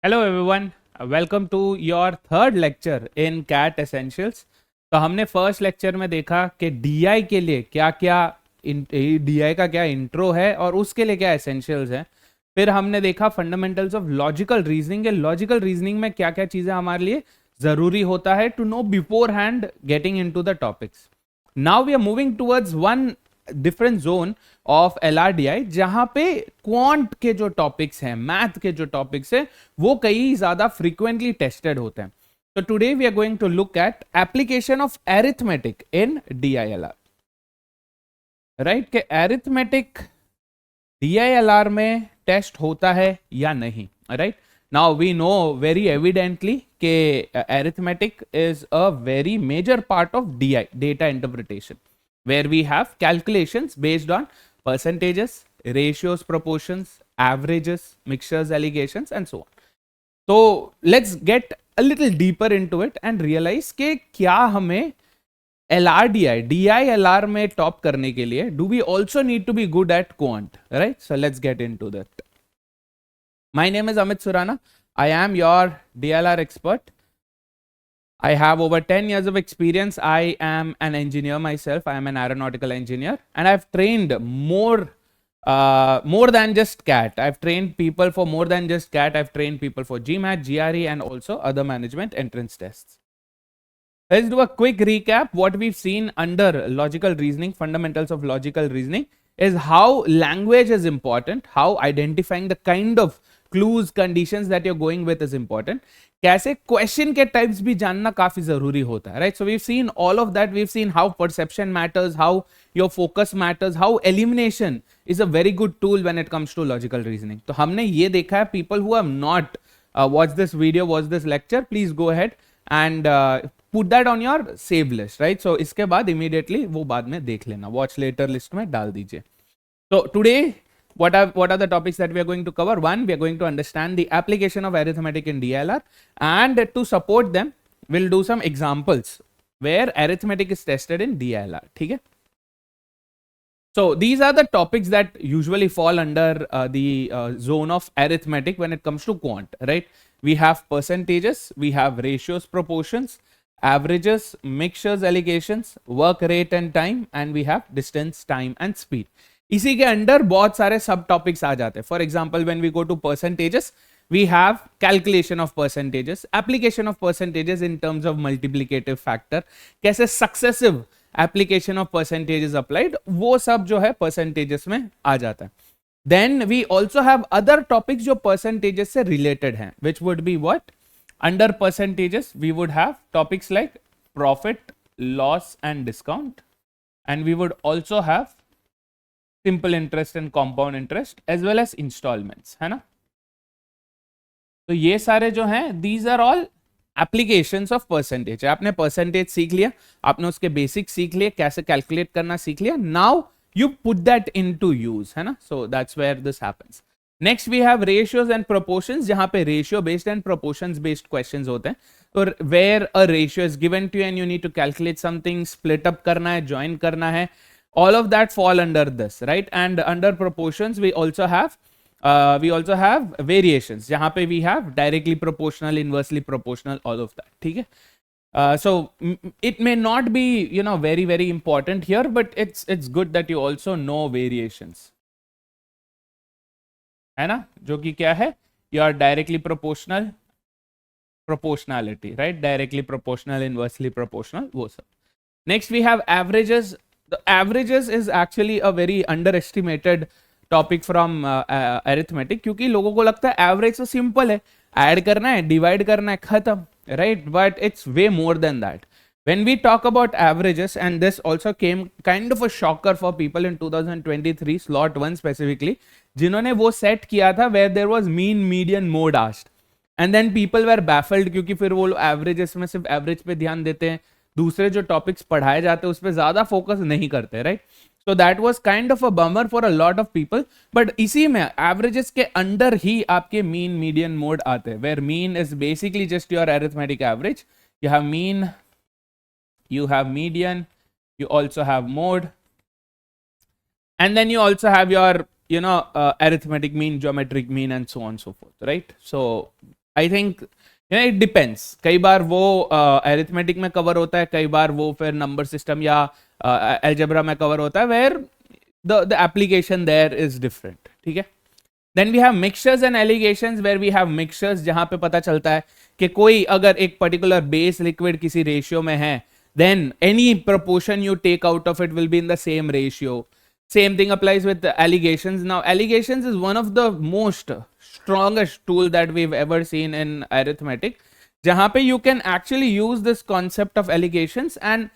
Hello everyone, welcome to your third lecture in CAT essentials. तो हमने first lecture में देखा कि डीआई के लिए क्या क्या डीआई का क्या इंट्रो है और उसके लिए क्या एसेंशियल्स हैं। फिर हमने देखा फंडामेंटल्स ऑफ लॉजिकल रीजनिंग के लॉजिकल रीजनिंग में क्या क्या चीज़ें हमारे लिए ज़रूरी होता है to know beforehand getting into the topics. Now we are moving towards one different zone of LRDI जहां पे क्वांट के जो टॉपिक्स हैं, मैथ के जो टॉपिक्स हैं, वो कई ज्यादा फ्रीक्वेंटली टेस्टेड होते हैं। तो today we are going to look at application of arithmetic in DILR. Right, के एरिथमेटिक डीआईएलआर में टेस्ट होता है या नहीं। Right, now we know very evidently के arithmetic is a very major part of DI, data interpretation, where we have calculations based on percentages, ratios, proportions, averages, mixtures, allegations, and so on. So let's get a little deeper into it and realize कि क्या हमें LRDI, DILR में top करने के लिए do we also need to be good at quant, right? So let's get into that. My name is Amit Surana. I am your DLR expert. I have over 10 years of experience. I am an engineer myself. I am an aeronautical engineer, and I've trained more than just CAT. I've trained people for more than just CAT. I've trained people for GMAT, GRE, and also other management entrance tests. Let's do a quick recap. What we've seen under logical reasoning, fundamentals of logical reasoning, is how language is important, how identifying the kind of clues, conditions that you're going with is important. कैसे question के types भी जानना काफी जरूरी होता है, right? So we seen all of that. We seen how perception matters, how your focus matters, how elimination is a very good tool when it comes to logical reasoning. तो हमने ये देखा है. People who have not watch this video, watch this lecture, please go ahead and put that on your save list, right? So इसके बाद immediately वो बाद में देख लेना, वॉच लेटर लिस्ट में डाल दीजिए. So today, what are the topics that we are going to cover? One, we are going to understand the application of arithmetic in DLR, and to support them, we'll do some examples where arithmetic is tested in DLR. ठीक है? So these are the topics that usually fall under the zone of arithmetic when it comes to quant, right? We have percentages, we have ratios, proportions, averages, mixtures, allocations, work rate and time, and we have distance, time and speed. इसी के under बहुत सारे सब topics आ जाते हैं. For example, when we go to percentages, we have calculation of percentages, application of percentages in terms of multiplicative factor, कैसे successive application of percentages applied, वो सब जो है percentages में आ जाता है. Then we also have other topics जो percentages से related हैं, which would be what? Under percentages, we would have topics like profit, loss and discount, and we would also have simple interest and compound interest as well as instalments, है ना? तो ये सारे जो हैं, these are all applications of percentage. आपने percentage सीख लिया, आपने उसके बेसिक सीख लिए, कैसे कैलकुलेट करना सीख लिया. Now you put that into use, है ना? So that's where this happens. Next we have ratios and proportions, जहां पे ratio based and proportions based questions होते हैं. तो where a ratio is given to and you need to calculate something, split up करना है, join करना है, all of that fall under this, right? And under proportions we also have variations, jahan pe we have directly proportional, inversely proportional, all of that. ठीक है? So it may not be, you know, very very important here, but it's good that you also know variations, है ना? जो कि क्या है? your directly proportional, proportionality, right? Directly proportional, inversely proportional, वो सब. Next we have averages. The averages is actually a very underestimated topic from arithmetic, क्योंकि लोगों को लगता है एवरेज तो सिंपल है, ऐड करना है, डिवाइड करना है, खत्म, right? But it's way more than that. When we talk about averages, and this also came kind of a shocker for people in 2023 slot 1 specifically, जिन्होंने वो सेट किया था where there was mean, median, mode asked, and then people were baffled क्योंकि फिर वो averages में सिर्फ average पे ध्यान देते हैं, दूसरे जो टॉपिक्स पढ़ाए जाते हैं उस पर ज्यादा फोकस नहीं करते, right? So that was kind of a bummer for a lot of people. But इसी में एवरेजेस के अंडर ही आपके मीन, मीडियन, मोड आते हैं, where mean is basically just your arithmetic average. You have mean, you have median, you also have mode, and then you also have your arithmetic mean, geometric mean, and so on and so forth, right? So I think it depends, कई बार वो arithmetic में cover होता है, कई बार वो फिर नंबर सिस्टम या अलजेब्रा में कवर होता है, where the application there is different, ठीक है. Then we have mixtures and alligations, where we have mixtures जहां पे पता चलता है कि कोई अगर एक पर्टिकुलर बेस लिक्विड किसी रेशियो में है, then any proportion you take out of it will be in the same ratio. Same thing applies with the allegations. Now allegations is one of the most strongest tool that we've ever seen in arithmetic, jahan pe you can actually use this concept of allegations and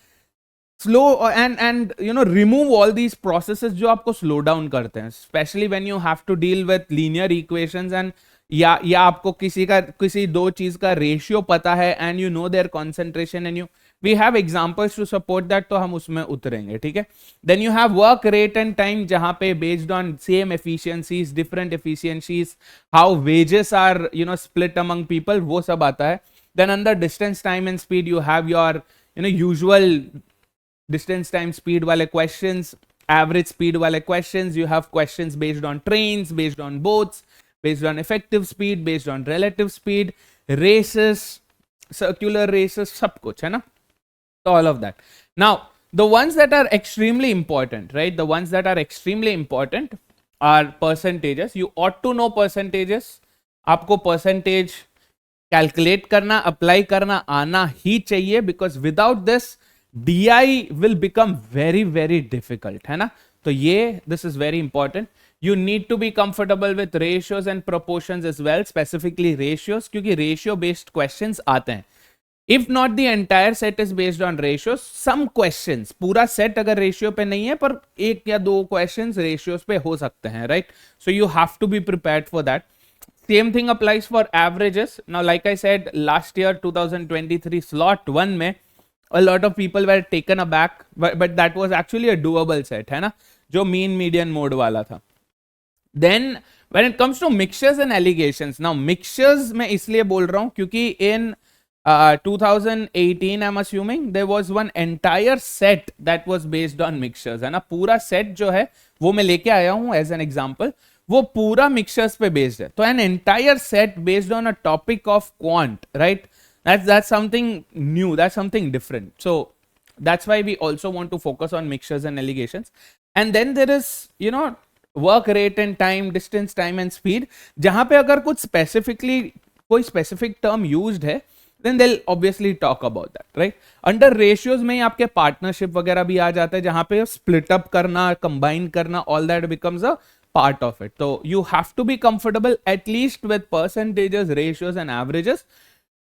slow and you know remove all these processes जो आपको slow down करते हैं, especially when you have to deal with linear equations and या आपको किसी दो चीज का रेशियो पता है and you know their concentration and you we have examples to support that, तो हम उसमें उतरेंगे, ठीक है. Then you have work rate and time जहां पे based on same efficiencies, different efficiencies, how wages are you know split among people, वो सब आता है. Then under distance, time and speed you have your you know usual distance, time, speed वाले questions, average speed वाले questions, you have questions based on trains, based on boats, based on effective speed, based on relative speed, races, circular races, सब कुछ है ना. So all of that. Now the ones that are extremely important, right, the ones that are extremely important are percentages. You ought to know percentages. आपको percentage calculate करना, apply करना आना ही चाहिए, because without this DI will become very very difficult, है ना. तो ये this is very important. You need to be comfortable with ratios and proportions as well, specifically ratios, क्योंकि ratio based questions आते हैं. If not the entire set is based on ratios, some questions, पूरा set अगर ratio पे नहीं है पर एक या दो questions ratios पे हो सकते हैं, right? So you have to be prepared for that. Same thing applies for averages. Now, like I said, last year 2023 slot 1 में a lot of people were taken aback, but that was actually a doable set, है ना, जो mean median mode वाला था. Then when it comes to mixtures and allegations, now mixtures मैं इसलिए बोल रहा हूँ क्योंकि in 2018 I'm assuming there was one entire set that was based on mixtures, है ना. पूरा set जो है वो मैं लेके आया हूँ as an example, वो पूरा mixtures पे based है. तो an entire set based on a topic of quant, right? That's something new, that's something different. So that's why we also want to focus on mixtures and allegations. And then there is you know work rate and time, distance, time and speed, जहां पे अगर कुछ specifically कोई specific term used है, then they'll obviously talk about that, right? Under ratios में ही आपके partnership वगैरह भी आ जाता है, जहां पे split up करना, combine करना, all that becomes a part of it. So you have to be comfortable at least with percentages, ratios and averages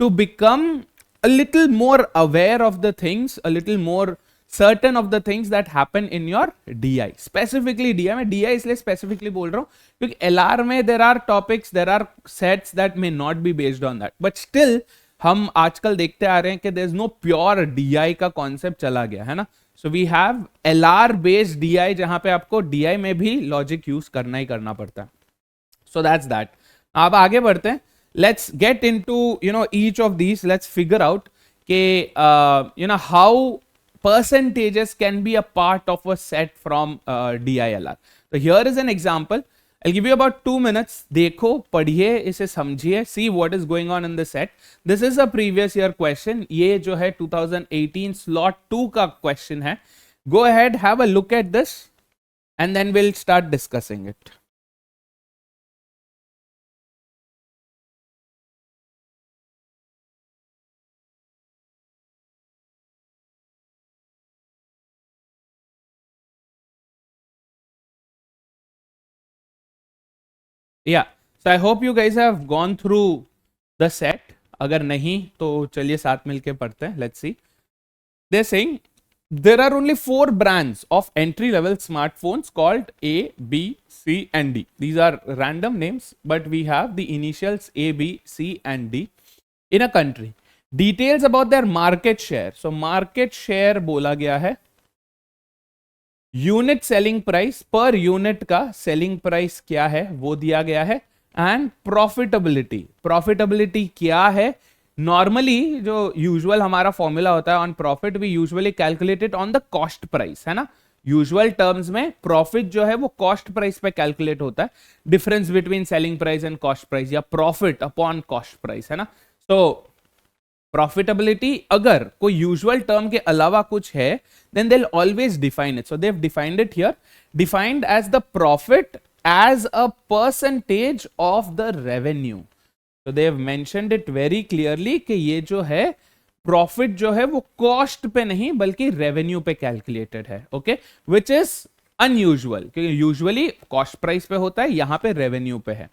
to become a little more aware of the things, a little more certain of the things that happen in your DI. Specifically DI, मैं DI इसलिए specifically बोल रहा हूँ क्योंकि LR में there are topics, there are sets that may not be based on that, but still हम आजकल देखते आ रहे हैं कि there is no pure DI का concept चला गया है ना. So we have LR based DI जहां पे आपको DI में भी logic use करना ही करना पड़ता है. So that's that. अब आगे बढ़ते हैं. Let's get into you know each of these. Let's figure out कि you know how percentages can be a part of a set from DILR. So here is an example. I'll give you about 2 minutes. देखो, पढ़िए, इसे समझिए. See what is going on in the set. This is a previous year question. ये जो है 2018 slot 2 का question है. Go ahead, have a look at this, and then we'll start discussing it. Yeah, so I hope you guys have gone through the set. अगर नहीं तो चलिए साथ मिलके पढ़ते हैं. Let's see. They're saying there are only 4 brands of entry level smartphones called A, B, C and D. These are random names, but we have the initials A, B, C and D in a country. Details about their market share. So market share बोला गया है. Unit selling price, per unit का selling price क्या है वो दिया गया है. एंड प्रॉफिटेबिलिटी, प्रॉफिटेबिलिटी क्या है. नॉर्मली जो यूजुअल हमारा फॉर्मूला होता है on profit, we usually calculated on the cost price, है ना. यूजुअल टर्म्स में प्रॉफिट जो है वो कॉस्ट प्राइस पे कैलकुलेट होता है, difference between selling price and cost price, या प्रॉफिट अपॉन कॉस्ट प्राइस, है ना. तो प्रॉफिटेबिलिटी अगर कोई यूजुअल टर्म के अलावा कुछ है, then they will always define it. So they have defined it here, defined as the profit as a percentage of the revenue. तो they have mentioned it very clearly कि ये जो है प्रॉफिट जो है वो कॉस्ट पे नहीं बल्कि रेवेन्यू पे कैलकुलेटेड है. ओके, विच इज अनयूजुअल, क्योंकि यूजुअली कॉस्ट प्राइस पे होता है, यहां पे रेवेन्यू पे है.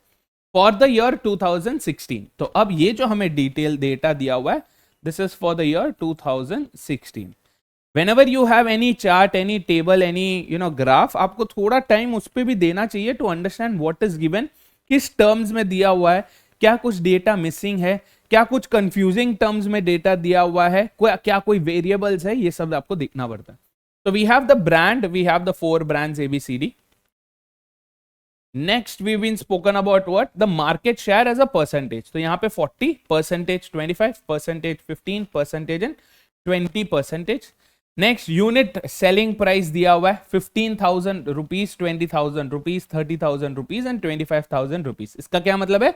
For the year 2016. तो अब ये जो हमें डिटेल डेटा दिया हुआ है, this is for the year 2016. whenever you have any chart, any table, any graph, आपको थोड़ा टाइम उस पर भी देना चाहिए to understand what is given, किस टर्म्स में दिया हुआ है, क्या कुछ डेटा मिसिंग है, क्या कुछ कंफ्यूजिंग टर्म्स में डेटा दिया हुआ है, क्या कोई वेरिएबल्स है, ये सब आपको देखना पड़ता है. तो we have the brand, we have the 4 brands ABCD. Next we've been spoken about what? The market share as a percentage. तो यहाँ पे 40%, 25%, 15% and 20%. Next unit selling price दिया हुआ है 15,000 rupees, 20,000 rupees, 30,000 rupees and 25,000 rupees. इसका क्या मतलब है?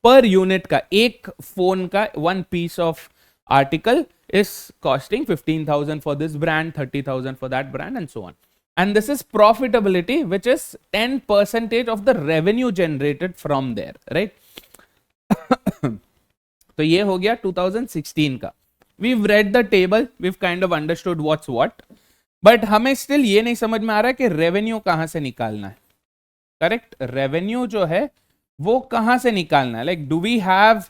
पर यूनिट का, एक फोन का, one piece of article is costing 15,000 for this brand, 30,000 for that brand and so on. And this is profitability, which is 10% of the revenue generated from there, right? तो ये हो गया 2016 का. We've read the table, we've kind of understood what's what, but हमें still ये नहीं समझ में आ रहा है कि रेवेन्यू कहां से निकालना है. करेक्ट, रेवेन्यू जो है वो कहां से निकालना है. लाइक डू वी हैव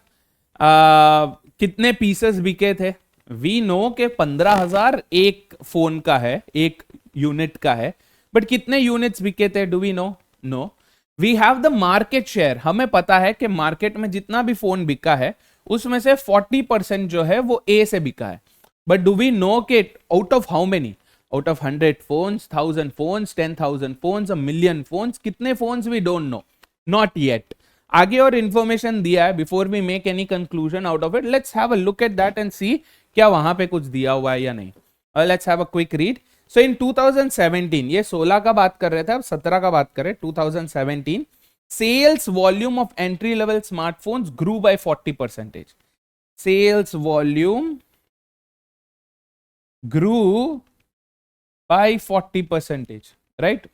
कितने पीसेस बिके थे? वी नो के 15,000 एक फोन का है, एक यूनिट का है, बट कितने यूनिट्स बिके थे? Do we know? No. We have the market share. हमें पता है कि मार्केट में जितना भी फोन बिका है उसमें से 40% जो है वो ए से बिका है. बट डू वी नो के out of how many? Out of 100 phones, 1000 phones, 10,000 phones, a million phones, कितने phones? We don't know, not yet. आगे और इंफॉर्मेशन दिया है. Before we make any conclusion out of it, let's have a look at that and see क्या वहां पे कुछ दिया हुआ है या नहीं. Let's have a quick read. So in 2017, ये 16 का बात कर रहे थे, अब 17 का बात करें. 2017 sales volume of entry level smartphones grew by 40%. Sales volume grew by 40%, right?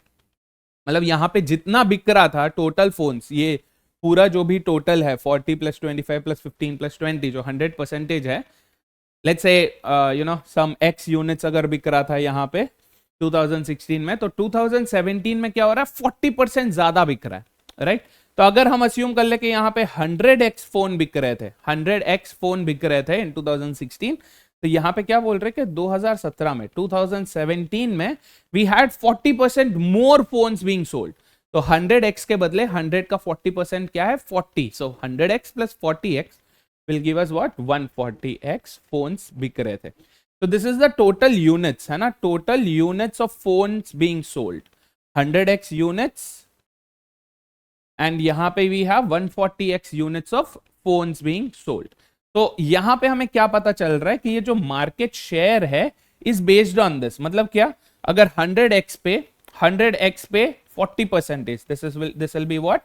मतलब यहां पे जितना बिक रहा था टोटल फोन्स, ये पूरा जो भी टोटल है 40 + 25 + 15 + 20 जो 100% है, let's say some x units अगर बिक रहा था यहाँ पे 2016 में, तो 2017 में क्या हो रहा है? 40% ज्यादा बिक रहा है, राइट? तो अगर हम अस्यूम कर ले कि यहाँ पे 100x फोन बिक रहे थे, 100x फोन बिक रहे थे इन 2016, तो यहाँ पे क्या बोल रहे कि 2017 में, 2017 में we had 40% more phones being sold. तो 100x के बदले 100 का 40% क्या है? 40. सो 100x + 40x will give us what? 140x phones बिक रहे थे. So this is the total units, है ना? Total units of phones being sold. 100x units and यहाँ पे we have 140x units of phones being sold. तो यहाँ पे हमें क्या पता चल रहा है कि ये जो मार्केट शेयर है is based on this. मतलब क्या? अगर 100x पे 40%, this will be what?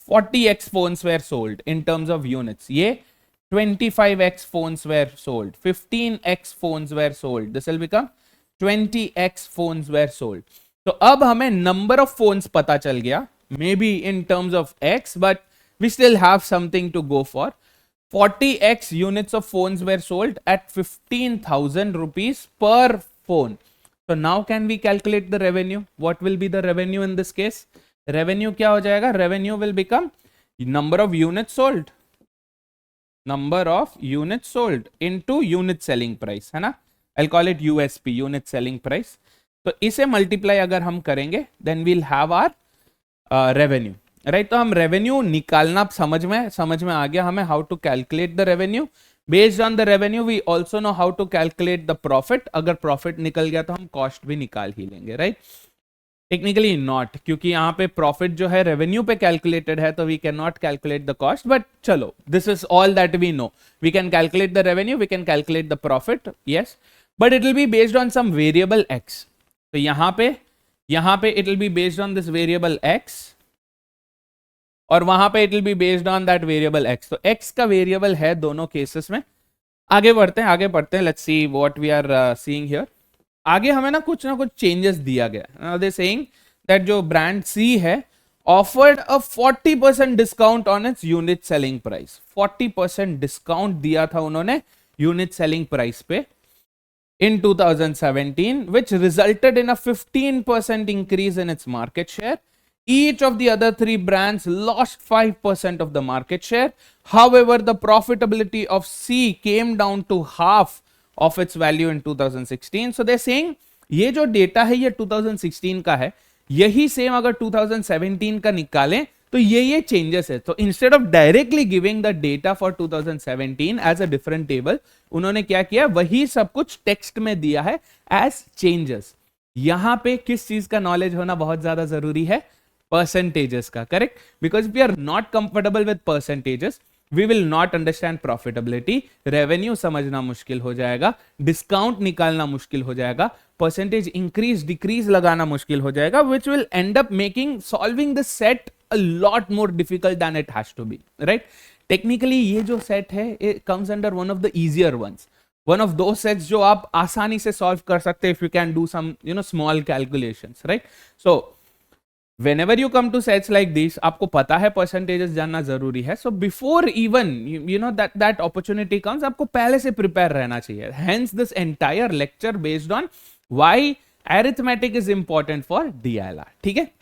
40x phones were sold in terms of units. ये 25x phones were sold, 15x phones were sold, this will become 20x phones were sold. तो अब हमें number of phones पता चल गया, maybe in terms of x, but we still have something to go for. 40x units of phones were sold at 15,000 rupees per phone. So now can we calculate the revenue? What will be the revenue in this case? Revenue क्या हो जाएगा? Revenue will become number of units sold. Number of units sold into unit selling price, है ना? I'll call it USP, unit selling price. तो इसे multiply अगर हम करेंगे then we'll have our revenue, right? तो हम revenue निकालना समझ में आ गया हमें how to calculate the revenue. Based on the revenue we also know how to calculate the profit. अगर profit निकल गया तो हम cost भी निकाल ही लेंगे, right? टेक्निकली नॉट, क्योंकि यहाँ पे प्रॉफिट जो है रेवेन्यू पे कैलकुलेटेड है, तो we can not calculate the cost. But चलो, this is all that we know. We can calculate the revenue, we can calculate the profit, yes, but it will be based on some variable x. तो यहाँ पे यहां पे it will be based on this variable x, और वहां पे it will be based on that variable x. तो x का वेरिएबल है दोनों केसेस में. आगे बढ़ते हैं, let's see what we are seeing here. आगे हमें ना कुछ चेंजेस दिया गया. दे सेइंग दैट जो ब्रांड C है offered a 40% discount on its unit selling price. 40% discount दिया था उन्होंने यूनिट सेलिंग प्राइस पे in 2017, which resulted in a 15% increase in its market share. Each of the other three brands lost 5% of the market share. However, the profitability of C came down to half of its value in 2016. So they're saying ये जो data है ये 2016 का है, यही same अगर 2017 का निकालें तो ये चेंजेस है. तो instead of directly giving the data for 2017 as a different table, उन्होंने क्या किया, वही सब कुछ टेक्स्ट में दिया है एज चेंजेस. यहां पे किस चीज का नॉलेज होना बहुत ज्यादा जरूरी है? परसेंटेजेस का. Correct. Because we are not comfortable with percentages, we will not understand profitability. Revenue समझना मुश्किल हो जाएगा, डिस्काउंट निकालना मुश्किल हो जाएगा, परसेंटेज इंक्रीज डिक्रीज लगाना मुश्किल हो जाएगा, which will and up making solving the set a lot more difficult than it has to be, right? Technically ये जो set है it comes under one of the easier ones, one of those sets जो आप आसानी से solve कर सकते if you can do some small calculations, right? So whenever you come to sets like this, आपको पता है percentages जानना जरूरी है. So before even you know that opportunity comes, आपको पहले से prepare रहना चाहिए. Hence this entire lecture based on why arithmetic is important for DILR. ठीक है.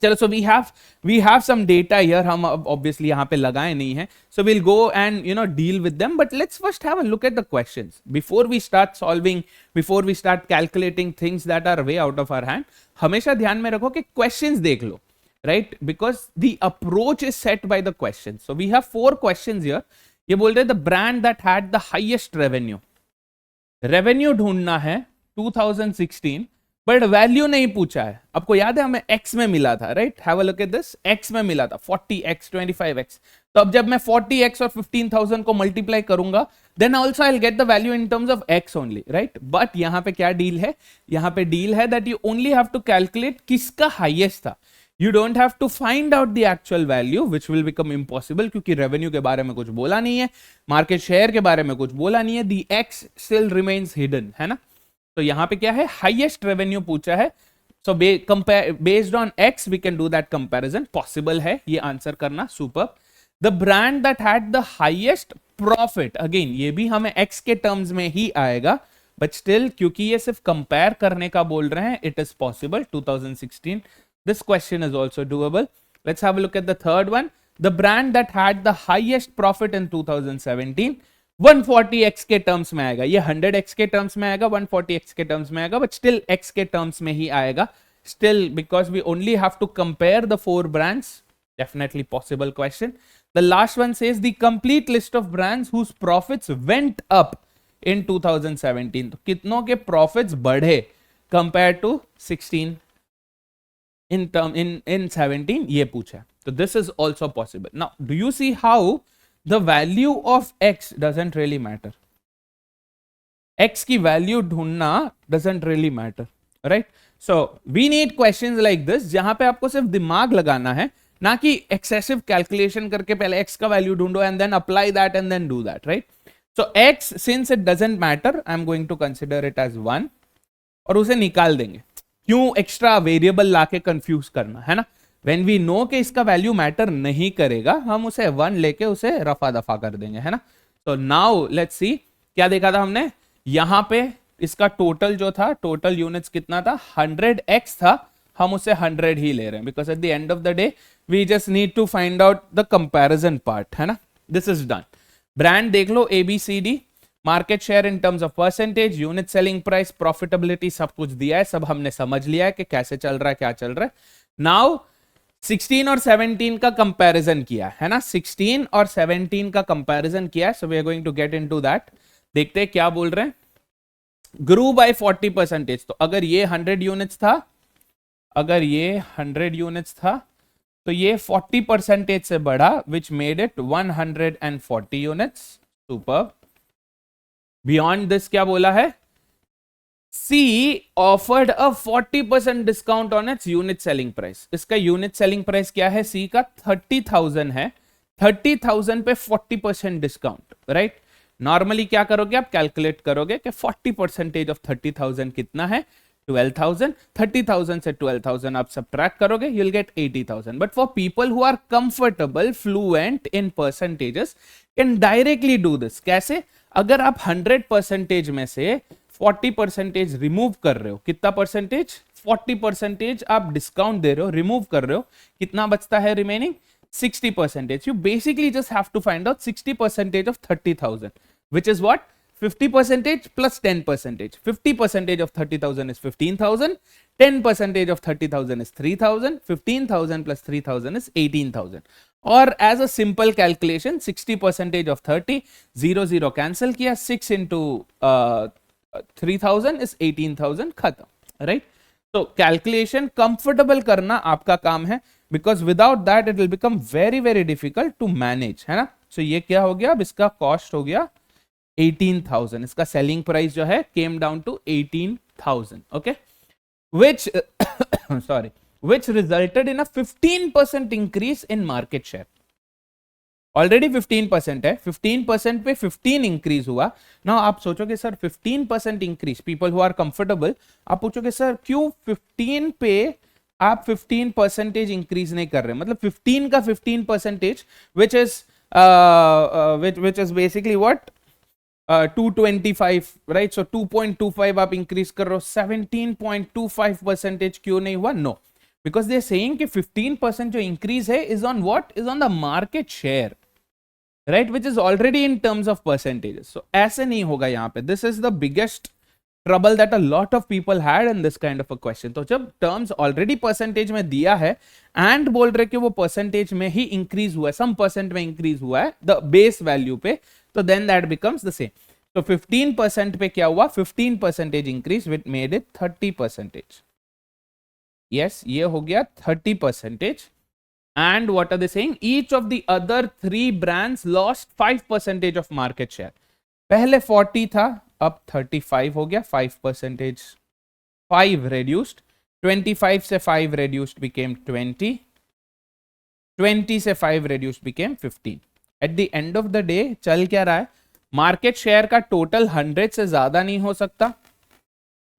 चलो, so we have some data here. हम obviously यहाँ पे लगाए नहीं हैं, so we'll go and deal with them. But let's first have a look at the questions before we start solving, before we start calculating things that are way out of our hand. हमेशा ध्यान में रखो कि questions देख लो, right? Because the approach is set by the questions. So we have 4 questions here. ये बोल रहे the brand that had the highest revenue. Revenue ढूंढना है 2016, बट वैल्यू नहीं पूछा है. आपको याद है हमें x में मिला था, right? Have a look at this. x में मिला था 40x 25x. तो अब जब मैं 40x और 15,000 को मल्टीप्लाई करूंगा, then also I will get the value in terms of x only, right? But यहां पे क्या डील है? यहां पे डील है that you only have to calculate किसका हाईएस्ट था. You don't have to find out the actual value, which will become impossible, क्योंकि रेवेन्यू के बारे में कुछ बोला नहीं है, मार्केट शेयर के बारे में कुछ बोला नहीं है. The x still remains hidden, है ना? तो यहां पे क्या है? हाईएस्ट रेवेन्यू पूछा है. So based on x we can do that comparison. Possible है ये आंसर करना. Super. The brand that had the highest profit, again ये भी हमें x के टर्म्स में ही आएगा, बट स्टिल क्योंकि ये सिर्फ कंपेयर करने का बोल रहे हैं, it is possible. 2016. This question is also doable. Let's have a look at the third one. The brand that had the highest profit in 2017, 140x के टर्म्स में आएगा. ये 100x के टर्म्स में आएगा, 140x के टर्म्स में आएगा, बट स्टिल x के टर्म्स में ही आएगा. Still because we only have to compare the 4 brands. Definitely possible question. The last one says the complete list of brands whose profits went up in 2017. तो कितनों के profits बढ़े compare to 16 इन 17, ये पूछा. तो this is also possible. Now do you see how the value of x doesn't really matter. x की value ढूंढना doesn't really matter, right? So we need questions like this जहां पे आपको सिर्फ दिमाग लगाना है, ना कि excessive calculation करके पहले x का वैल्यू ढूंढो and then apply that and then do that, right? So x, since it doesn't matter, I'm going to consider it as 1 और उसे निकाल देंगे. क्यों एक्स्ट्रा वेरिएबल लाके कंफ्यूज करना, है ना? When we know कि इसका वैल्यू मैटर नहीं करेगा, हम उसे 1 लेके उसे रफा दफा कर देंगे, है ना? तो नाउ लेट्स सी, क्या देखा था हमने यहां पे? इसका टोटल जो था, टोटल यूनिट्स कितना था? 100x था. हम उसे 100 ही ले रहे हैं because at the end of the day we just need to find out the comparison part, है ना? This is done. ब्रांड देख लो, ABCD. Market share in terms of percentage, unit selling price, profitability, सब कुछ दिया है, सब हमने समझ लिया है कि कैसे चल रहा है, क्या चल रहा है. नाउ 16 और 17 का कंपैरिजन किया है ना? 16 और 17 का कंपैरिजन किया है. So we are going to get into that. देखते हैं क्या बोल रहे हैं. Grow by 40%. तो अगर ये 100 यूनिट्स था, अगर ये 100 यूनिट्स था, तो ये 40% से बढ़ा, which made it 140 units. Super. Beyond this क्या बोला है? C offered a 40% discount on its unit selling price. इसका यूनिट सेलिंग प्राइस क्या है? C का 30,000 है, 30,000 पे 40% डिस्काउंट, राइट? नॉर्मली क्या करोगे आप? कैलकुलेट करोगे कि 40% ऑफ 30,000 कितना है? 12,000. 30,000 से 12,000 आप सब्ट्रैक्ट करोगे, you'll get 80,000. But for people who are comfortable, fluent in percentages, can directly do this. कैसे? अगर आप 100% में से 40% रिमूव कर रहे हो, कितना परसेंटेज? 40% आप डिस्काउंट दे रहे हो, रिमूव कर रहे हो, कितना बचता है remaining? 60%. You basically just have to find out 60% of 30,000, which is what? 50% plus 10%. 50% of 30,000 is 15,000. 10% of 30,000 is 3,000. 15,000 plus 3,000 is 18,000. Or as a simple calculation, 60% of 30, 0 cancel किया, 6 into 3,000 is 18,000, खत्म, right? So calculation comfortable करना आपका काम है, because without that it will become very very difficult to manage, है ना? So ये क्या हो गया? अब इसका कॉस्ट हो गया 18,000. इसका सेलिंग प्राइस जो है came down to 18,000. Okay, which sorry, which resulted in a 15% increase in market share. Already 15% है, 15% पे 15 इंक्रीज हुआ ना. आप सोचोगे sir 15% increase, people who are comfortable, आप पूछोगे सर क्यों 15 पे आप 15% इंक्रीज नहीं कर रहे? मतलब 15 का 15%, which is basically what, 225, right? So 2.25 आप इंक्रीज कर रहे हो, 17.25% क्यों नहीं हुआ? No, because they are saying कि 15% जो इंक्रीज है is on what? Is on the market share, right, which is already in terms of percentages. So ऐसे नहीं होगा यहाँ पे. This is the biggest trouble that a lot of people had in this kind of a question. तो जब terms already percentage में दिया है and बोल रहे कि वो percentage में ही increase हुआ है, some percent में increase हुआ है the base value पे, तो then that becomes the same. तो 15% पे क्या हुआ? 15% increase, which made it 30%. Yes, ये हो गया 30%. And what are they saying? Each of the other 3 brands lost 5% of market share. पहले 40 था, अब 35 हो गया, 5%. 5 reduced. 25 से 5 reduced became 20. 20 से 5 reduced became 15. At the end of the day, चल क्या रहा है? मार्केट शेयर का टोटल 100 से ज्यादा नहीं हो सकता.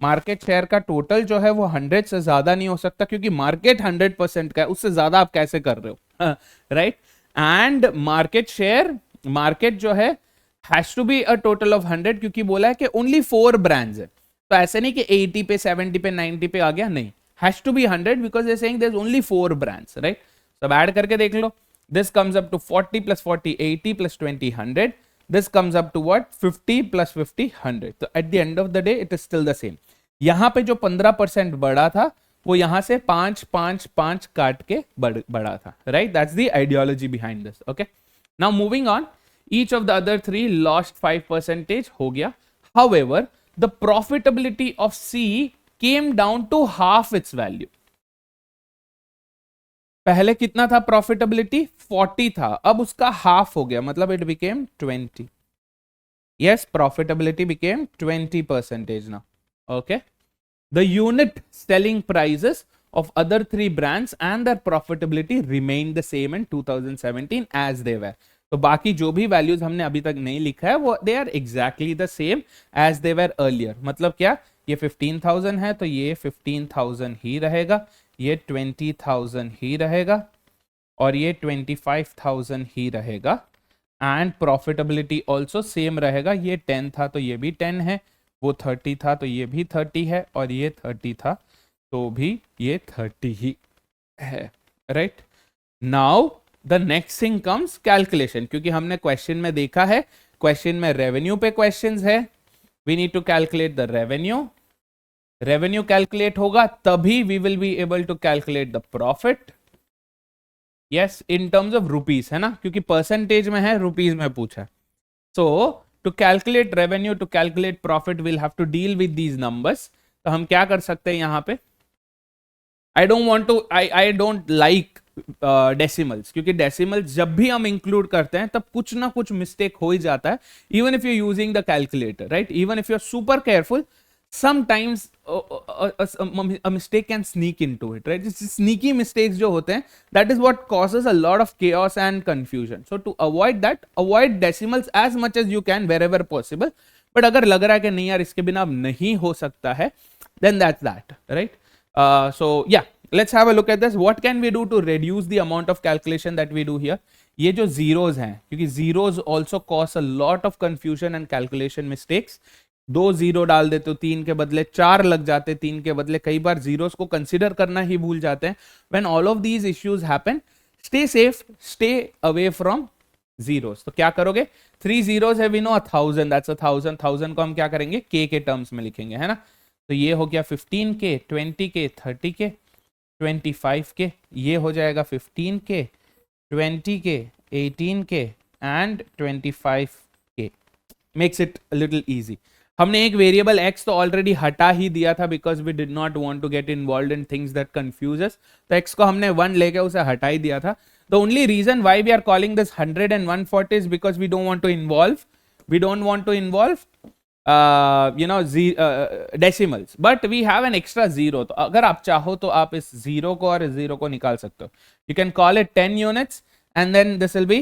मार्केट शेयर का टोटल जो है वो 100 से ज्यादा नहीं हो सकता, क्योंकि मार्केट 100% का है, उससे ज्यादा आप कैसे कर रहे हो? Right? And market share, market जो है has to be a total of 100, क्योंकि बोला है कि ओनली 4 ब्रांड्स है. तो ऐसे नहीं कि 80 पे 70 पे 90 पे आ गया, नहीं, has to be 100 because they saying there is only 4 brands, right? सब ऐड करके देख लो. This comes up to 40 plus 40 80 plus 20 100. This comes up to what? 50 plus 50 100. तो at the end of the day it is still the same. यहां पे जो 15% बढ़ा था वो यहां से 5 5 5 काट के बढ़ा था, right? That's the ideology behind this. Okay, now moving on, each of the other 3 lost 5% हो गया. However, the profitability of C came down to half its value. पहले कितना था प्रॉफिटेबिलिटी? 40 था, अब उसका हाफ हो गया, मतलब it became 20. Yes, profitability became 20% now. Okay, the unit selling prices of other 3 brands and their profitability remained the same in 2017 as they were. तो बाकी जो भी वैल्यूज हमने अभी तक नहीं लिखा है वो they are exactly the same as they were earlier. मतलब क्या? ये 15,000 है तो ये 15,000 ही रहेगा, ये 20,000 ही रहेगा और ये 25,000 ही रहेगा. एंड प्रॉफिटेबिलिटी ऑल्सो सेम रहेगा. ये 10 था तो ये भी 10 है, वो 30 था तो ये भी 30 है, और ये 30 था तो भी ये 30 ही है, right? Now the next thing comes calculation, क्योंकि हमने क्वेश्चन में देखा है, क्वेश्चन में रेवेन्यू पे क्वेश्चंस है. We need to calculate the revenue. Revenue calculate होगा तभी we will be able to calculate the profit. Yes, in terms of rupees, है ना, क्योंकि परसेंटेज में है, रुपीज में पूछा है. सो to calculate revenue, to calculate profit, we'll have to deal with these numbers. तो हम क्या कर सकते हैं यहाँ पे? I don't like decimals, क्योंकि decimals जब भी हम include करते हैं तब कुछ ना कुछ mistake हो ही जाता है, even if you're using the calculator, right? Even if you're super careful, sometimes a mistake can sneak into it, right? It's sneaky mistakes jo hote hain, that is what causes a lot of chaos and confusion. So to avoid that, avoid decimals as much as you can wherever possible. But अगर लग रहा है कि नहीं यार इसके बिना अब नहीं हो सकता है, then that's that, right? So yeah, let's have a look at this. What can we do to reduce the amount of calculation that we do here? ये जो zeros हैं, क्योंकि zeros also cause a lot of confusion and calculation mistakes. 2 zero डाल देते हो, 3 के बदले 4 लग जाते, 3 के बदले कई बार जीरोस को कंसिडर करना ही भूल जाते हैं. When all of these issues happen, stay safe, stay away from zeros. तो क्या करोगे? 3 zeros है, we know 1000, that's 1000. 1000 को हम क्या करेंगे? K के टर्म्स में लिखेंगे, है ना? तो ये हो गया 15K, 20K, 30K, 25K, ये हो जाएगा 15K, 20K, 18K and 25K. Makes it a little easy. हमने एक वेरिएबल x तो ऑलरेडी हटा ही दिया था because we did not want to get involve in things that confuse us. तो x को हमने 1 लेके उसे हटा ही दिया था. The only reason why we are calling this 100 and 140 is because we don't want to involve decimals, but we have an extra zero. तो अगर आप चाहो तो आप इस जीरो को और इस जीरो को निकाल सकते हो. You can call it 10 units and then this will be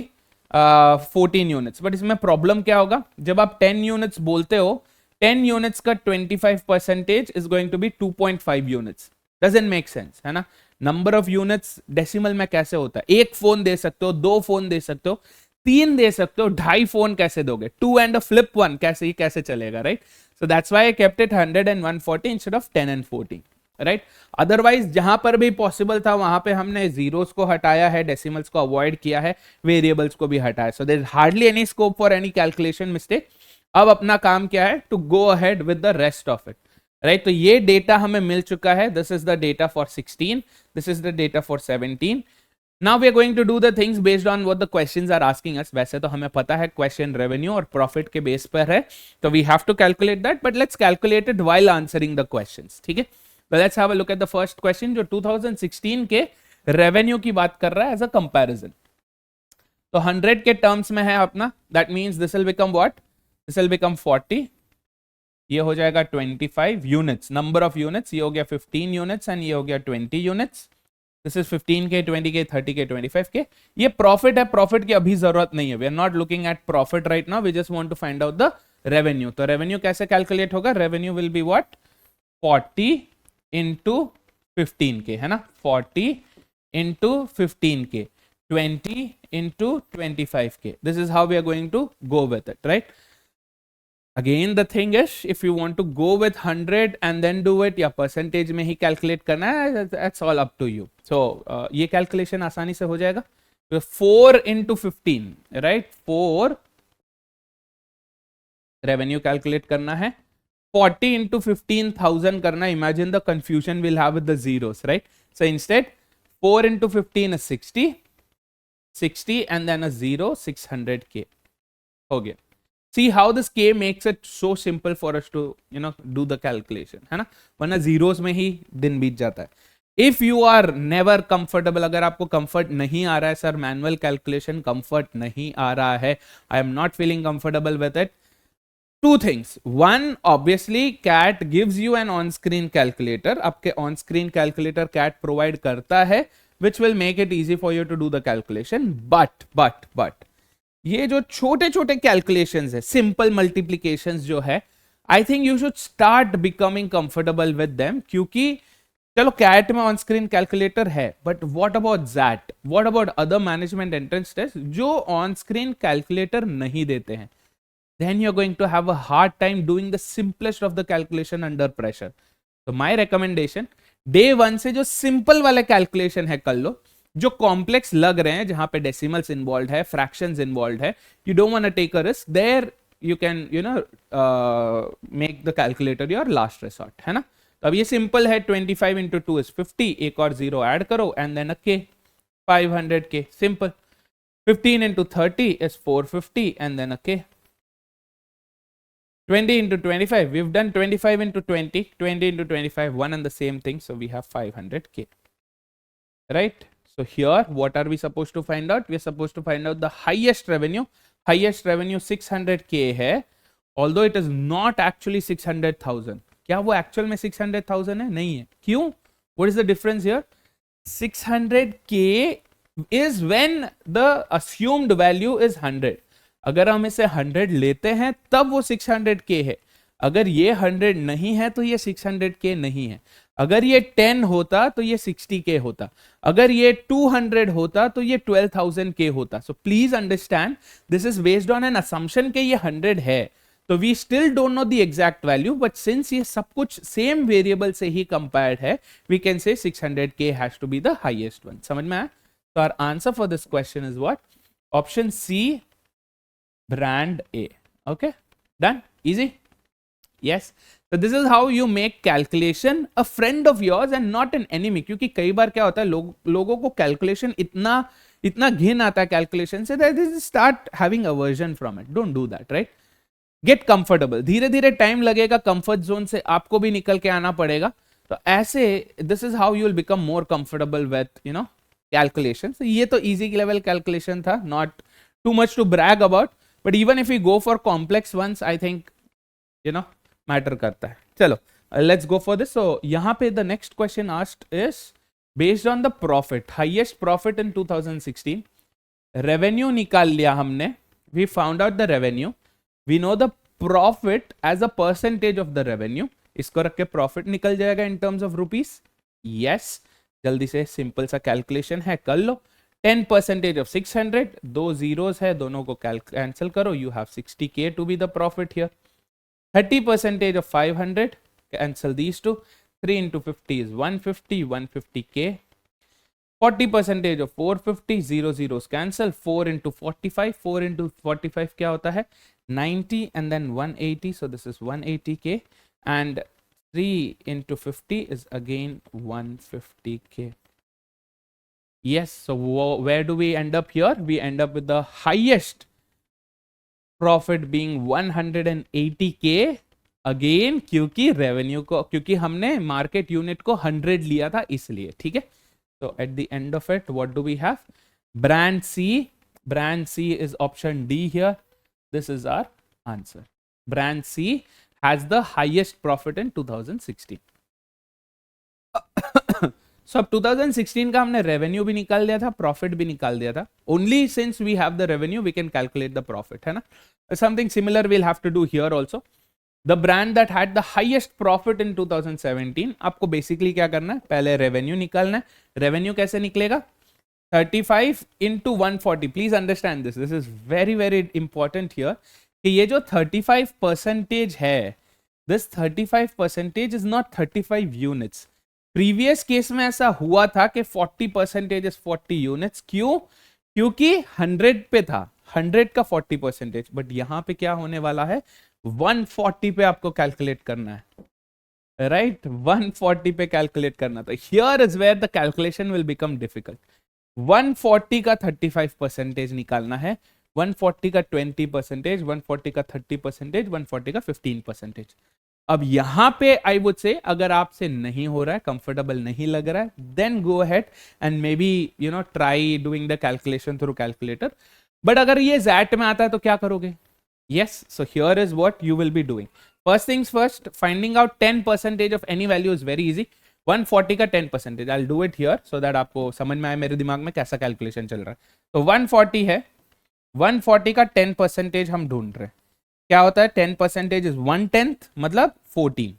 14 units. But इसमें प्रॉब्लम क्या होगा? जब आप 10 यूनिट्स बोलते हो, 10 यूनिट्स का 25% is going to be 2.5 units. Doesn't make sense, है ना? नंबर ऑफ यूनिट्स डेसिमल में कैसे होता है? एक फोन दे सकते हो, 2 फोन दे सकते हो, 3 दे सकते हो, 2.5 फोन कैसे दोगे? 2 and a flip 1 कैसे चलेगा, right? So that's why I kept it 100 and 140 instead of 10 and 14, right? Otherwise जहां पर भी पॉसिबल था वहां पे हमने जीरोस को हटाया है, डेसिमल्स को अवॉइड किया है, वेरिएबल्स को भी हटाया. So there is hardly any scope for any calculation mistake. अब अपना काम क्या है? To go ahead with the rest of it, right? तो ये डेटा हमें मिल चुका है. This is the data for 16, this is the data for 17. Now we are going to do the things based on what the questions are asking us. वैसे तो हमें पता है क्वेश्चन रेवेन्यू और प्रॉफिट के बेस पर है, तो we have to calculate that, but let's calculate it while answering the questions, ठीक है? तो let's have a look at the first question जो 2016 के रेवेन्यू की बात कर रहा है एज अ कंपैरिजन. तो 100 के टर्म्स में है अपना, that means this will become what? This will become 40, ये हो जाएगा 25 यूनिट्स, नंबर ऑफ यूनिट्स, ये हो गया 15 यूनिट्स एंड ये हो गया 20 units. This is 15K, 20K, 30K, 25K. ये प्रॉफिट है, प्रॉफिट की अभी जरूरत नहीं है. We are not looking at profit right now, we just want to find out the revenue. तो रेवेन्यू कैसे कैलकुलेट होगा? Revenue will be what? 40 into 15K, है ना? 40 into 15K, 20 into 25K. This is how we are going to go with it, right? Again, the thing is, if you want to go with 100 and then do it, या percentage में ही calculate करना है, that's all up to you. So, ये calculation आसानी से हो जाएगा. 4 into 15, right? 4 revenue calculate करना है. 40 into 15,000 करना. Imagine the confusion we'll have with the zeros, right? So instead, 4 into 15 is 60 and then a 0, 600K. हो गया. See how this K makes it so simple for us to, do the calculation, है ना? वरना zeros में ही दिन बीत जाता है. If you are never comfortable, अगर आपको comfort नहीं आ रहा है, सर manual calculation comfort नहीं आ रहा है, I am not feeling comfortable with it, two things. One, obviously CAT gives you an on-screen calculator. आपके on-screen calculator CAT provide करता है, which will make it easy for you to do the calculation. But ये जो छोटे छोटे calculations है, simple multiplications जो है, I think you should start becoming comfortable with them. क्योंकि चलो CAT में on-screen calculator है, but what about that? What about other management entrance tests जो on-screen calculator नहीं देते हैं? Then you're going to have a hard time doing the simplest of the calculation under pressure. So my recommendation, day 1 से जो simple वाले calculation है कर लो. जो complex लग रहे हैं, जहां पे decimals involved है, fractions involved है, you don't want to take a risk. There you can, make the calculator your last resort, है ना? तो अब ये simple है. 25 into 2 is 50. एक और 0 add करो and then a K, 500K. Simple. 15 into 30 is 450 and then a K. 20 into 25, we've done 25 into 20, 20 into 25, one and the same thing, so we have 500K, right? So here, what are we supposed to find out? We're supposed to find out the highest revenue. Highest revenue 600K hai, although it is not actually 600,000. क्या वो actual में 600,000 है? नहीं है। क्यों? What is the difference here? 600k is when the assumed value is 100. अगर हम इसे 100 लेते हैं तब वो 600k है। अगर ये 100 नहीं है तो ये 600k नहीं है। अगर ये 10 होता तो ये 60k होता। अगर ये 200 होता तो ये 12,000k होता। So please understand this is based on an assumption के ये 100 है। तो we still don't know the exact value, but since ये सब कुछ सेम वेरिएबल से ही कंपेयर्ड है, we can say 600k has to be the highest one. समझ में आया? तो our answer for this question is what? Option C, brand A. Okay, done, easy. Yes, so this is how you make calculation a friend of yours and not an enemy. क्योंकि कई बार क्या होता है, लोगों को calculation इतना घिन आता है calculation से, that they start having aversion from it. Don't do that, right? Get comfortable. धीरे धीरे टाइम लगेगा, comfort zone से आपको भी निकल के आना पड़ेगा। तो ऐसे this is how you will become more comfortable with calculations. ये तो easy level calculation था, not too much to brag about. But even if we go for complex ones, I think matter करता है। चलो, let's go for this. So यहाँ पे the next question asked is based on the profit, highest profit in 2016. Revenue निकाल लिया हमने, we found out the revenue, we know the profit as a percentage of the revenue. इसको रख के profit निकल जाएगा in terms of rupees. Yes, जल्दी से simple सा calculation है, कर लो। 10% of 600, दो zeros है, दोनों को कैंसिल करो, you have 60k to be the profit here. 30% of 500, cancel these two. 3 into 50 is 150, 150k. 40% of 450, 0 zeros cancel. 4 into 45, 4 into 45 क्या होता है? 90 and then 180, so this is 180k. And 3 into 50 is again 150k. Yes, so where do we end up here? We end up with the highest profit being 180k again, क्योंकि revenue को, क्योंकि हमने market unit को 100 लिया था इसलिए। ठीक है, so at the end of it, what do we have? Brand C. Brand C is option D here. This is our answer. Brand C has the highest profit in 2016. So अब 2016 का हमने revenue भी निकाल दिया था, profit भी निकाल दिया था। Only since we have the revenue we can calculate the profit, है ना? Something similar will have to do here also. The brand that had the highest profit in 2017, आपको बेसिकली क्या करना है, पहले रेवेन्यू निकालना है। रेवेन्यू कैसे निकलेगा? 35 into 140. Please understand this is very very important here कि ये जो 35% है, this 35% is not 35 units. Previous case में ऐसा हुआ था कि 40% इज 40 यूनिट्स। क्यों? क्योंकि 100 पे था, 100 का 40%, बट यहां पे क्या होने वाला है, 140 पे आपको कैलकुलेट करना है, राइट? 140 पे कैलकुलेट करना। तो here is where the calculation will become difficult. 140 का 35% निकालना है, 140 का 20%, 140 का 30%, 140 का 15%। अब यहां पे आई वुड से अगर आपसे नहीं हो रहा है, कंफर्टेबल नहीं लग रहा है, then go ahead and maybe try doing the calculation through calculator. But अगर ये जैट में आता है तो क्या करोगे? Yes, so here is what you will be doing. First things first, finding out 10% of any value is very easy. 140 का 10%, I will do it here so that आपको समझ में आए मेरे दिमाग में कैसा कैलकुलेशन चल रहा है। तो 140 है, 140 का 10% हम ढूंढ रहे हैं। क्या होता है? 10% इज 1/10, मतलब 14,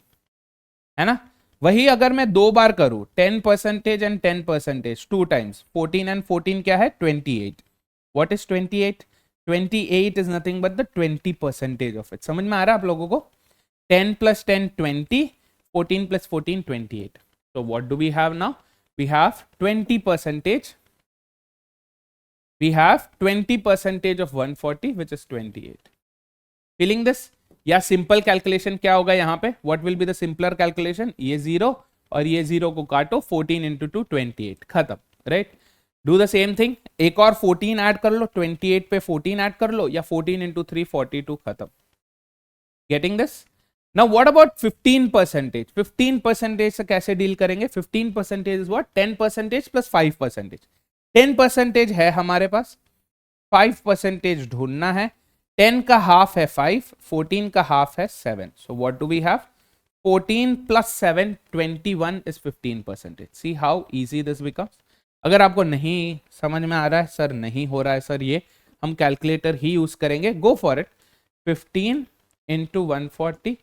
है ना? वही अगर मैं दो बार करूं, 10% एंड 10%, 2 times 14 एंड 14 क्या है? 28। What is 28? 28 is nothing but the 20% of it. समझ में आ रहा है आप लोगों को? 10 + 10 20, 14 + 14 28। So what do we have now? We have 20%. We have 20% of 140, which is 28. Feeling this? या सिंपल कैलकुलेशन क्या होगा यहाँ पे? What will be the simpler calculation? ये 0 और ये 0 को काटो, 14 into 2 28, खत्म, right? Do the same thing, एक और 14 ऐड कर लो, 28 पे 14 ऐड कर लो, या 14 into 3 42, खत्म। Getting this? Now what about 15%? 15% से कैसे डील करेंगे? 15% इज व्हाट? 10% + 5%। 10% है हमारे पास, 5% ढूंढना है। 10 का हाफ है 5, 14 का हाफ है 7। So what do we have? 14 plus 7, 21 is 15%. See how easy this becomes. अगर आपको नहीं समझ में आ रहा है सर, नहीं हो रहा है सर, ये हम कैलकुलेटर ही यूज करेंगे, go for it. 15 into 140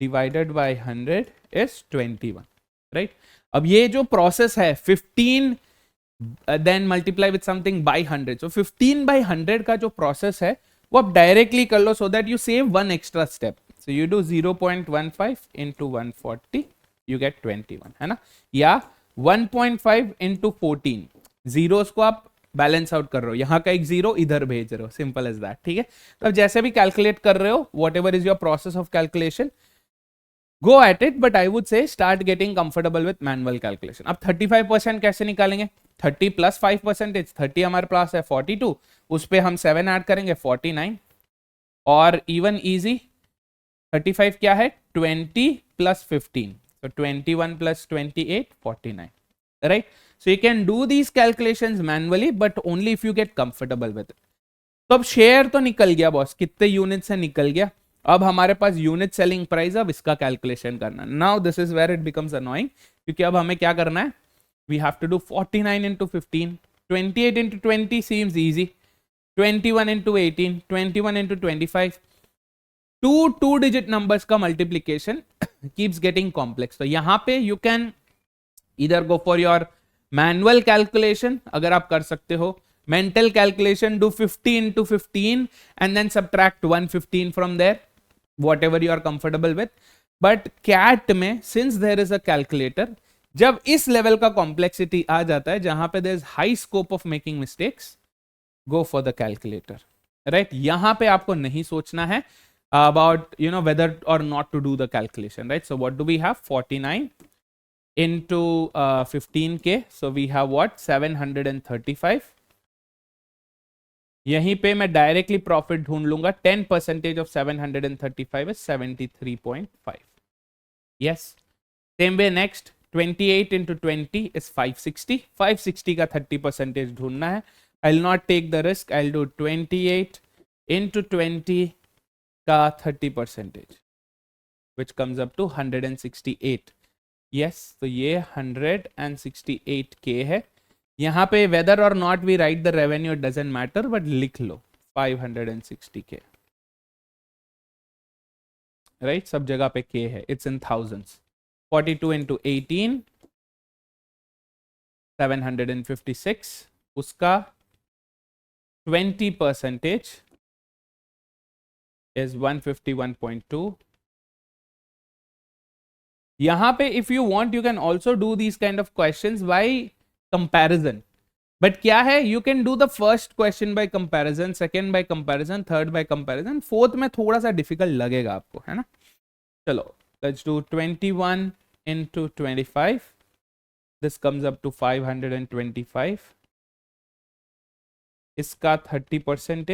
divided by 100 is 21, right? अब ये जो प्रोसेस है 15 then multiply with something by 100, so 15 by 100 का जो प्रोसेस है वो आप डायरेक्टली कर लो, so that you save one extra step. So you do 0.15 into 140, you get 21, है ना? या 1.5 into 14, जीरोस को आप बैलेंस आउट कर रहे हो, यहां का एक जीरो इधर भेज रहे हो, सिंपल एज दैट. ठीक है, तो अब जैसे भी कैलकुलेट कर रहे हो, what ever is your process of calculation, go at it, but I would say start getting comfortable with manual calculation. अब 35% कैसे निकालेंगे? 30 plus 5%, 30 हमारे पास है 42, उस पे हम 7 ऐड करेंगे 49, और even easy 35 क्या है? 20 plus 15, so 21 plus 28, 49, right? So you can do these calculations manually, but only if you get comfortable with it. तो अब शेयर तो निकल गया बॉस, कितने यूनिट से निकल गया. अब हमारे पास यूनिट सेलिंग प्राइस, अब इसका कैलकुलेशन करना. Now this is where it becomes annoying, क्योंकि अब हमें क्या करना है, we have to do 49 into 15, 28 into 20 seems easy, 21 into 18, 21 into 25. Two digit numbers का मल्टीप्लीकेशन कीप्स गेटिंग कॉम्प्लेक्स. तो यहां पे यू कैन इधर go for your manual calculation, अगर आप कर सकते हो. Mental calculation, do 50 into 15 and then subtract 115 from there, whatever you are comfortable with. But CAT में since there is a calculator, जब इस लेवल का complexity आ जाता है जहां पे there is high scope of making mistakes, go for the calculator, right? यहां पे आपको नहीं सोचना है about whether or not to do the calculation, right? So what do we have? 49 into 15k, so we have what? 735. यहीं पे मैं directly profit ढूंढ लूंगा. 10% of 735 is 73.5. Yes, same way next 28 into 20 is 560. 560 का 30% ढूंढना है. I will not take the risk, I will do 28 into 20 का 30%, which comes up to 168. Yes, तो ये 168k है. यहां पे वेदर और not we write the revenue, it doesn't matter, but लिख लो 560k, राइट? सब जगह पे k है, इट्स इन थाउजेंड्स. 42 into 18, 756, उसका 20% is 151.2. यहां पे if you want you can also do these kind of questions by comparison. But क्या है, you can do the first question by comparison, second by comparison, third by comparison, fourth में थोड़ा सा difficult लगेगा आपको, है ना? चलो, let's do 21 into 25. This comes up to 525. इसका 30%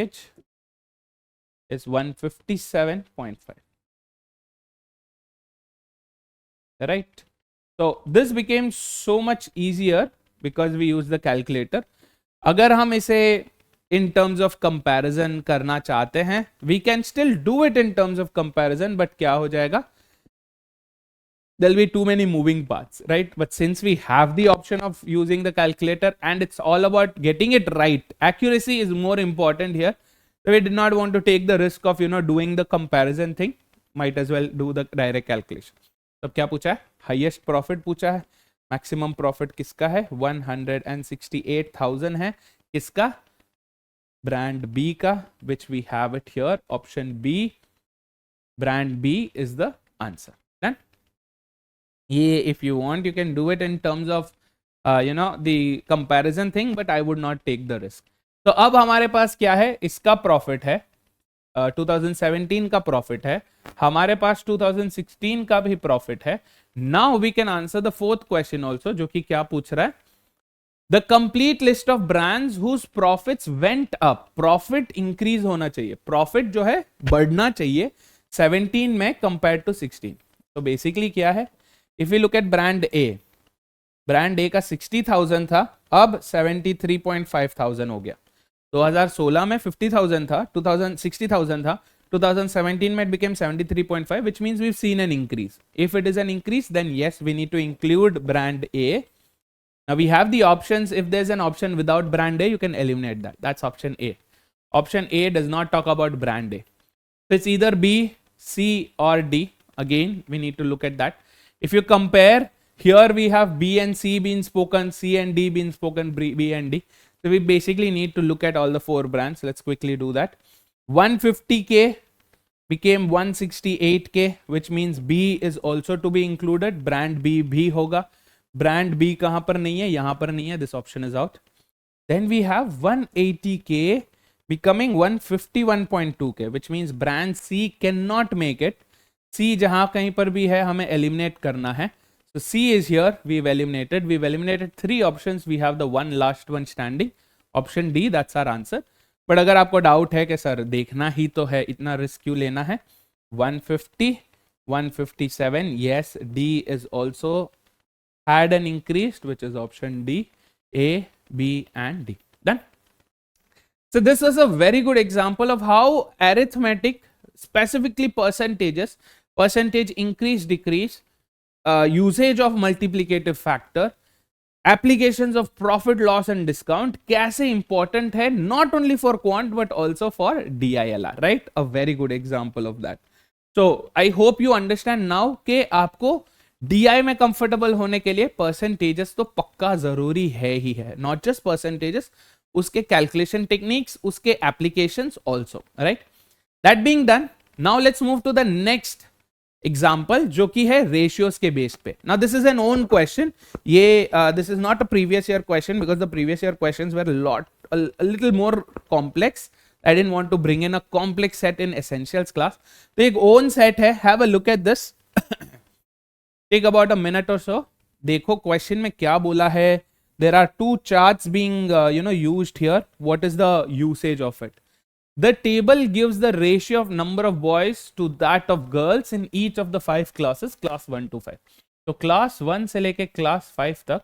is 157.5. right? So this became so much easier because we use the calculator. अगर हम इसे in terms of comparison करना चाहते हैं, we can still do it in terms of comparison, but क्या हो जाएगा? There'll be too many moving parts, right? But since we have the option of using the calculator and it's all about getting it right, accuracy is more important here. So we did not want to take the risk of doing the comparison thing. Might as well do the direct calculation. तो क्या पूछा है? Highest profit पूछा है. Maximum profit किसका है? 168,000 है. किसका? ब्रांड बी का, which we have it here, option B. Brand B is the answer. Done. ये if you want you can do it in terms of the comparison thing, but I would not take the risk. तो अब हमारे पास क्या है? इसका profit है, 2017 का profit है, हमारे पास 2016 का भी प्रॉफिट है. Now we can answer the fourth question also, जो कि क्या पूछ रहा है? The complete list of brands whose profits went up. Profit increase होना चाहिए, प्रॉफिट जो है बढ़ना चाहिए 17 में कंपेयर टू 16. तो बेसिकली क्या है? If you look at brand A, brand ए का 60,000 था, अब 73.5 थाउजेंड हो गया. 2016 में 50,000 था, 60,000 था, 2017 it became 73.5, which means we've seen an increase. If it is an increase, then yes, we need to include brand A. Now we have the options. If there's an option without brand A, you can eliminate that. That's option A. Option A does not talk about brand A. So it's either B, C or D. Again, we need to look at that. If you compare, here we have B and C being spoken, C and D being spoken, B and D. So we basically need to look at all the 4 brands. Let's quickly do that. 150K became 168K, which means B is also to be included. Brand B भी होगा. Brand B कहाँ पर नहीं है? यहाँ पर नहीं है. This option is out. Then we have 180K becoming 151.2K, which means brand C cannot make it. C जहाँ कहीं पर भी है हमें eliminate करना है. So C is here. We've eliminated 3 options. We have the one last one standing. Option D, that's our answer. But अगर आपको डाउट है कि सर देखना ही तो है, इतना रिस्क क्यों लेना है? 150, 157, yes, D is also had an increased, which is option D, A, B and D. Done. So this was a very good example of how arithmetic, specifically percentages, percentage increase, decrease, usage of multiplicative factor, applications of profit, loss and discount कैसे important है, not only for quant but also for DILR, right? A very good example of that. So I hope you understand now कि आपको DI में comfortable होने के लिए percentages तो पक्का जरूरी है ही है, not just percentages, उसके calculation techniques, उसके applications also, right? That being done, now let's move to the next example जो कि है रेशियोज के बेस पे. Now this is an own question. ये this is not a previous year question because the previous year questions were a little more complex. I didn't want to bring in a complex set in essentials class. तो एक own set है. Have a look at this. Take about a minute or so. देखो question में क्या बोला है. There are 2 charts being used here. What is the usage of it? The table gives the ratio of number of boys to that of girls in each of the 5 classes, class 1 to 5. तो class 1 से लेके class 5 तक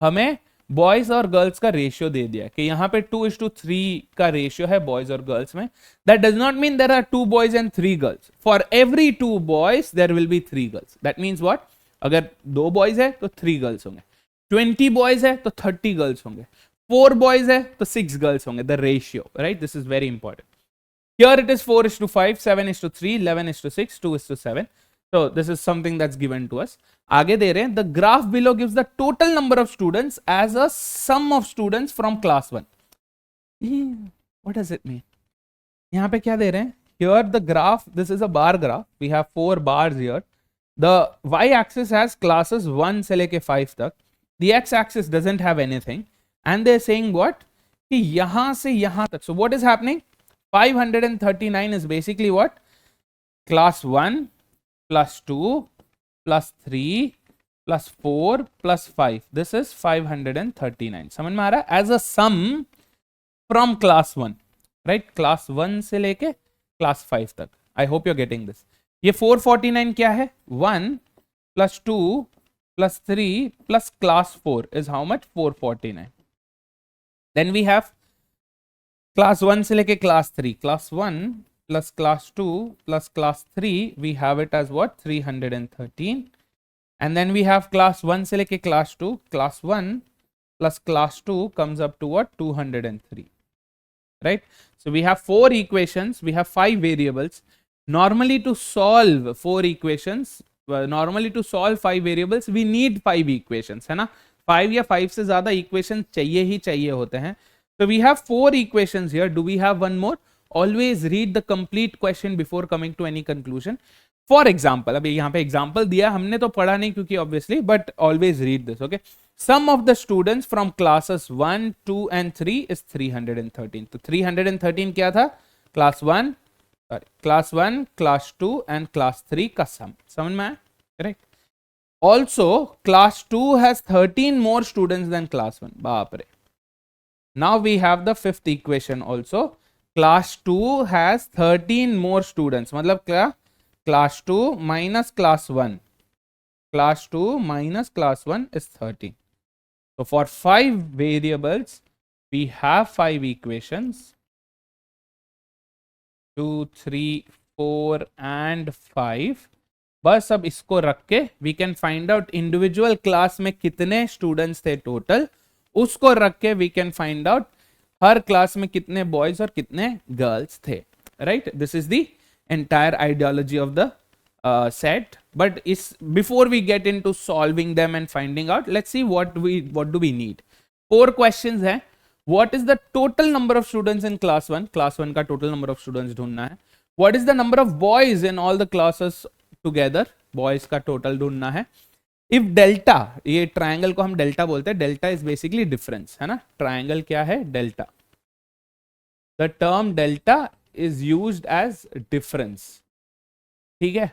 हमें boys और girls का ratio दे दिया कि यहाँ पे 2:3 का रेशियो है बॉयज और गर्ल्स में. That does not mean there are 2 boys and 3 girls. For every 2 boys there will be 3 girls. That means what? अगर 2 बॉयज है तो 3 गर्ल्स होंगे. 20 बॉयज है तो 30 गर्ल्स होंगे. 4 बॉयज है तो 6 गर्ल्स होंगे. The ratio, right? This is very important. Here it is 4:5, 7:3, 11:6, 2:7. So this is something that's given to us. आगे दे रहे हैं, the graph below gives the total number of students as a sum of students from class 1. What does it mean? यहाँ पे क्या दे रहे हैं? Here the graph, this is a bar graph. We have 4 bars here. The y-axis has classes 1 से लेके 5 तक. The x-axis doesn't have anything. And they're saying what? कि यहाँ से यहाँ तक. So what is happening? 539 is basically what? Class 1 plus 2 plus 3 plus 4 plus 5. This is 539. समझ में आ रहा है? As a sum from class 1, right? Class 1 से लेके class 5 तक. I hope you're getting this. ये 449 क्या है? 1 plus 2 plus 3 plus class 4 is how much? 449. Then we have class 1 से लेके class 3. Class 1 plus class 2 plus class 3, we have it as what? 313. And then we have class 1 से लेके class 2. Class 1 plus class 2 comes up to what? 203. Right? So we have 4 equations. We have 5 variables. Normally to solve 4 equations, normally to solve 5 variables, we need 5 equations, है ना? 5 या 5 से ज़्यादा equations चाहिए ही चाहिए होते हैं. So we have 4 equations here. Do we have one more? Always read the complete question before coming to any conclusion. For example, अभी यहाँ पे example दिया, हमने तो पढ़ा नहीं क्योंकि obviously, but always read this, okay? Sum of the students from classes 1, 2 and 3 is 313. तो 313 क्या था? Class 1, class 1, class 2 and class 3 का sum. समझ में आया? Correct? Also, class 2 has 13 more students than class 1. बाप रे. Now we have the 5th equation also. Class 2 has 13 more students. मतलब क्या? Class 2 minus class 1. Class 2 minus class 1 is 13. So for 5 variables, we have 5 equations. 2, 3, 4 and 5, बस अब इसको रख के we can find out individual class में कितने students थे टोटल, उसको रख के वी कैन फाइंड आउट हर क्लास में कितने बॉयज और कितने गर्ल्स थे, right. This is the entire ideology of the set. But is before we get into solving them and finding out, let's see what do we need. 4 questions है. What is the total number of students in class 1? Class 1 का total number of students ढूंढना है. What is the number of boys in all the classes together? Boys का total ढूंढना है. If delta, ये triangle को हम delta बोलते हैं. Delta is basically difference, है ना. Triangle क्या है? Delta. The term delta is used as difference. ठीक है,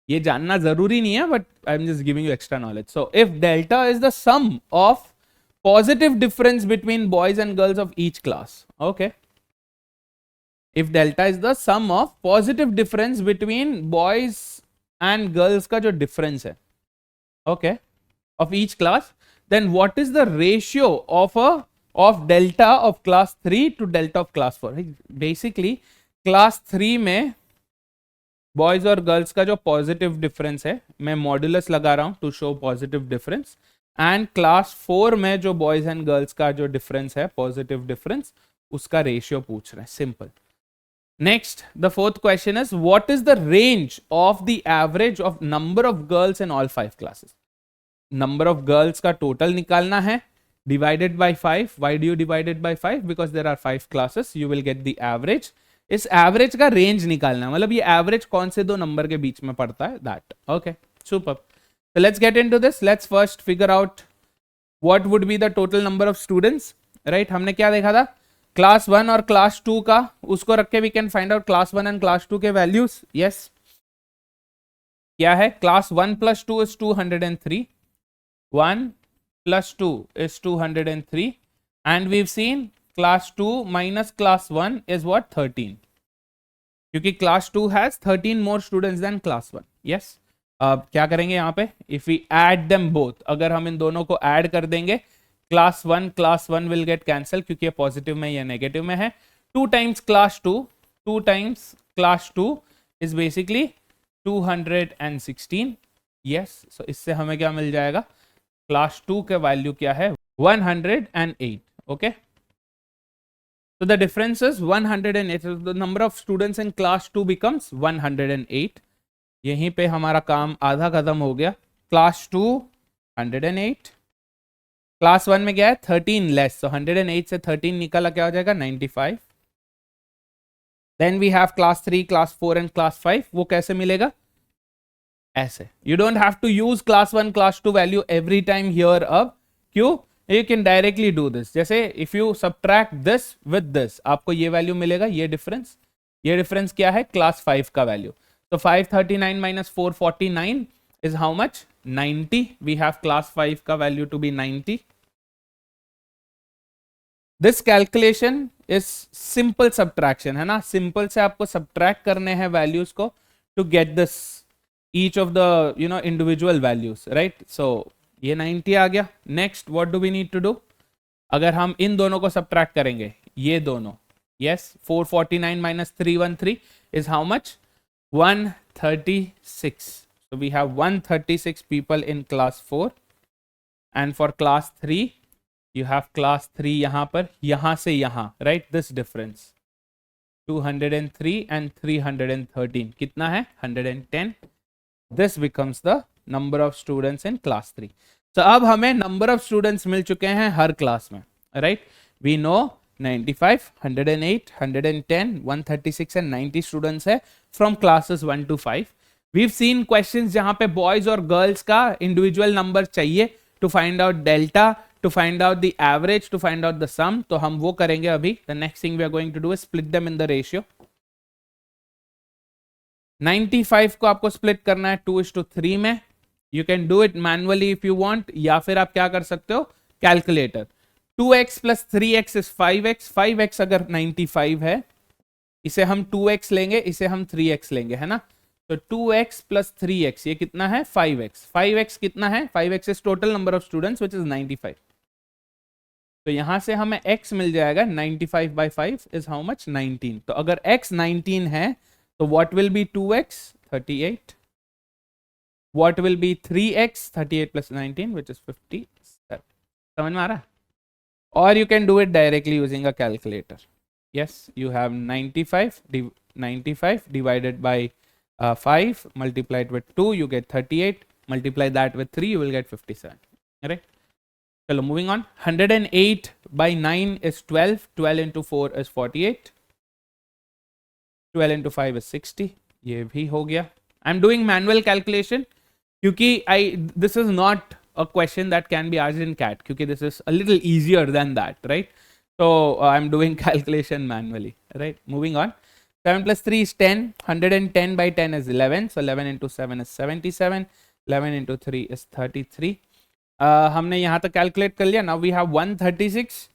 ये जानना जरूरी नहीं है, but I am just giving you extra knowledge. So if delta is the sum of positive difference between boys and girls of each class, okay, if delta is the sum of positive difference between boys and girls का जो difference है, okay, of each class, then what is the ratio of delta of class 3 to delta of class 4. Basically class 3 में boys और girls का जो positive difference है, मैं modulus लगा रहा हूं to show positive difference, and class 4 में जो बॉयज एंड गर्ल्स का जो डिफरेंस है, पॉजिटिव डिफरेंस, उसका रेशियो पूछ रहे हैं. Simple. Next, the fourth question is what is the range of the average of number of girls in all 5 classes. Number of girls का टोटल निकालना है, divided by 5. Why do you divided by 5? Because there are 5 classes, you will get the average. इस average का range निकालना, मतलब ये average कौन से दो नंबर के बीच में पड़ता है, that. Okay, super. So let's get into this. Let's first figure out what would be the total number of students, right? हमने क्या देखा था, क्लास 1 और क्लास 2 का, उसको रख के we can find out class 1 and class 2 के वैल्यूज. yes, क्या है, class 1 plus 2 is 203, 1 plus 2 is 203, and we've seen class 2 minus class 1 is what, 13, क्योंकि class 2 has 13 more students than class 1. yes, अब क्या करेंगे यहाँ पे, if we add them both, अगर हम इन दोनों को ऐड कर देंगे, class 1 will get cancel, क्योंकि ये पॉजिटिव में या नेगेटिव में है. 2 times class 2 is basically 216. yes, so इससे हमें क्या मिल जाएगा, class 2 के वैल्यू क्या है, 108. okay, so the difference is 108. so the number of students in class 2 becomes 108. यहीं पे हमारा काम आधा खत्म हो गया. क्लास 2 108, क्लास 1 में क्या है, 13 लेस, so 108 से 13 निकाला क्या हो जाएगा, 95. Then we have class 3, class 4 and class 5. वो कैसे मिलेगा, ऐसे. You don't have to use class 1 class 2 value every time here. अब क्यों, you can directly do this. जैसे if you subtract this with this, आपको ये वैल्यू मिलेगा, ये डिफरेंस क्या है, क्लास 5 का वैल्यू. तो 539 minus 449 is how much, 90. we have class 5 का value to be 90. this calculation is simple subtraction, है ना. सिंपल से आपको subtract करने हैं वैल्यूज को to get this each of the individual values, right? so ये 90 आ गया. Next, what do we need to do, अगर हम इन दोनों को सब्ट्रैक्ट करेंगे, ये दोनों, yes, 449 minus 313 is how much, 136. so we have 136 people in class 4, and for class 3 you have class 3 यहाँ पर, यहाँ से यहाँ, right, this difference 203 and 313 कितना है, 110. this becomes the number of students in class 3. so अब हमें number of students मिल चुके हैं हर क्लास में, right? we know 95, 108, 110, 136 and 90 students है from classes 1 to 5. we've seen questions जहां पे boys और girls का individual number चाहिए to find out delta, to find out the average, to find out the sum. तो हम वो करेंगे अभी. the next thing we are going to do is split them in the ratio. 95 को आपको split करना है 2:3 में. You can do it manually if you want, या फिर आप क्या कर सकते हो, calculator. 2x plus 3x is 5x. 5x अगर 95 है, इसे हम 2x लेंगे, इसे हम 3x लेंगे, है ना. तो 2x plus 3x ये कितना है, 5x. 5x कितना है, 5x is total number of students which is 95. तो यहां से हमें x मिल जाएगा, 95 by 5 is how much, 19. तो अगर x 19 है, So what will be 2x? 38. What will be 3x? 38 plus 19, which is 57. समझ में आ रहा है? Or you can do it directly using a calculator. Yes, you have 95 divided by 5, multiplied with 2, you get 38. Multiply that with 3, you will get 57. Right? Chalo, moving on. 108 by 9 is 12. 12 into 4 is 48. 12 into 5 is 60. ये भी हो गया. I'm doing manual calculation क्योंकि this is not a question that can be asked in CAT क्योंकि this is a little easier than that, right? So I'm doing calculation manually, right? Moving on. 7 plus 3 is 10. 110 by 10 is 11. So 11 into 7 is 77. 11 into 3 is 33. हमने यहाँ तक calculate कर लिया. Now we have 136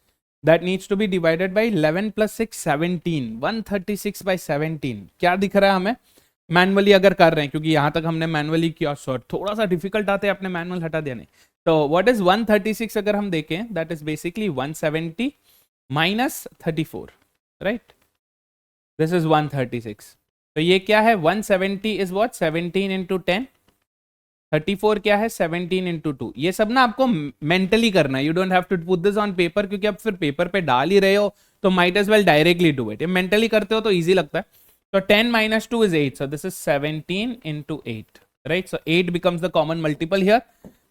that needs to be divided by 11 plus 6, 17. 136 by 17. क्या दिख रहा है हमें? मैनुअली अगर कर रहे हैं क्योंकि यहां तक हमने मैनुअली किया, सॉर्ट थोड़ा सा डिफिकल्ट आते हैं, आपने मैनुअल हटा दिया नहीं. तो व्हाट इज 136 अगर हम देखें, that is basically 170 minus 34, right? This is 136. तो ये क्या है? 170 इज व्हाट? 17 इंटू 10. 34 क्या है? 17 इंटू 2. ये सब ना आपको मेंटली करना है. You don't have to put this on paper क्योंकि आप फिर पेपर पे डाल ही रहे हो, तो might as well directly do it. ये मेंटली करते हो तो ईजी लगता है. So 10 minus 2 is 8. So this is 17 into 8. Right? So 8 becomes the common multiple here.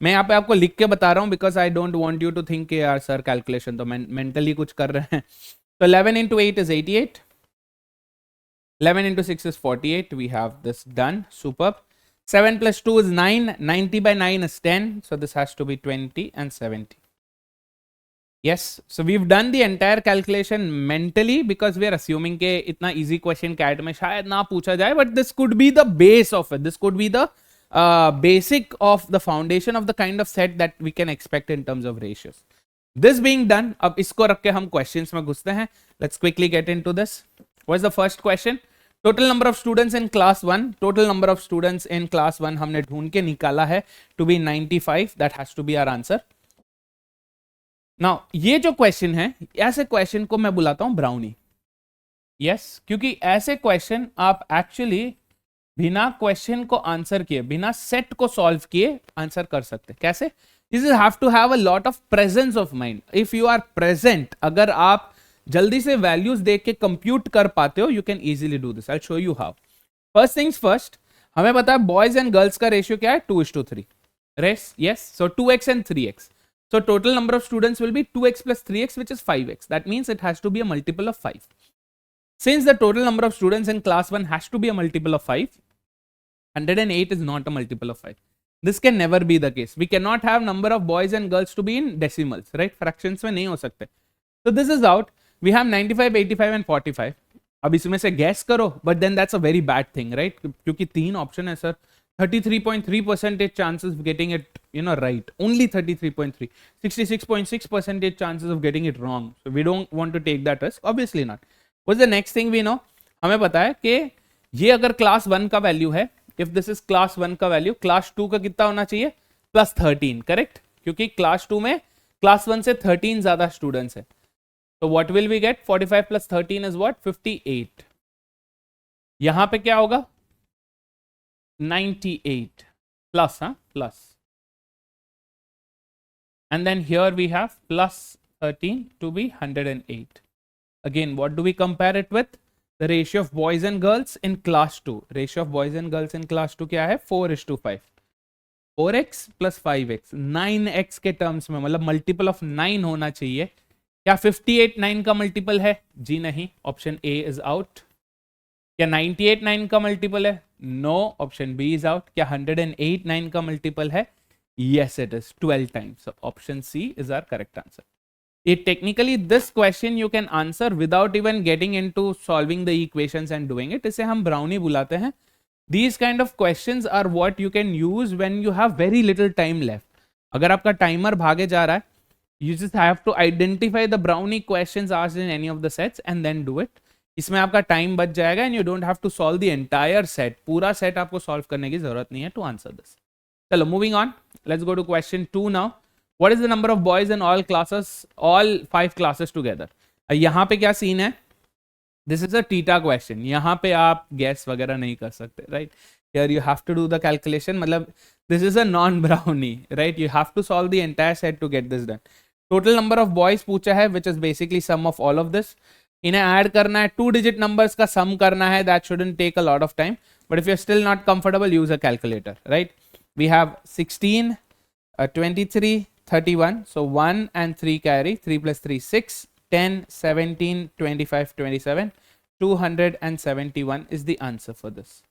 मैं यहाँ पे आपको लिख के बता रहा हूँ because I don't want you to think कि यार सर calculation तो mentally कुछ कर रहे हैं. So 11 into 8 is 88. 11 into 6 is 48. We have this done. Superb. 7 plus 2 is 9. 90 by 9 is 10. So this has to be 20 and 70. Yes, so we've done the entire calculation mentally because we are assuming के इतना easy question CAT में शायद ना पूछा जाए, but this could be the base of it. This could be the basic of the foundation of the kind of set that we can expect in terms of ratios. This being done, अब इसको रख के हम questions में घुसते हैं. Let's quickly get into this. What's the first question? Total number of students in class 1. Total number of students in class 1 हमने ढूंढ के निकाला है to be 95. That has to be our answer. Now ये जो क्वेश्चन है, ऐसे question को मैं बुलाता हूं ब्राउनी. यस, क्योंकि ऐसे क्वेश्चन आप एक्चुअली बिना क्वेश्चन को आंसर किए, बिना सेट को सॉल्व किए आंसर कर सकते. कैसे? This is have to have a lot of presence of mind. If you are present, अगर आप जल्दी से वैल्यूज देख के कंप्यूट कर पाते हो, you can easily do this. I show you how. First things first, हमें पता है बॉयज एंड गर्ल्स का रेशियो क्या है? 2:3. रेस, yes. So 2x and 3x. So total number of students will be 2x plus 3x, which is 5x. That means it has to be a multiple of 5. Since the total number of students in class 1 has to be a multiple of 5, 108 is not a multiple of 5. This can never be the case. We cannot have number of boys and girls to be in decimals, right? Fractions में नहीं हो सकते. So this is out. We have 95, 85 and 45. अब इसमें से guess करो, but then that's a very bad thing, right? क्योंकि 3 option है sir. 33.3% chances of getting it, right. Only 33.3. 66.6% chances of getting it wrong. So we don't want to take that risk. Obviously not. What's the next thing we know? हमें पता है कि ये अगर class 1 का value है, if this is class 1 का value, class 2 का कितना होना चाहिए? Plus 13, correct? क्योंकि class 2 में class 1 से 13 ज्यादा स्टूडेंट्स है. तो what will we get? 45 plus 13 is what? 58. यहां पे क्या होगा? 98 plus, plus. And then here we have plus 13 to be 108. Again, what do we compare it with? The ratio of boys and girls in class 2. Ratio of boys and girls in class 2 क्या है? 4:5. 4x plus 5x. 9x के terms में, मतलब multiple of 9 होना चाहिए. क्या 58 9 का multiple है? जी नहीं. Option A is out. क्या 98 9 का मल्टीपल है? No. Option B is out. क्या 108 9 का मल्टीपल है? Yes it is 12 times. So option C is our correct answer. Technically this question you can answer without even getting into solving the equations and doing it. इसे हम brownie बुलाते हैं. These kind of questions are what you can use when you have very little time left. अगर आपका timer भागे जा रहा है, you just have to identify the brownie questions asked in any of the sets and then do it. इसमें आपका time बच जाएगा and you don't have to solve the entire set. पूरा सेट आपको सॉल्व करने की जरूरत नहीं है to answer this. चलो moving on. Let's go to question 2 now. What is the number of boys in all classes, all 5 classes together? यहाँ पे क्या सीन है? This is a theta question, यहाँ पे आप गैस वगैरह नहीं कर सकते, राइट? Here you have to do the calculation, मतलब this is a non brownie, right? You have to solve the entire set to get this done. Total number of boys पूछा है, which is basically sum of all of this. इन्हें add करना है, 2 digit numbers का sum करना है, that shouldn't take a lot of time, but if you are still not comfortable, use a calculator, right? We have 16, 23, 31, so 1 and 3 carry, 3 plus 3 6, 10, 17, 25, 27, 271 is the answer for this.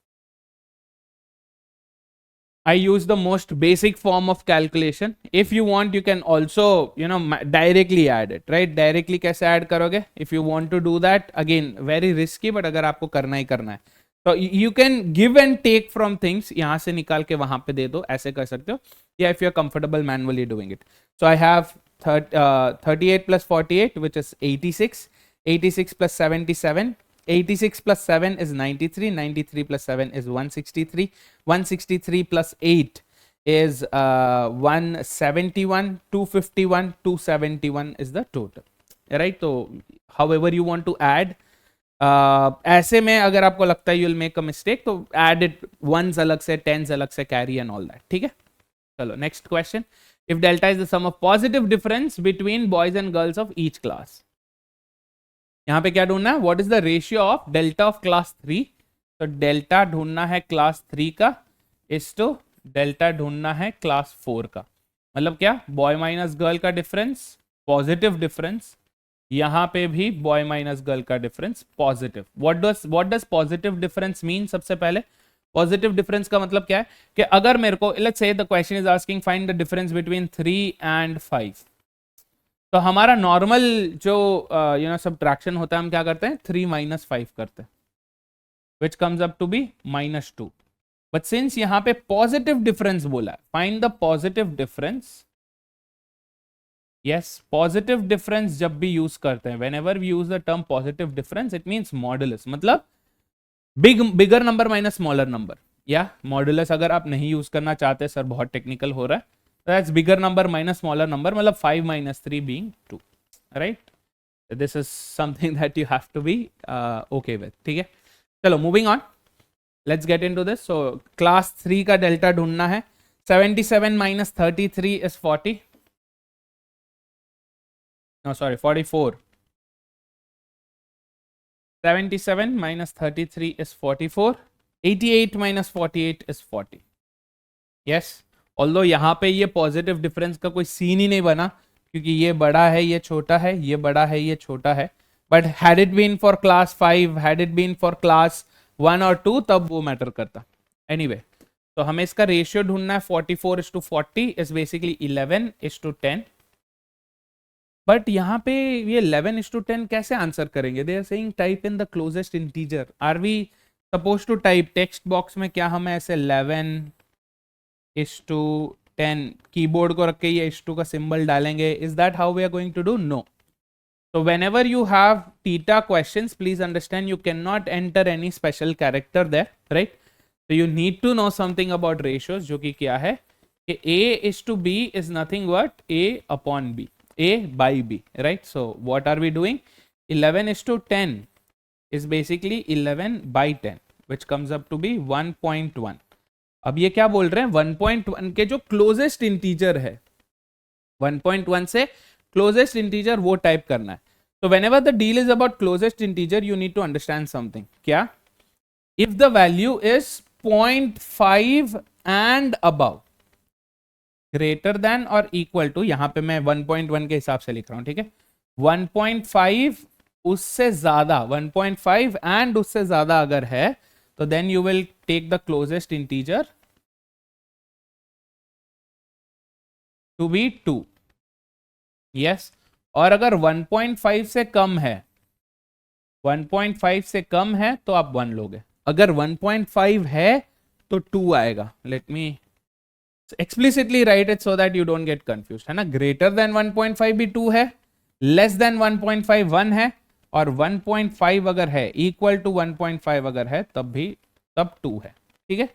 I use the most basic form of calculation. If you want, you can also, you know, directly add it, right? Directly कैसे add करोगे? If you want to do that, again, very risky, but अगर आपको करना ही करना है, तो you can give and take from things. यहाँ से निकाल के वहाँ पे दे दो, ऐसे कर सकते हो. Yeah, if you're comfortable manually doing it. So I have 38 plus 48, which is 86. 86 plus 77. 86 plus 7 is 93. 93 plus 7 is 163. 163 plus 8 is 171. 251. 271 is the total. Right? So, however you want to add. ऐसे में अगर आपको लगता है you'll make a mistake, तो add it ones अलग से, tens अलग से, carry and all that. ठीक है? चलो next question. If delta is the sum of positive difference between boys and girls of each class. यहां पे क्या ढूंढना है? What is the ratio of delta of class 3? तो डेल्टा ढूंढना है क्लास 3 का इज टू डेल्टा ढूंढना है क्लास 4 का. मतलब क्या? बॉय माइनस गर्ल का डिफरेंस पॉजिटिव डिफरेंस, यहां पे भी बॉय माइनस गर्ल का difference positive. What does positive difference mean? सबसे पहले पॉजिटिव डिफरेंस का मतलब क्या है कि अगर मेरे को, let's say the question is asking find the difference between 3 and 5, तो हमारा नॉर्मल जो यू नो सब्ट्रैक्शन होता है, हम क्या करते हैं? 3 minus 5 करते हैं, which comes up to be -2. But since यहाँ पे पॉजिटिव डिफरेंस बोला है, find the positive difference. Yes, positive difference जब भी यूज करते हैं, whenever we use the term positive difference, it means modulus, मतलब bigger number minus smaller number. या मॉडुलस अगर आप नहीं यूज करना चाहते, सर बहुत टेक्निकल हो रहा है, तो that's bigger number minus smaller number, मतलब 5 minus 3 being 2, right? This is something that you have to be okay with. ठीक है, चलो moving on, let's get into this. So class 3 का डेल्टा ढूंढना है. 77 minus 33 is 40. No, sorry, 44. 77 minus 33 is 44. 88 minus 48 is 40. Yes, although यहाँ पे ये positive difference का कोई सीन ही नहीं बना, क्योंकि ये बड़ा है, ये छोटा है, ये बड़ा है, ये छोटा है. But had it been for class 5, had it been for class 1 और 2, तब वो मैटर करता. एनीवे, तो हमें इसका रेशियो ढूंढना है. 44:40 इज बेसिकली 11:10. बट यहाँ पे ये 11:10 कैसे आंसर करेंगे? They are saying type in the closest integer. Are we supposed to type text box में? क्या हम ऐसे 11:10 कीबोर्ड को रख के ये h2 का सिंबल डालेंगे? Is that how we are going to do? No. So whenever you have theta questions, please understand you cannot enter any special character there, right? So you need to know something about ratios, जो कि क्या है कि A:B is nothing but A upon B, A by B, right? So what are we doing? 11:10 is basically 11 by 10, which comes up to be 1.1. अब ये क्या बोल रहे हैं? 1.1 के जो क्लोजेस्ट इंटीजर है, 1.1 से क्लोजेस्ट इंटीजर वो टाइप करना है. So whenever the deal is about closest integer, you need to understand something. क्या? If the value is 0.5 and above, greater than or equal to, यहां पे मैं 1.1 के हिसाब से लिख रहा हूं, ठीक है? 1.5 उससे ज्यादा, 1.5 and उससे ज्यादा अगर है, तो then you will take the closest integer to be 2. Yes. और अगर 1.5 से कम है, 1.5 से कम है तो आप 1 लोगे. अगर 1.5 है तो 2 आएगा. Let me explicitly right it so that you don't get confuse, है ना? ग्रेटर देन 1.5 भी 2 है, लेस देन 1.5 1 है, और 1.5 अगर है इक्वल टू 1.5 अगर है तब 2 है. ठीक है?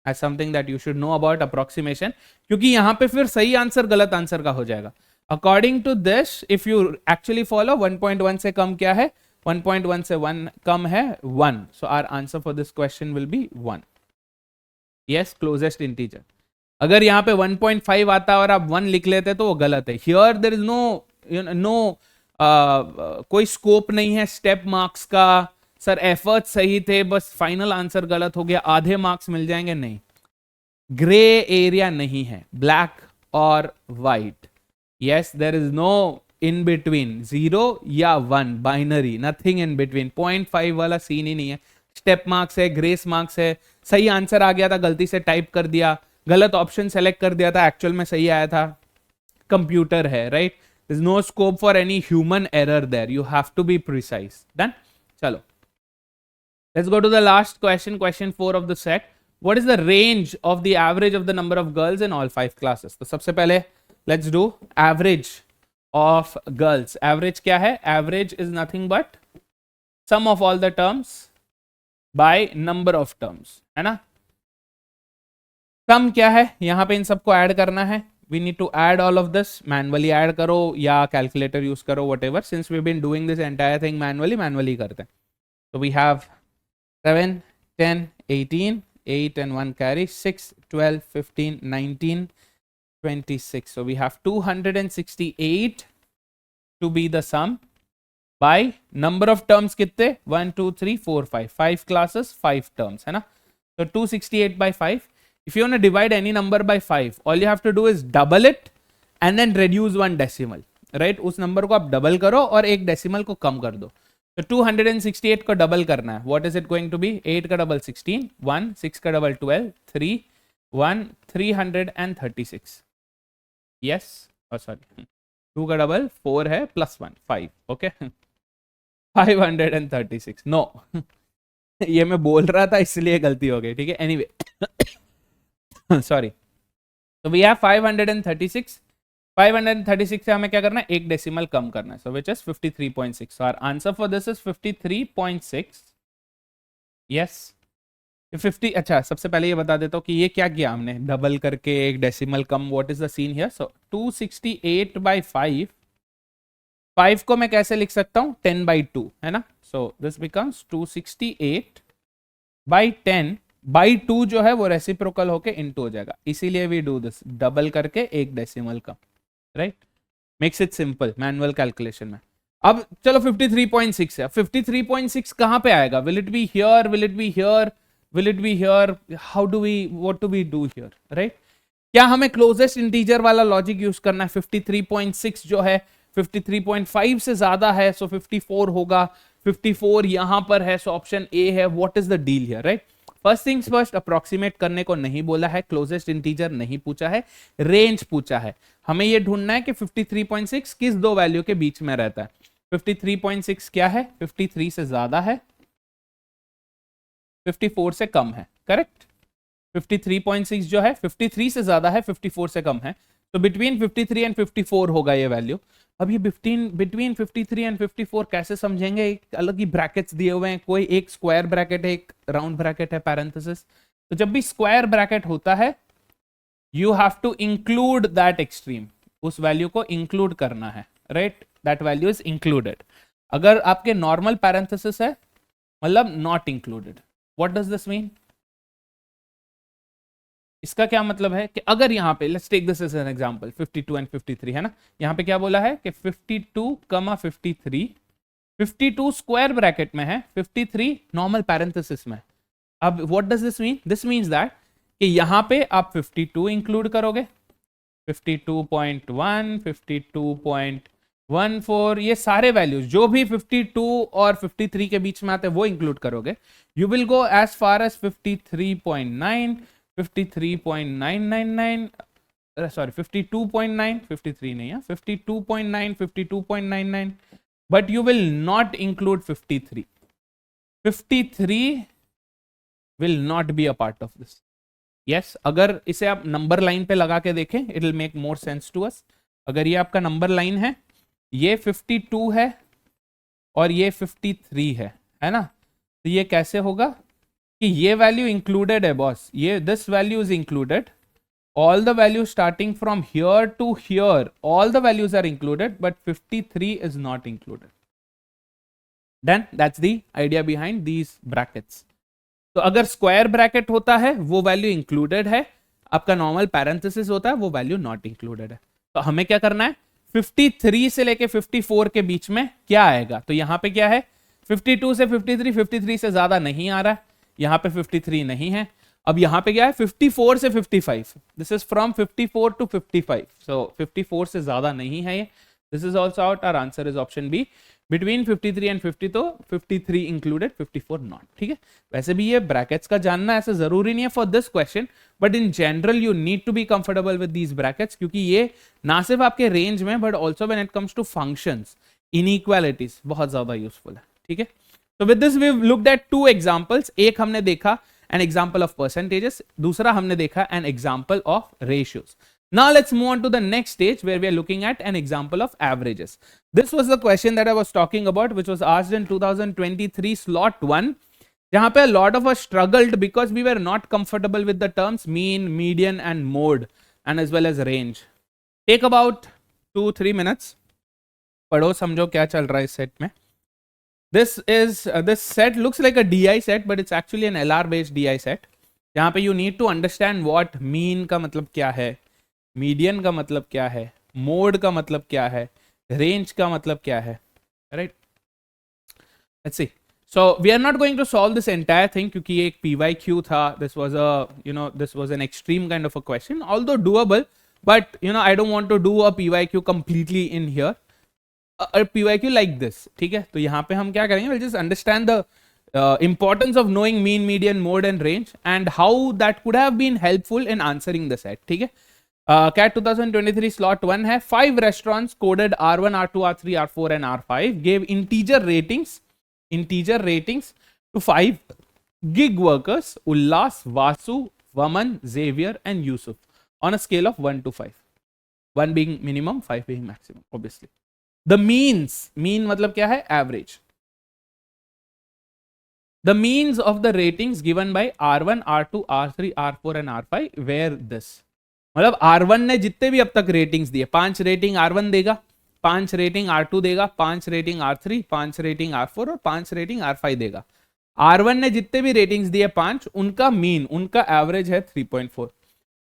As something that you should know about approximation, क्योंकि यहां पे फिर सही आंसर गलत आंसर का हो जाएगा. According to this, if you actually follow 1.1 से कम क्या है, 1.1 से 1 कम है 1, so our answer for this question will be 1. Yes, closest integer. अगर यहाँ पे 1.5 आता और आप 1 लिख लेते तो वो गलत है. Here there is no कोई स्कोप नहीं है स्टेप मार्क्स का. सर एफर्ट सही थे, बस फाइनल आंसर गलत हो गया, आधे मार्क्स मिल जाएंगे. नहीं, ग्रे एरिया नहीं है, ब्लैक और white. Yes, there is no in between, 0 या 1, बाइनरी, नथिंग इन बिटवीन. 0.5 वाला सीन ही नहीं है. स्टेप मार्क्स है, ग्रेस मार्क्स है. सही आंसर आ गया था, गलती से टाइप कर दिया, गलत ऑप्शन सेलेक्ट कर दिया था, एक्चुअल में सही आया था. कंप्यूटर है, right. There is no scope for any human error there. You have to be precise. Done. चलो, let's go to the last question, question 4 of the set. What is the range of the average of the number of girls in all 5 classes? तो सबसे पहले let's do average of girls. Average क्या है? Average is nothing but sum of all the terms by number of terms, है ना. sum क्या है? यहाँ पे इन सबको ऐड करना है. We need to add all of this. Manually add करो या calculator use करो, whatever. Since we've been doing this entire thing manually करते हैं. So we have 7, 10, 18, 8 and 1 carry, 6, 12, 15, 19, 26. So we have 268 to be the sum by number of terms कितने? 1, 2, 3, 4, 5. 5 classes, 5 terms, है ना. So 268 by 5. If you want to divide any number by 5, all you have to do is double it and then reduce one decimal. Right? उस number को आप double करो और एक decimal को कम कर दो. तो 268 को डबल करना है. What is it going to be? 8 का डबल 16, 1, 6 का डबल 12, 3, 1, 336. यस, सॉरी, 2 का डबल 4 है प्लस 1, 5. ओके, 536. नो, ये मैं बोल रहा था इसलिए गलती हो गई. ठीक है, एनीवे, सॉरी. तो वी हैव 536. 536 से हमें क्या करना है? एक डेसिमल कम करना है. So which is 53.6. So our answer for this is 53.6. Yes, 50. अच्छा, सबसे पहले ये बता देता हूँ कि ये क्या किया हमने, डबल करके एक डेसिमल कम. What is the scene here? So 268 by 5. 5 को मैं कैसे लिख सकता हूँ? 10 बाई 2, है ना. So this becomes 268 by 10 by 2 जो है वो रेसिप्रोकल होके इनटू हो जाएगा. इसीलिए वी डू दिस, डबल करके एक डेसिमल कम. Right, makes it simple manual calculation में. अब चलो 53.6 है. 53.6 कहां पे आएगा? Will it be here, will it be here, will it be here? How do we, what do we do here? Right, क्या हमें क्लोजेस्ट इंटीजर वाला लॉजिक यूज करना है? 53.6 जो है 53.5 से ज्यादा है, सो 54 होगा. 54 यहां पर है, सो ऑप्शन ए है. What is the deal here? Right, first things first, approximate करने को नहीं बोला है, क्लोजेस्ट इंटीजर नहीं पूछा है, रेंज पूछा है. हमें ये ढूंढना है कि 53.6 किस दो वैल्यू के बीच में रहता है. 53.6 क्या है? 53 से ज्यादा है, 54 से कम है. करेक्ट, 53.6 जो है 53 से ज्यादा है, 54 से कम है. तो बिटवीन 53 एंड 54 होगा ये वैल्यू. अब ये बिटवीन 53 एंड 54 कैसे समझेंगे? एक अलग ही ब्रैकेट्स दिए हुए हैं. कोई एक स्क्वायर ब्रैकेट है, एक राउंड ब्रैकेट है, पैरेंथेसिस. तो जब भी स्क्वायर ब्रैकेट होता है, you have to include that extreme. उस वैल्यू को इंक्लूड करना है. Right, that value is included. अगर आपके नॉर्मल पैरेंथेसिस है, मतलब not included. What does this mean? इसका क्या मतलब है कि अगर यहाँ पे, let's take this as an example, 52 and 53, है ना. यहाँ पे क्या बोला है कि 52, 53, 52 स्क्वायर ब्रैकेट में है, 53 नॉर्मल पैरेंथेसिस में. अब what does this mean? This means that कि यहाँ पे आप 52 इंक्लूड करोगे, 52.1, 52.14, ये सारे वैल्यूज जो भी 52 और 53 के बीच में आते हैं वो इंक्लूड करोगे. You will go as far as 53.9, 53.999, sorry 52.9, 53 नहीं है, 52.9, 52.99, but you will not include 53. 53 will not be a part of this. Yes, अगर इसे आप नंबर लाइन पे लगा के देखें, it will make more sense to us. अगर ये आपका नंबर लाइन है, ये 52 है और ये 53 है ना. तो ये कैसे होगा कि ये वैल्यू इंक्लूडेड है बॉस, ये this value is included, all the value starting from here to here, all the values are included, but 53 is not included. Then that's the idea behind these brackets. तो अगर square bracket होता है वो value included है, आपका normal parenthesis होता है वो वैल्यू नॉट इंक्लूडेड है. तो हमें क्या करना है, 53 से लेके 54 के बीच में क्या आएगा. तो यहाँ पे क्या है, 52 से 53, 53 से ज्यादा नहीं आ रहा है, यहाँ पे 53 नहीं है. अब यहाँ पे क्या है, 54 से 55, this is from 54 to 55, so 54 से ज्यादा नहीं है ये. This is also out, our answer is option B. Between 53 and 50, तो 53 इंक्लूडेड, 54 नॉट. ठीक है, वैसे भी ये ब्रैकेट्स का जानना ऐसा जरूरी नहीं है for this question, but in general you need to be comfortable with these brackets, क्योंकि ये ना सिर्फ आपके रेंज में but also when it comes to functions, inequalities, बहुत ज्यादा यूजफुल है. ठीक है, तो with this we looked at two examples. एक हमने देखा an example of percentages, दूसरा हमने देखा an example of ratios. Now let's move on to the next stage where we are looking at an example of averages. This was the question that I was talking about, which was asked in 2023 slot 1, jahan pe a lot of us struggled because we were not comfortable with the terms mean, median and mode, and as well as range. Take about 2-3 minutes, पढ़ो समझो क्या चल रहा है इस set में. This set looks like a DI set, but it's actually an LR based DI set. यहाँ पे you need to understand what mean का मतलब क्या है, median का मतलब क्या है, mode का मतलब क्या है, range का मतलब क्या है, right? Let's see. So we are not going to solve this entire thing क्योंकि ये एक PYQ था. This was an extreme kind of a question, although doable, but I don't want to do a PYQ completely in here. A PYQ like this. ठीक है, तो यहाँ पे हम क्या करेंगे, we'll just understand the importance of knowing mean, median, mode and range and how that could have been helpful in answering the set. ठीक है, CAT 2023 slot 1 है. 5 restaurants coded R1, R2, R3, R4 and R5 gave integer ratings to 5 gig workers, Ullas, Vasu, Vaman, Xavier and Yusuf on a scale of 1 to 5. 1 being minimum, 5 being maximum, obviously. The means, mean मतलब क्या है, average. The means of the ratings given by R1, R2, R3, R4 and R5 were this. मतलब R1 ने जितने भी अब तक ratings दिए, 5 रेटिंग R1 देगा, 5 रेटिंग R2 देगा, 5 रेटिंग R3, 5 रेटिंग R4 और 5 रेटिंग R5 देगा. R1 ने जितने भी रेटिंग्स दिए 5, उनका मीन, उनका एवरेज है 3.4.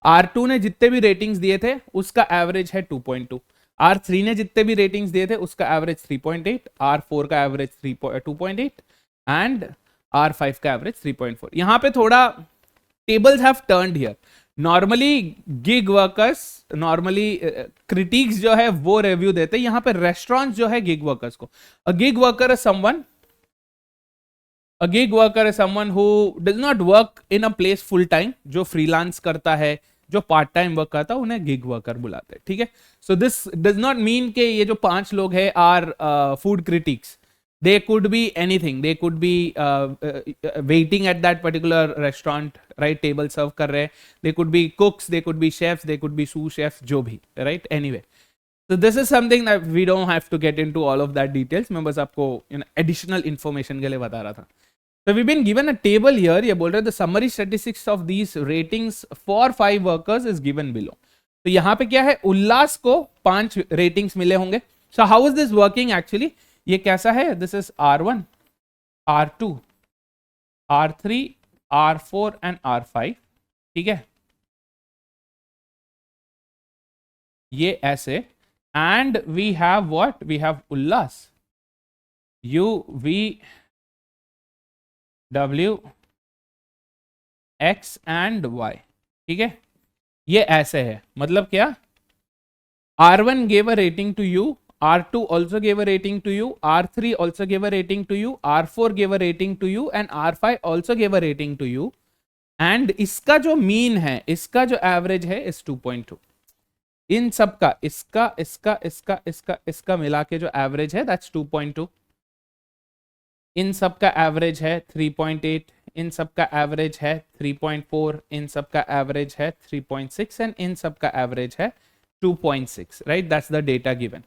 R2 ने जितने भी रेटिंग्स दिए थे उसका एवरेज है 2.2. R3 ने जितने भी रेटिंग्स दिए थे उसका एवरेज 3.8, R4 का एवरेज 2.8 एंड R5 का एवरेज 3.4. यहां पे थोड़ा tables have turned here. Normally gig workers, normally critics जो है वो रिव्यू देते हैं, यहां पे रेस्टोरेंट्स जो है गिग वर्कर्स को. अ gig worker is someone who does not work in a place full time, जो फ्रीलांस करता है, जो पार्ट टाइम वर्क करता है, उन्हें गिग वर्कर बुलाते हैं. ठीक है, so this does not mean के ये जो 5 लोग हैं are food critics. They could be anything, they could be waiting at that particular restaurant, right, table serve कर रहे हैं. They could be cooks, they could be chefs, they could be sous chefs, जो भी, right. Anyway, so this is something that we don't have to get into all of that details. मैं बस आपको additional information के लिए बता रहा था. So we've been given a table here. ये बोल रहे the summary statistics of these ratings for 5 workers is given below. तो यहाँ पे क्या है, उल्लास को 5 रेटिंग्स मिले होंगे. So how is this working actually? ये कैसा है? This is R1, R2, R3, R4 and R5. ठीक है, ये ऐसे. And we have what? We have Ullas, U, V, W, X and Y. ठीक है, ये ऐसे है. मतलब क्या, R1 gave a rating to you, R2 also gave a rating to you, R3 also gave a rating to you, R4 gave a rating to you and R5 also gave a rating to you. And इसका जो mean है, इसका जो average है इस 2.2. इन सब का, इसका मिला के जो एवरेज है दैट्स 2.2. इन सब का एवरेज है 3.8, इन सब का एवरेज है 3.4, इन सब का एवरेज है 3.6 एंड इन सब का एवरेज है 2.6, right. That's the data given.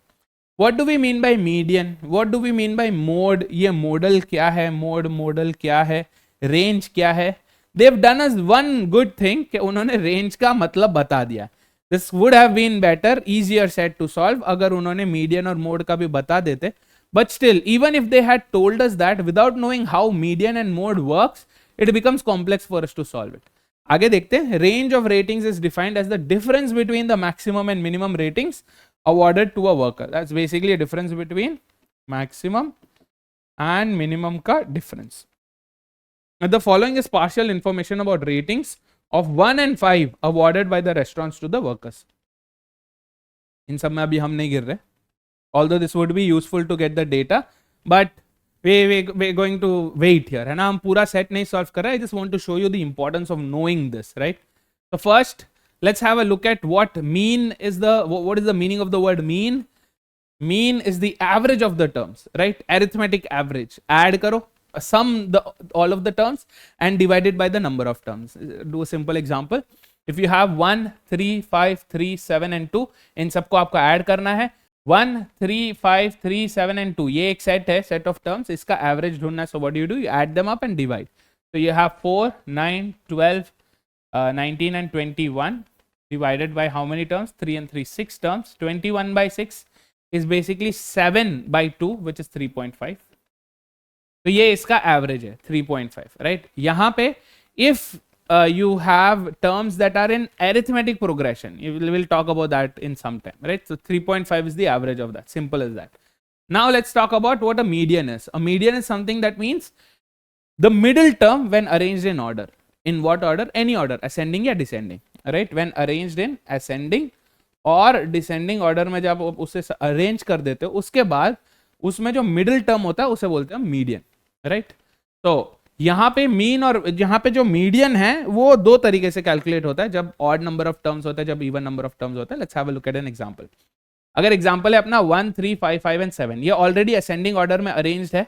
What do we mean by median, what do we mean by mode, ये मॉडल क्या है, मॉडल क्या है, रेंज क्या है. They have done us one good thing कि उन्होंने रेंज का मतलब बता दिया. This would have been better, easier set to solve अगर उन्होंने मीडियन और मोड का भी बता देते, But still, even if they had told us that, without knowing how median and mode works, it becomes complex for us to solve it. आगे देखते हैं. Range of ratings is defined as the difference between the maximum and minimum ratings awarded to a worker. That's basically a difference between maximum and minimum का difference. The following is partial information about ratings of 1 and 5 awarded by the restaurants to the workers. इन सब में अभी हम नहीं गिर रहे. Although this would be useful to get the data, but we're going to wait here. है ना, हम पूरा set नहीं solve कर रहे. I just want to show you the importance of knowing this, right? So first, let's have a look at what mean is what is the meaning of the word mean. Mean is the average of the terms, right? Arithmetic average. Add karo, sum all of the terms and divide it by the number of terms. Do a simple example. If you have 1, 3, 5, 3, 7 and 2, इन सबको आपको add करना है. 1, 3, 5, 3, 7 and 2, ये एक set है, set of terms, इसका average ढूंढना है. So what do? You add them up and divide. So you have 4, 9, 12, 19 and 21 divided by how many terms? 3 and 3, 6 terms. 21 by 6 is basically 7 by 2, which is 3.5. तो ये इसका average है 3.5, right? यहाँ पे if you have terms that are in arithmetic progression, we'll talk about that in some time, right? So 3.5 is the average of that. Simple as that. Now let's talk about what a median is. A median is something that means the middle term when arranged in order. In what order? Any order, ascending या descending, right? When arranged in ascending और descending order में जब आप उसे arrange कर देते हो, उसके बाद उसमें जो मिडिल टर्म होता है उसे बोलते हैं मीडियन, राइट? तो यहाँ पे मीन और यहाँ पे जो मीडियन है वो दो तरीके से कैलकुलेट होता है, जब ऑड नंबर ऑफ टर्म्स होता है, जब इवन नंबर ऑफ टर्म्स होता है. Let's have a look at an example. अगर एग्जांपल है अपना 1, 3, 5, 5 एंड 7, ये ऑलरेडी असेंडिंग ऑर्डर में अरेंज्ड है,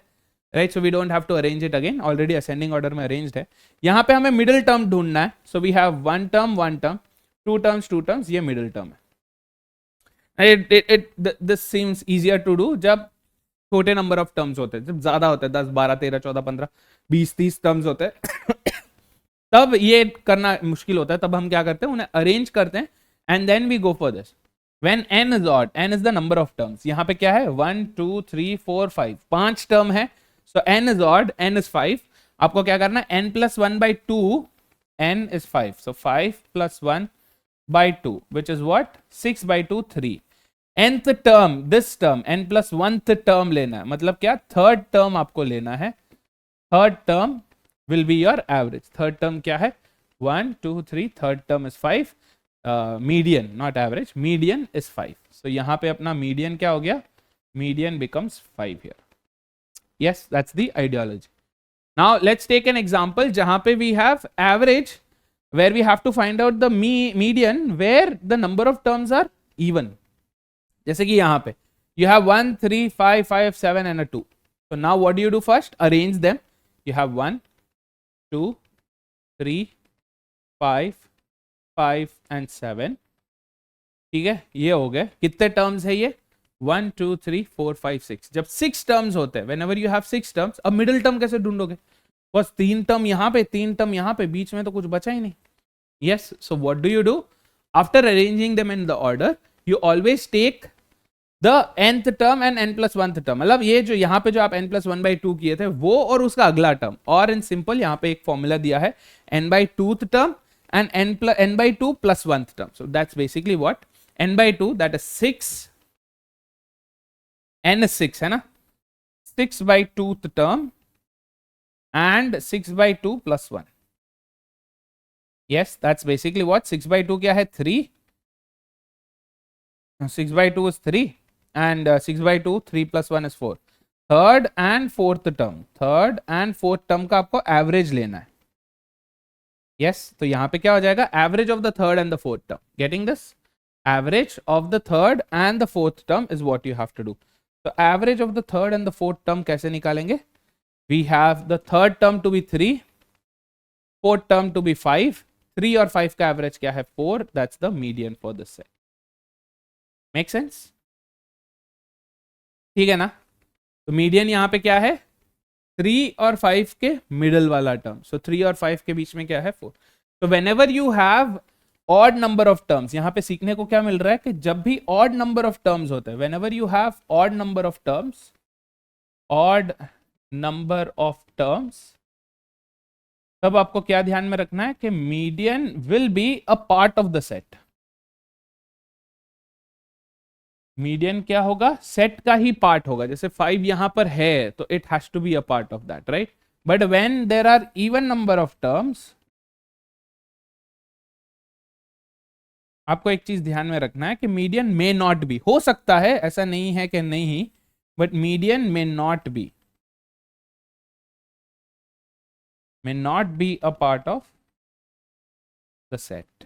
right? So we don't have to arrange it again, already ascending order में अरेंज्ड है. यहाँ पे हमें मिडिल टर्म ढूंढना है. So we have 1 term 1 term, 2 terms 2 terms, ये मिडिल टर्म है. This seems easier to do जब छोटे नंबर ऑफ टर्म्स होते हैं. जब ज्यादा होते हैं 10, 12, 13, 14, 15, 20, 30 टर्म्स होते हैं तब ये करना मुश्किल होता है. तब हम क्या करते हैं, उन्हें अरेंज करते हैं and then we go for this. When n is odd, n is the number of terms. यहाँ पे क्या है, 1, 2, 3, 4, 5, 5 टर्म है. so n is odd, n is 5. आपको क्या करना है, n plus 1 by 2, n is 5. so 5 plus 1 by 2, which is what? 6 by 2, 3. nth term, this term, n plus 1th term लेना है. मतलब क्या, थर्ड टर्म आपको लेना है. Third term will be your average. Third term क्या है, 1, 2, 3, third term is 5. Median, not average, median is 5. so यहाँ पे अपना median क्या हो गया, median becomes 5 here. Yes, that's the ideology. Now let's take an example जहाँ पे we have average, where we have to find out the median where the number of terms are even. जैसे कि यहाँ पे you have 1, 3, 5, 5, 7 and a 2. so now what do you do first? Arrange them. you have 1, 2, 3, 5, 5 and 7. ठीक है, ये हो गए. कितने टर्म्स है ये, 1, 2, 3, 4, 5, 6. जब 6 टर्म्स होते हैं, whenever you have 6 terms, अब मिडिल टर्म कैसे ढूंढोगे? बस 3 टर्म यहाँ पे, 3 टर्म यहाँ पे, बीच में तो कुछ बचा ही नहीं. Yes, so what do you do? After arranging them in the order, you always take the nth term and n plus 1th term. मतलब ये जो यहाँ पे जो आप n plus 1 by 2 किए थे वो और उसका अगला टर्म, और इन सिंपल यहाँ पे एक फॉर्मूला दिया है, n by 2th term and n by 2 plus 1th term. so that's basically what n by 2, that is 6, n is 6 है ना, 6 by 2th term and 6 by 2 plus 1. yes, that's basically what 6 by 2 क्या है, 3. 6 by 2 is 3 and 6 by 2, 3 plus 1 is 4. Third and fourth term, third and fourth term का आपको average लेना है. Yes, तो यहां पे क्या हो जाएगा, average of the third and the fourth term. Getting this, average of the third and the fourth term is what you have to do. तो average of the third and the fourth term कैसे निकालेंगे? We have the third term to be 3, fourth term to be 5. 3 और 5 का average क्या है, 4. That's the median for this set. Make sense? ठीक है ना. तो मीडियन यहाँ पे क्या है, 3 और 5 के मिडल वाला टर्म. सो 3 और 5 के बीच में क्या है, 4. तो whenever you have odd number of terms, यहाँ पे सीखने को क्या मिल रहा है कि जब भी ऑड नंबर ऑफ टर्म्स होते हैं, whenever you have odd number of terms, odd number of terms, तब आपको क्या ध्यान में रखना है कि median will be a part of the set. Median क्या होगा, सेट का ही पार्ट होगा। जैसे 5 यहां पर है तो it has to be a part of that, right. But when there are even number of terms, आपको एक चीज ध्यान में रखना है कि मीडियन मे नॉट बी, हो सकता है, ऐसा नहीं है कि नहीं, but median may not be a part of the set।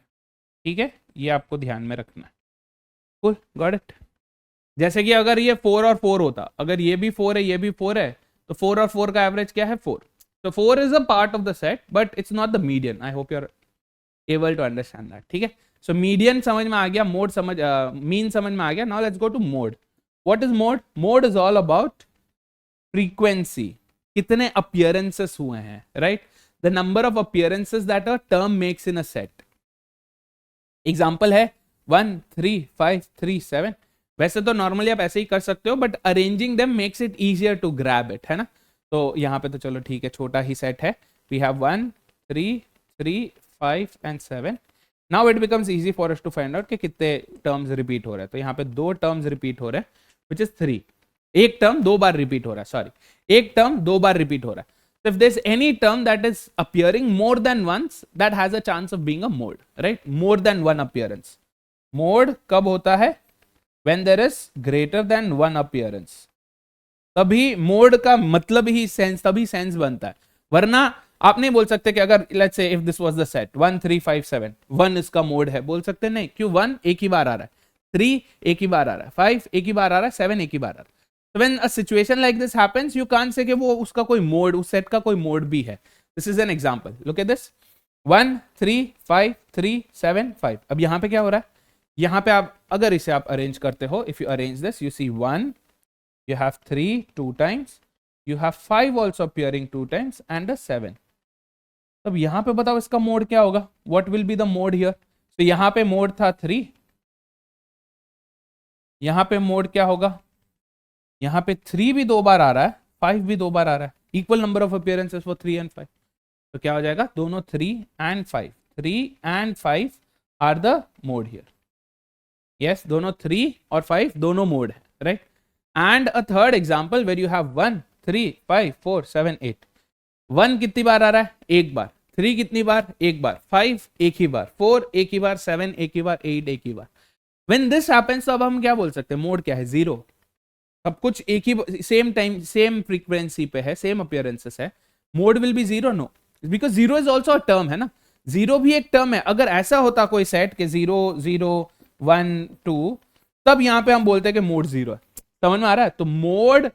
ठीक है, ये आपको ध्यान में रखना है। Cool, got it। जैसे कि अगर ये 4 और 4 होता, अगर ये भी 4 है ये भी 4 है, तो 4 और 4 का एवरेज क्या है, 4। तो 4 is a part of the set but it's not the median. I hope you are able to understand that. ठीक है, सो मीडियन समझ में आ गया, मोड समझ, मीन समझ में आ गया। Now let's go to mode. What is mode? Mode is all about frequency, कितने अपीयरेंसेस हुए हैं, right. The number of appearances that a term makes in a set. Example है 1 3 5 3 7। वैसे तो नॉर्मली आप ऐसे ही कर सकते हो, but arranging them makes it easier to grab it, है ना। तो यहाँ पे तो चलो ठीक है, छोटा ही सेट है। We have 1 3 3 5 and 7। Now it becomes easy for us to find out कि कितने टर्म्स रिपीट हो रहे हैं। तो यहाँ पे 2 टर्म्स रिपीट हो रहे हैं, विच इज 3। एक टर्म 2 बार रिपीट हो रहा है, सॉरी, एक टर्म 2 बार रिपीट हो रहा है। So if there's any term that is appearing more than once, that has a chance of being a mode, right? More than one appearance. Mode कब होता है? When there is greater than one appearance. तभी mode का मतलब ही sense, तभी sense बनता है। वरना आप नहीं बोल सकते कि अगर let's say if this was the set 1 3 5 7, 1 इसका मोड है, बोल सकते नहीं। क्यों? 1 एक ही बार आ रहा है, 3 एक ही बार आ रहा है, 5 एक ही बार आ रहा है, 7 एक ही बार आ रहा है। So when a situation like this happens, you can't say कि वो उसका कोई मोड, उस सेट का कोई मोड भी है। This is an example. Look at this. 1 3 5 3 7 5। अब यहाँ पे क्या हो रहा है? यहाँ पे आप अगर इसे आप अरेंज करते हो, if you arrange this, you see 1, you have 3 2 times, you have 5 also appearing 2 times and a 7। अब यहाँ पे बताओ इसका मोड क्या होगा? What will be the mode here? तो यहाँ पे मोड था 3, यहाँ पे मोड क्या होगा? यहाँ पे 3 भी 2 बार आ रहा है, 5 भी 2 बार आ रहा है। Equal number of appearances for 3 and 5। तो क्या हो जाएगा? दोनों 3 and 5, 3 and 5 are the mode here. Yes, दोनों 3 और 5 दोनों मोड है, right. And a third example where you have 1 3 5 4 7 8। 1 कितनी बार आ रहा है? एक बार। 3 कितनी बार? एक बार। 5 एक ही बार। 4 एक ही बार। 7 एक ही बार। 8 एक ही बार। व्हेन दिस हैपेंस, तो अब हम क्या बोल सकते हैं? मोड क्या है? 0। सब कुछ एक ही सेम टाइम सेम फ्रीक्वेंसी पे है, सेम अपीयरेंसेस है, mode will be 0? No, because 0 is also a term, है ना। 0 भी एक टर्म है। अगर ऐसा होता कोई सेट के 0 0 1 2, तब यहां पे हम बोलते हैं कि मोड 0 है। समझ में आ रहा है? तो मोड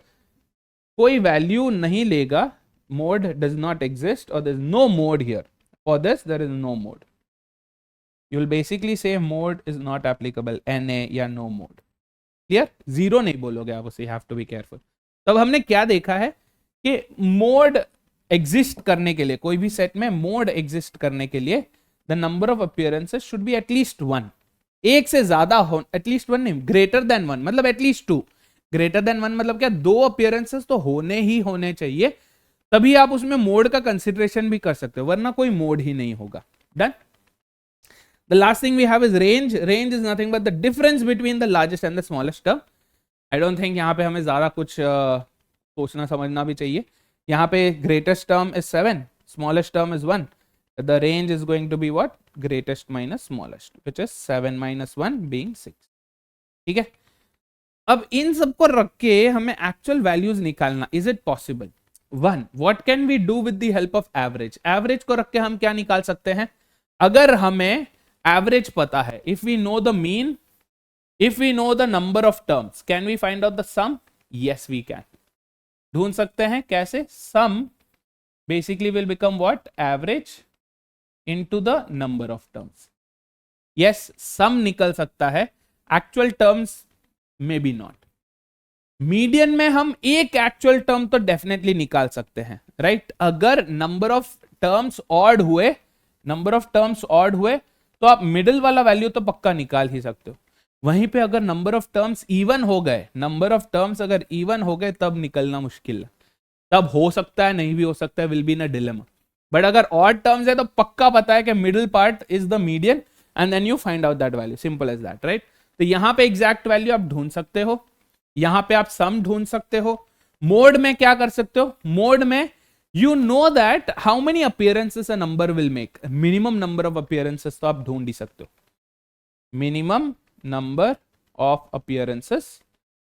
कोई वैल्यू नहीं लेगा, मोड डज नॉट एग्जिस्ट, और there is no mode here. For this there is no mode. You will basically say mode is not applicable, NA या नो मोड। क्लियर? 0 नहीं बोलोगे आप उसे, हैव टू बी केयरफुल। तब हमने क्या देखा है कि मोड एग्जिस्ट करने के लिए, कोई भी सेट में मोड एग्जिस्ट करने के लिए, the number of appearances should be at least 1। एक से ज्यादा हो, एटलीस्ट 1 नहीं, ग्रेटर देन 1 मतलब एटलीस्ट 2। ग्रेटर देन 1 मतलब क्या? 2 अपीयरेंसेस तो होने ही होने चाहिए, तभी आप उसमें मोड का कंसिडरेशन भी कर सकते हो, वरना कोई मोड ही नहीं होगा। Done? The last thing we have is range. Range is nothing but the difference between the largest and the smallest term. I don't think यहाँ पे हमें ज़्यादा कुछ सोचना समझना भी चाहिए। यहाँ पे greatest term is 7, smallest term is 1. The range is going to be what? Greatest minus smallest, which is 7 minus 1 being 6. ठीक है? अब इन सबको रख के हमें actual values निकालना, is it possible? 1. What can we do with the help of average? Average को रख के हम क्या निकाल सकते हैं? अगर हमें एवरेज पता है, if we know the mean, if we know the number of terms, can we find out the sum? Yes we can. ढूंढ सकते हैं कैसे? Sum basically will become what? Average into the number of terms. Yes, sum निकल सकता है, actual terms may be not. Median में हम एक एक्चुअल टर्म तो डेफिनेटली निकाल सकते हैं, राइट। अगर नंबर ऑफ टर्म्स ऑड हुए, नंबर ऑफ टर्म्स ऑड हुए, तो आप मिडिल वाला वैल्यू तो पक्का निकाल ही सकते हो। वहीं पे अगर नंबर ऑफ टर्म्स इवन हो गए, नंबर ऑफ टर्म्स अगर इवन हो गए तब निकलना मुश्किल है, तब हो सकता है नहीं भी हो सकता है, will be in a dilemma. But अगर ऑड टर्म्स है तो पक्का पता है कि middle part is the median and then you find out that value, simple as that, right. तो यहां पे एग्जैक्ट वैल्यू आप ढूंढ सकते हो, यहां पे आप सम ढूंढ सकते हो। मोड में क्या कर सकते हो, मोड में you know that how many appearances a number will make, minimum number of appearances तो आप ढूंढ ही सकते हो, मिनिमम नंबर ऑफ अपीयरेंसेस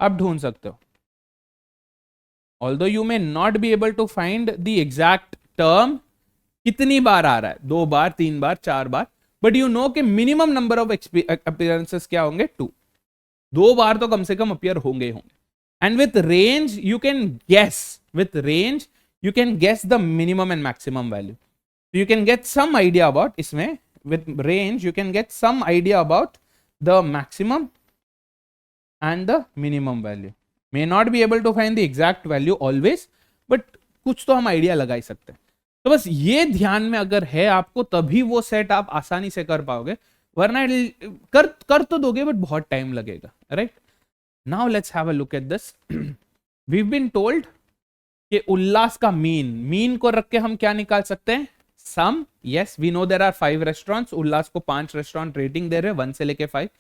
आप ढूंढ सकते हो। Although you may not be able to find the exact term कितनी बार आ रहा है, 2 बार 3 बार 4 बार, बट यू नो कि मिनिमम नंबर ऑफ अपीयरेंसेस क्या होंगे, 2, 2 बार तो कम से कम अपीयर होंगे ही होंगे। And with range you can guess, with range you can guess the minimum and maximum value, you can get some idea about, इसमें with range you can get some idea about the maximum and the minimum value. May not be able to find the exact value always, but कुछ तो हम idea लगा ही सकते हैं। तो बस ये ध्यान में अगर है आपको, तभी वो सेट आप आसानी से कर पाओगे, वरना कर तो दोगे बट बहुत टाइम लगेगा, right. Now let's have a look at this. We been told कि उल्लास का मीन को रख के हम क्या निकाल सकते हैं, sum. Yes we know there are 5 restaurants, Ullas को 5 रेस्टोरेंट रेटिंग दे रहे हैं 1 से लेके 5,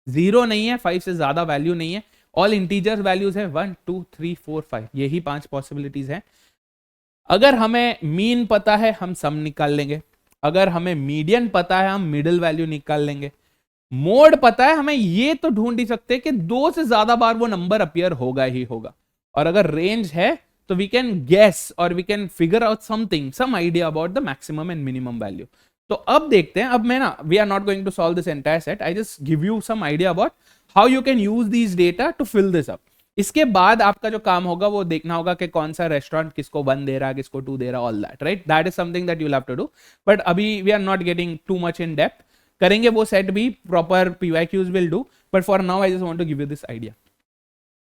0 नहीं है, 5 से ज्यादा वैल्यू नहीं है, ऑल इंटीजर वैल्यूज है 1 2 3 4 5, यही 5 पॉसिबिलिटीज है। अगर हमें मीन पता है हम सम निकाल लेंगे, अगर हमें मीडियन पता है हम मिडिल वैल्यू निकाल लेंगे, मोड पता है हमें ये तो ढूंढ ही सकते हैं कि 2 से ज्यादा बार वो नंबर अपीयर होगा ही होगा, और अगर रेंज है तो वी कैन गेस और we can figure out something, some idea about the maximum and minimum value. तो अब देखते हैं, अब मैं ना, we are not going to solve this entire set, I just give you some idea about how you can use these data to fill this up. इसके बाद आपका जो काम होगा वो देखना होगा कि कौन सा रेस्टोरेंट किसको 1 दे रहा है, किसको 2 दे रहा है, all that, right. That is something that you will have to do, but अभी we are not getting too much in depth, करेंगे वो सेट भी, proper PYQs will do, but for now I just want to give you this idea.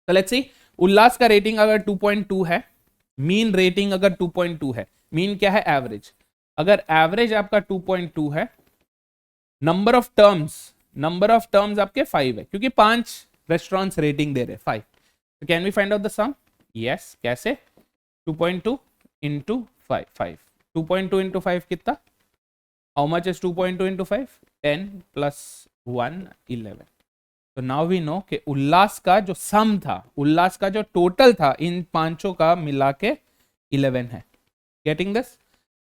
तो let's see, Ullas का rating अगर 2.2 है, mean rating अगर 2.2 है, मीन क्या है, एवरेज, अगर एवरेज आपका 2.2 है, नंबर ऑफ टर्म्स आपके 5 है, क्योंकि 5 रेस्टोरेंट्स रेटिंग दे रहे 5, तो can we find out the sum, yes, कैसे, 2.2 इंटू 5, 2.2 इंटू 5 कितना, how much is 2.2 into 5, 10 plus 1 11। तो नाउ वी नो कि उल्लास का जो सम था, उल्लास का जो टोटल था इन पांचों का मिला के 11 है, गेटिंग दिस।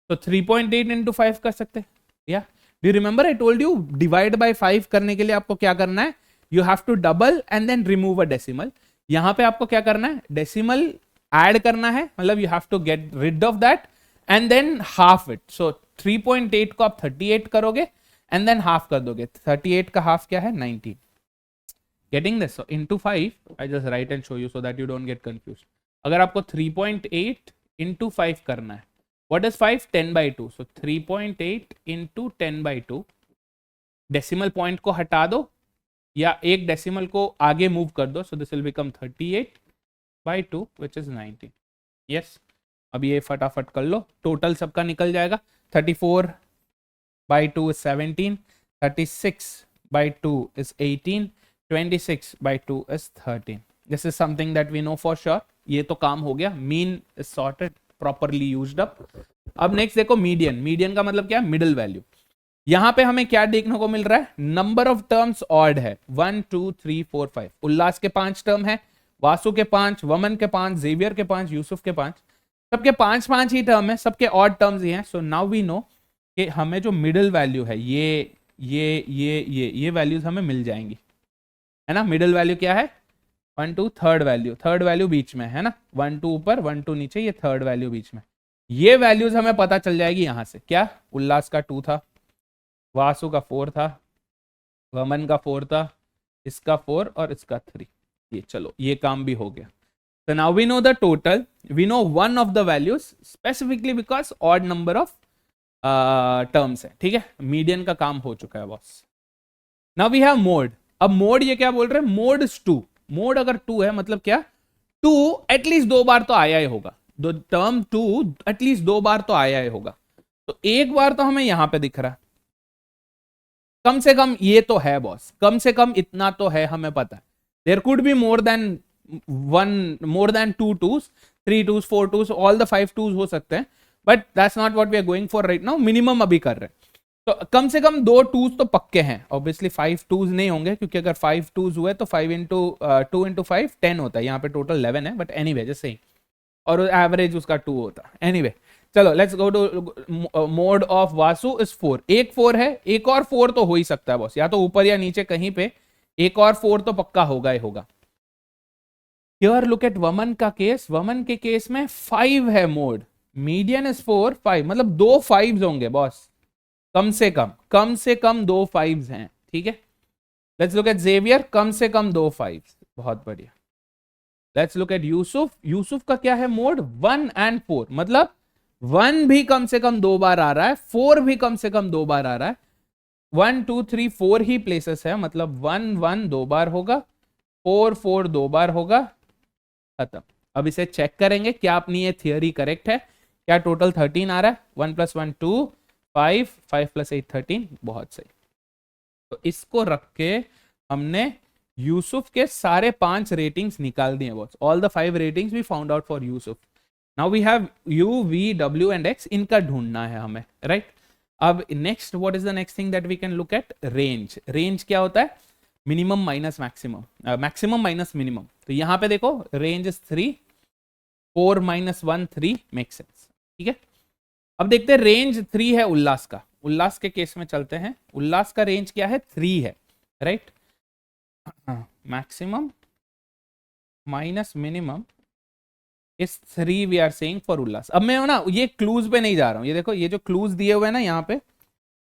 तो 3.8 इंटू 5 कर सकते, या do you remember I told you divide by 5 करने के लिए आपको क्या करना है, you have to double and then remove a decimal. यहां पे आपको क्या करना है, डेसिमल ऐड करना है, मतलब you have to get rid of that and then half it. So 3.8 को आप 38 करोगे एंड देन हाफ कर दोगे, 38 का हाफ क्या है, 19। Getting this? So into 5, I just write and show you so that you don't get confused. अगर आपको 3.8 into 5 करना है, what is 5? 10/2. So 3.8 into 10/2, decimal point को हटा दो या एक डेसिमल को आगे मूव कर दो, so this will become 38/2 which is 19. Yes, अब ये फटाफट कर लो, टोटल सबका निकल जाएगा, 34/2 is 17, 36/2 is 18, 26/2 is 13. This is something that we know for sure. ये तो काम हो गया, mean is sorted, properly used up. अब नेक्स्ट देखो मीडियन, मीडियन का मतलब क्या है, मिडिल वैल्यू। यहां पे हमें क्या देखने को मिल रहा है, नंबर ऑफ टर्म्स ऑड है, 1 2 3 4 5, उल्लास के 5 टर्म है, वासु के 5, वमन के 5, जेवियर के 5, यूसुफ के 5, सबके 5 ही टर्म है, सबके ऑड टर्म्स ही हैं। सो नाउ वी नो कि हमें जो मिडिल वैल्यू है, ये वैल्यूज हमें मिल जाएंगी, है ना। मिडिल वैल्यू क्या है, 1 2, थर्ड वैल्यू बीच में है ना, 1 2 ऊपर 1 2 नीचे, ये थर्ड वैल्यू बीच में, ये वैल्यूज हमें पता चल जाएगी यहां से। क्या, उल्लास का 2 था, वासु का 4 था, वमन का 4 था, इसका 4 और इसका 3, ये चलो ये काम भी हो गया। So now we know the total, we know one of the values specifically because odd number of terms है, ठीक है, मीडियन का काम हो चुका है boss. Now we have mode, अब मोड ये क्या बोल रहे हैं, मोड इज 2, मोड अगर 2 है मतलब क्या, 2 एटलीस्ट 2 बार तो आया ही होगा, टर्म 2 एटलीस्ट 2 बार तो आया ही होगा, तो एक बार तो हमें यहां पे दिख रहा है, कम से कम ये तो है बॉस, कम से कम इतना तो है, हमें पता है there could be more than one, more than 2 twos, 3 twos, 4 twos, all the 5 twos हो सकते हैं, but that's not what we are going for right now, minimum अभी कर रहे हैं। तो कम से कम 2 twos तो पक्के हैं, ऑब्वियसली 5 twos नहीं होंगे, क्योंकि अगर 5 twos हुए तो 5 into 2 into 5 10 होता है, यहाँ पे टोटल 11 है, बट एनीवे जस्ट सेइंग, और एवरेज उसका 2 होता है। एनीवे चलो let's go to mode of Vasu is 4, एक 4 है, एक और 4 तो हो ही सकता है बॉस, या तो ऊपर या नीचे कहीं पे एक और 4 तो पक्का होगा ही होगा। हियर लुक एट वमन का केस, वमन के केस में 5 है मोड, मीडियन इज 4, 5 मतलब 2 5s होंगे बॉस, कम से कम 2 5s हैं, ठीक है। लेट्स लुक एट जेवियर, कम से कम 2 5s, बहुत बढ़िया। Let's look eight Yusuf, Yusuf का क्या है मोड, 1 and 4, मतलब 1 भी कम से कम 2 बार आ रहा है, 4 भी कम से कम 2 बार आ रहा है, 1 2 3 4 ही प्लेसेस है, मतलब 1 1 2 बार होगा, 4 4 2 बार होगा, खत्म। अब इसे चेक करेंगे क्या अपनी ये थियोरी करेक्ट है, क्या टोटल 13 आ रहा है, 1 + 1 2 5, 5 + 8 13, बहुत सही। तो इसको रख के हमने यूसुफ के सारे 5 रेटिंग्स निकाल दिए boss, all the 5 ratings we found out for Yusuf. Now we have U V W and X, इनका ढूंढना है हमें, राइट। अब next what is the next thing that we can look at, range. Range क्या होता है, minimum minus maximum, maximum minus minimum. तो यहां पे देखो रेंज इज 3, 4 - 1 3 मेक सेंस, ठीक है। अब देखते हैं रेंज 3 है उल्लास का, उल्लास के केस में चलते हैं, उल्लास का रेंज क्या है, 3 है, राइट। मैक्सिमम माइनस मिनिमम इस 3 वी आर सेइंग फॉर उल्लास। अब मैं ना ये क्लूज पे नहीं जा रहा हूं, ये देखो ये जो क्लूज दिए हुए हैं ना यहाँ पे,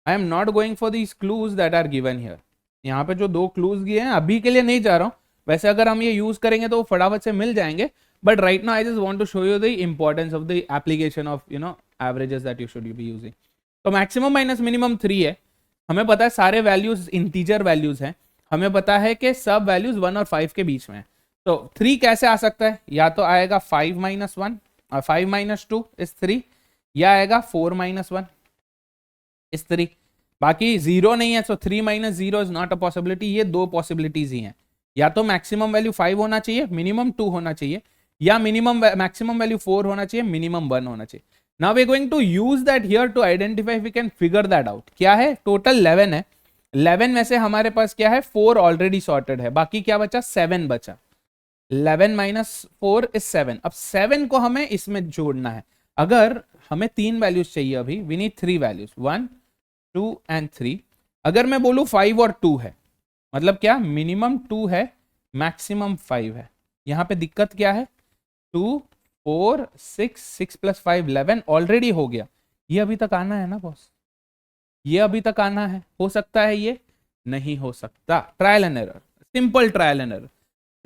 I am not going for these clues that are given here. यहाँ पे जो 2 क्लूज दिए हैं अभी के लिए नहीं जा रहा हूँ, वैसे अगर हम ये यूज करेंगे तो वो फटाफट से मिल जाएंगे, but right now I just want to show you the importance of the application of averages that you should be using. तो मैक्सिमम माइनस मिनिमम 3 है, हमें पता है सारे वैल्यूज इंटीजर वैल्यूज हैं, हमें पता है कि सब वैल्यूज 1 और 5 के बीच में है। तो 3 कैसे आ सकता है, या तो आएगा 5 - 1 और 5 - 2 इस 3, या आएगा 4 - 1 इस 3, बाकी 0 नहीं है, सो 3 - 0 इज नॉट अ पॉसिबिलिटी। ये 2 पॉसिबिलिटीज ही हैं, या तो मैक्सिमम वैल्यू 5 होना चाहिए, मिनिमम 2 होना चाहिए, या मिनिमम मैक्सिमम वैल्यू 4 होना चाहिए, मिनिमम 1 होना चाहिए। Now we are going to use that here to identify, we can figure that out. क्या है, टोटल 11 है, 11 में से हमारे पास क्या है, 4 ऑलरेडी सॉर्टेड है, बाकी क्या बचा, 7 बचा। 11 - 4 इज 7। अब 7 को हमें इसमें जोड़ना है, अगर हमें 3 वैल्यूज चाहिए अभी, वी नीड 3 वैल्यूज, 1 2 and 3। अगर मैं बोलूं 5 और 2 है, मतलब क्या, मिनिमम 2 है, मैक्सिमम 5 है। यहां पे दिक्कत क्या है, 2 4 6 6 + 5 11 ऑलरेडी हो गया, ये अभी तक आना है ना बॉस, ये अभी तक आना है, हो सकता है ये नहीं हो सकता, trial and error, simple trial and error.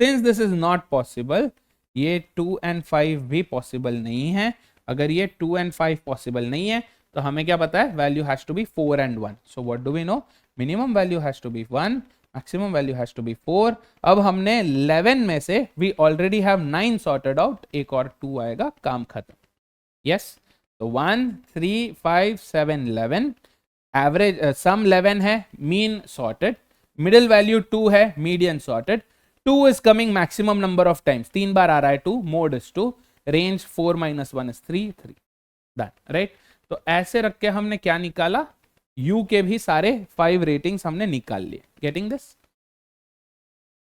Since this is not possible, ये 2 and 5 भी पॉसिबल नहीं है। अगर ये 2 and 5 पॉसिबल नहीं है तो हमें क्या पता है, value has to be 4 and 1। So what do we know, minimum value has to be 1, maximum value has to be 4। अब हमने 11 में से we already have 9 sorted out, एक और 2 आएगा, काम खत्म। यस, तो 1 3 5 7 11, एवरेज सम 11 है, मीन सॉर्टेड, मिडिल वैल्यू 2 है, median sorted, 2 is coming maximum number of times, 3 बार आ रहा है 2, mode is 2, range 4 - 1 is 3 3, done, right। तो ऐसे रख के हमने क्या निकाला, U के भी सारे 5 रेटिंग्स हमने निकाल लिए। Getting this,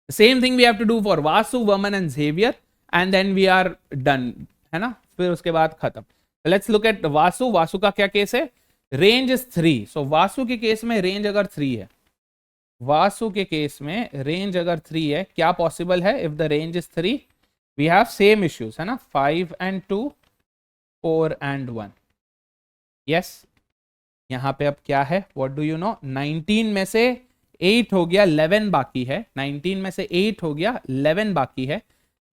same thing we have to do for Vasu, Vaman and Xavier, and then we are done, है ना, फिर उसके बाद खत्म। Let's look at Vasu. Vasu का क्या केस है, रेंज इज 3। सो वासु के केस में रेंज अगर 3 है, वासु के केस में रेंज अगर 3 है, क्या पॉसिबल है, if the range is 3 we have same issues, है ना, 5 and 2 4 and 1। यस, यहां पे अब क्या है, व्हाट डू यू नो, 19 में से 8 हो गया, 11 बाकी है, 19 में से 8 हो गया, 11 बाकी है।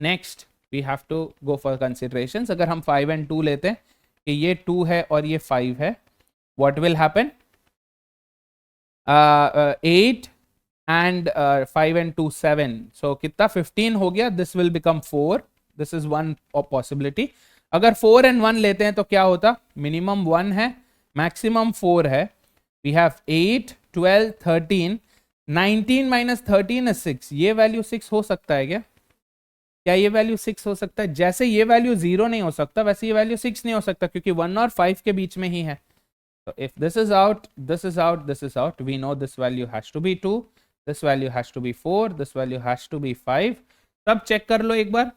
Next we have to go for considerations. अगर हम 5 and 2 लेते हैं कि ये 2 है और ये 5 है, what will happen, 8 and 5 and 2 7, so कितना 15 हो गया, this will become 4, this is one possibility। अगर 4 and 1 लेते हैं तो क्या होता, मिनिमम 1 है, मैक्सिमम 4 है, वी हैव 8, 12, 13, 19 माइनस 13 is 6. ये वैल्यू 6 हो सकता है क्या? क्या ये वैल्यू 6 हो सकता है? जैसे ये वैल्यू 0 नहीं हो सकता वैसे ये वैल्यू 6 नहीं हो सकता, क्योंकि 1 और 5 के बीच में ही है. So if this is out, this is out, this is out, we know this value has to be 2, this value has to be 4, this value has to be 5. तब चेक कर लो एक बार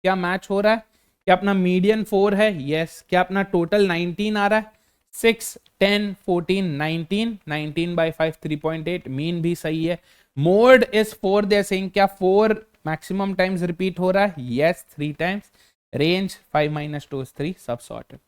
क्या मैच हो रहा है. क्या अपना मीडियन 4 है? यस. क्या अपना टोटल 19 आ रहा है? 6, 10, 14, 19, 19 by 5, 3.8. मीन भी सही है. Mode is 4, they are saying. क्या 4 मैक्सिमम टाइम्स रिपीट हो रहा है? Yes, 3 times. Range 5 minus 2 is 3. सब sorted.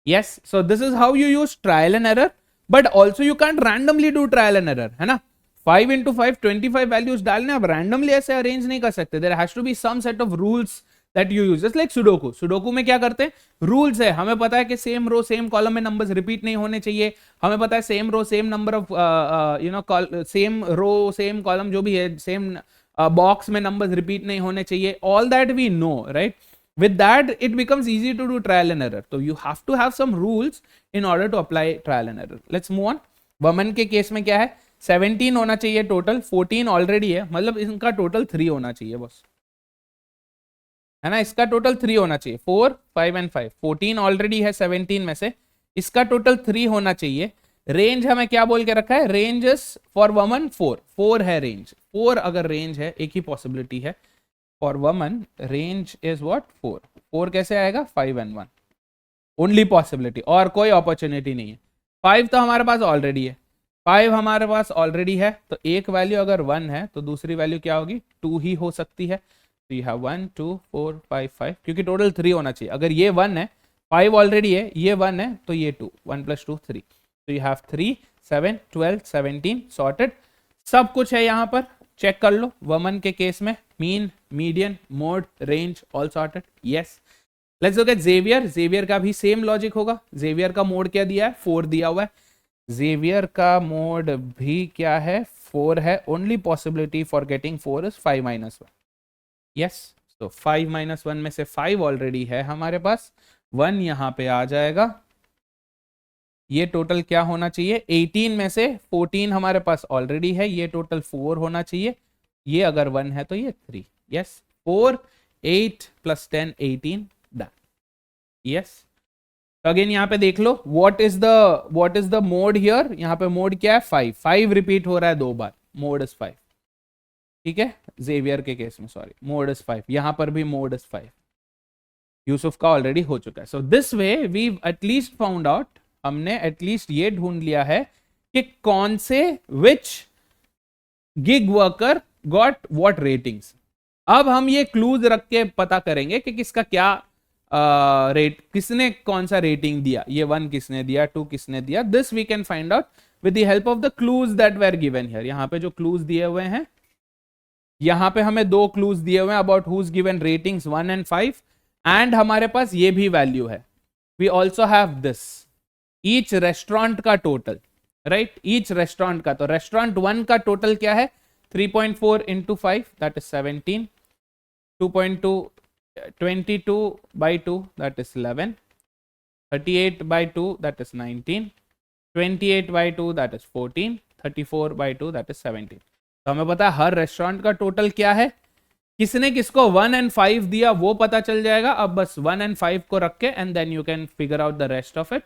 Yes, so this is how you use trial and error, but also you can't randomly do trial and error, है ना. 5 into 5, 25 values डालने, आप randomly ऐसे arrange नहीं कर सकते. There has to be some set of rules that you use, just like sudoku. sudoku में क्या करते हैं? rules है. हमें पता है कि same row same column में numbers repeat नहीं होने चाहिए. हमें पता है same row same number of same row same column जो भी है same box में numbers repeat नहीं होने चाहिए. all that we know, right? With that, it becomes easy to do trial and error. So you have to have some rules in order to apply trial and error. Let's move on. वमन के case में क्या है? 17 होना चाहिए total, 14 already है, मतलब इनका टोटल 3 होना चाहिए बस, है ना. इसका टोटल 3 होना चाहिए. 4, 5 and 5. 14 ऑलरेडी है 17 में से, इसका टोटल 3 होना चाहिए. रेंज हमें क्या बोल के रखा है? रेंज फॉर वमन 4 है रेंज. 4 अगर रेंज है, एक ही पॉसिबिलिटी है. For woman, range is what? 4. 4 कैसे आएगा? 5 and 1. Only possibility, और कोई opportunity नहीं है. 5 तो हमारे पास ऑलरेडी है. 5 हमारे पास ऑलरेडी है, तो एक वैल्यू अगर 1 है तो दूसरी वैल्यू क्या होगी? 2 ही हो सकती है. तो यू हैव 1, 2, 4, 5, 5, क्योंकि टोटल 3 होना चाहिए. अगर ये 1 है, 5 ऑलरेडी है, ये 1 है, तो ये 2. 1 + 2, 3. तो यू हैव 3, 7, 12, 17 सॉर्टेड. सब कुछ है यहाँ पर. चेक कर लो. वमन के केस में mean, median, mode, range all sorted. Yes. Let's look at Xavier. Xavier का भी सेम लॉजिक होगा. जेवियर का मोड क्या दिया है? 4 दिया हुआ है. जेवियर का मोड भी क्या है? 4 है. Only possibility for getting 4 is 5 - 1. Yes. तो 5 - 1 में से 5 ऑलरेडी है हमारे पास. 1 यहाँ पे आ जाएगा. ये टोटल क्या होना चाहिए? 18 में से 14 हमारे पास ऑलरेडी है, ये टोटल 4 होना चाहिए. ये अगर 1 है तो ये 3. यस. 4, 8 + 10, 18. डन. यस. तो अगेन यहाँ पे देख लो. What is the mode here? यहाँ पे मोड क्या है? 5. 5 रिपीट हो रहा है 2 बार. Mode is 5. ठीक है. जेवियर के केस में सॉरी, मोड इज 5. यहाँ पर भी मोड इज 5. यूसुफ का ऑलरेडी हो चुका है. So this way we at least found out, हमने एटलीस्ट ये ढूंढ लिया है कि कौन से which gig worker got what ratings. अब हम ये क्लूज रख के पता करेंगे कि किसका क्या रेट, किसने कौन सा रेटिंग दिया. ये 1 किसने दिया, 2 किसने दिया. This we can find out with the help of the clues that were given here. यहाँ पे जो क्लूज दिए हुए हैं, यहाँ पे हमें 2 क्लूज दिए हुए हैं about whose given ratings 1 and 5. And हमारे पास ये भी वैल्यू है. We also have this each restaurant का टोटल, राइट. ईच रेस्टोरेंट का, तो रेस्टोरेंट 1 का टोटल क्या है? 3.4 into 5 that is 17. 2.2 22 by 2 that is 11. 38 by 2 that is 19. 28 by 2 that is 14. 34 by 2 that is 17. तो हमें पता है हर रेस्टोरेंट का टोटल क्या है. किसने किसको 1 and 5 दिया वो पता चल जाएगा. अब बस 1 and 5 को रख के and then you can figure out the rest of it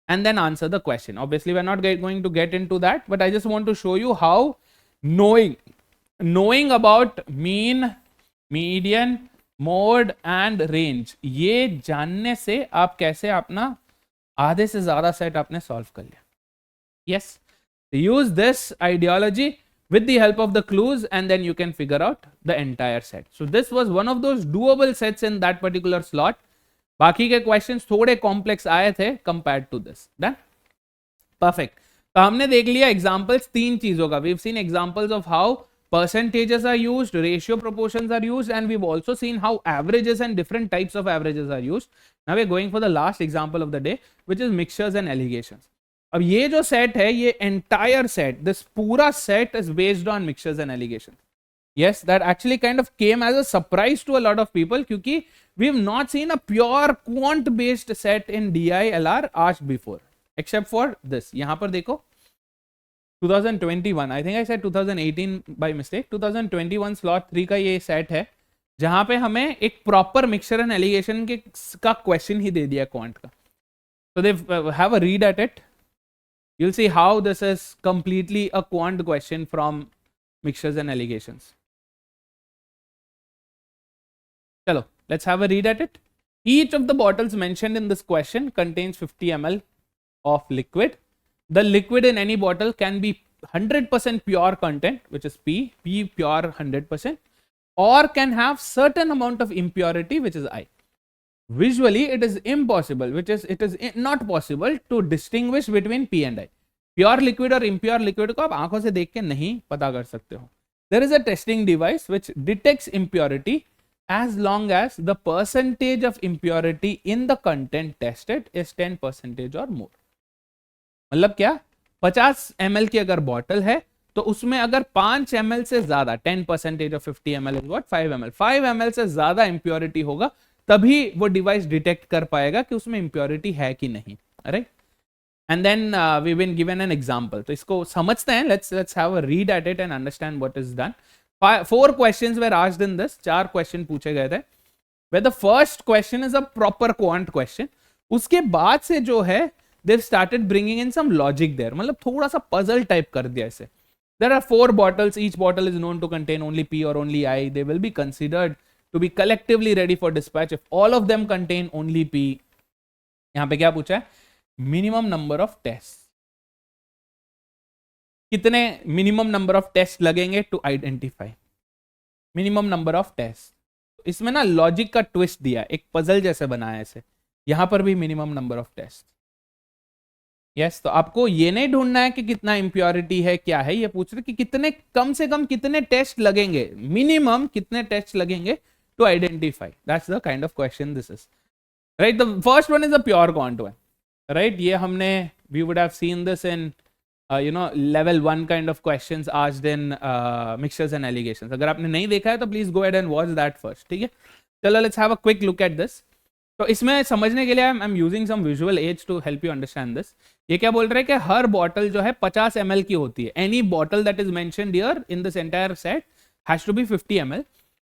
and then answer the question. Obviously we're not going to get into that, but I just want to show you how knowing about mean, median, mode and range, ये जानने से आप कैसे अपना आधे से ज्यादा set आपने सॉल्व कर लिया. Yes, use this ideology with the help of the clues and then you can figure out the entire set. So this was one of those doable sets in that particular slot. बाकी के questions थोड़े complex आए थे compared to this. Done. Perfect. तो हमने देख लिया examples 3 चीजों का. We have seen examples of how percentages are used, ratio proportions are used, and we have also seen how averages and different types of averages are used. Now we are going for the last example of the day which is mixtures and alligations. अब ये जो set है, ये entire set, this पूरा set is based on mixtures and allegations. Yes, that actually kind of came as a surprise to a lot of people क्योंकि we have not seen a pure quant based set in DILR आज before except for this. यहाँ पर देखो 2021, I think I said 2018 by mistake, 2021 slot 3 का ये set है जहां पे हमें एक प्रॉपर मिक्सचर एंड एलिगेशन के का क्वेश्चन ही दे दिया क्वांट का. So they have a read at it. You'll see how this is completely a quant question from mixtures and alligations. Chalo, let's have a read at it. Each of the bottles mentioned in this question contains 50 ml of liquid. The liquid in any bottle can be 100% pure content, which is P pure 100%, or can have certain amount of impurity, which is I. Visually, it is impossible, it is not possible to distinguish between P and I. Pure liquid और impure liquid को आप आंखों से देख के नहीं पता कर सकते हो. There is a testing device which detects impurity as long as the percentage of impurity in the content tested is 10% or more. मतलब क्या, 50 ml की अगर बॉटल है तो उसमें अगर 5 ml से ज्यादा 10% of 50 ml is what 5 ml से ज्यादा इंप्योरिटी होगा तभी वो डिवाइस डिटेक्ट कर पाएगा कि उसमें इंप्योरिटी है कि नहीं. Right. And then we been given an example. तो इसको समझते हैं. Let's have a read at it and understand what is done. 4 questions were asked in this. 4 question पूछे गए थे. Where the first question is a proper quant question. उसके बाद से जो है they've started bringing in some logic there. मतलब थोड़ा सा puzzle type कर दिया इसे. There are 4 bottles. Each bottle is known to contain only P or only I. They will be considered to be collectively ready for dispatch if all of them contain only P. यहाँ पे क्या पूछा है? Minimum number of tests. कितने minimum number of tests लगेंगे to identify? Minimum number of tests. इसमें ना logic का twist दिया, एक puzzle जैसे बनाया इसे. यहाँ पर भी minimum number of tests. Yes तो आपको ये नहीं ढूंढना है कि कितना इंप्योरिटी है क्या है, ये पूछ रहे कि कितने कम से कम कितने टेस्ट लगेंगे, मिनिमम कितने टेस्ट लगेंगे to identify. That's the kind of question this is. Right. The first one is a pure quant one. Right. ये हमने we would have seen this in level 1 kind of questions asked in mixtures and alligations. अगर आपने नहीं देखा है तो please go ahead and watch that first. ठीक है. चलो let's have a quick look at this. तो इसमें समझने के लिए I am using some visual aids to help you understand this. ये क्या बोल रहे हैं कि हर बॉटल जो है 50 ml की होती है. Any bottle that is mentioned here in this entire set has to be 50 ml.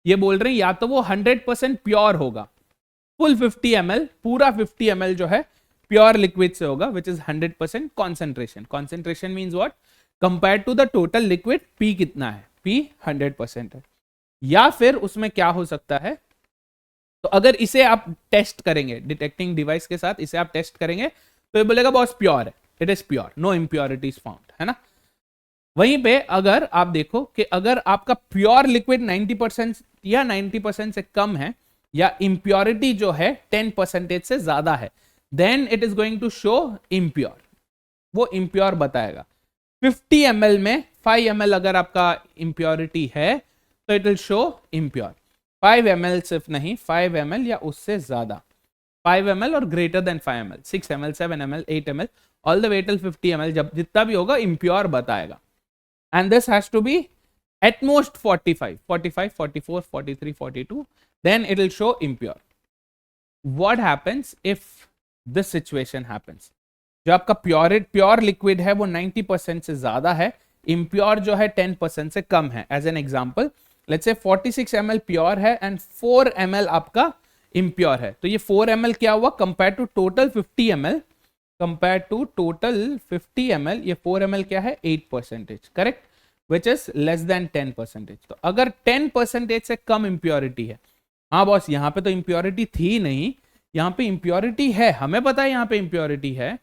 ये बोल रहे हैं या तो वो 100% प्योर होगा, फुल 50 ml, पूरा 50 ml जो है प्योर लिक्विड से होगा, which is 100% concentration. Concentration means what? Compare to the total liquid P कितना है? P 100% है. या फिर उसमें क्या हो सकता है, तो अगर इसे आप टेस्ट करेंगे डिटेक्टिंग डिवाइस के साथ, इसे आप टेस्ट करेंगे तो ये बोलेगा बॉस प्योर है, it is pure, no impurities found, है ना. वहीं पे अगर आप देखो कि अगर आपका प्योर लिक्विड 90% या 90% से कम है या इम्प्योरिटी जो है 10% से ज्यादा है, then it is going to show impure. वो इम्प्योर बताएगा. 50 ml में 5 ml अगर आपका इम्प्योरिटी है तो it will show impure. 5 ml सिर्फ नहीं, 5 ml या उससे ज्यादा, 5 ml और greater than 5 ml, 6 ml, 7 ml, 8 ml, all the way till 50 ml, जब जितना भी होगा इम्प्योर बताएगा. And this has to be at most 45, 44, 43, 42, then it will show impure. What happens if this situation happens? जो आपका pure liquid है वो 90% से ज्यादा है, इम्प्योर जो है 10% से कम है. As an example, let's say 46 ml pure है एंड 4 ml आपका इम्प्योर है. तो ये 4 ml क्या हुआ compare to total 50 ml? Compare to total 50 ml ये 4 ml क्या है? 8%. Correct. Which is less than 10%. तो अगर 10% से कम इम्प्योरिटी है, हाँ बॉस यहाँ पे तो इम्प्योरिटी थी नहीं, यहाँ पे इम्प्योरिटी है, हमें पता है यहाँ पे इम्प्योरिटी है,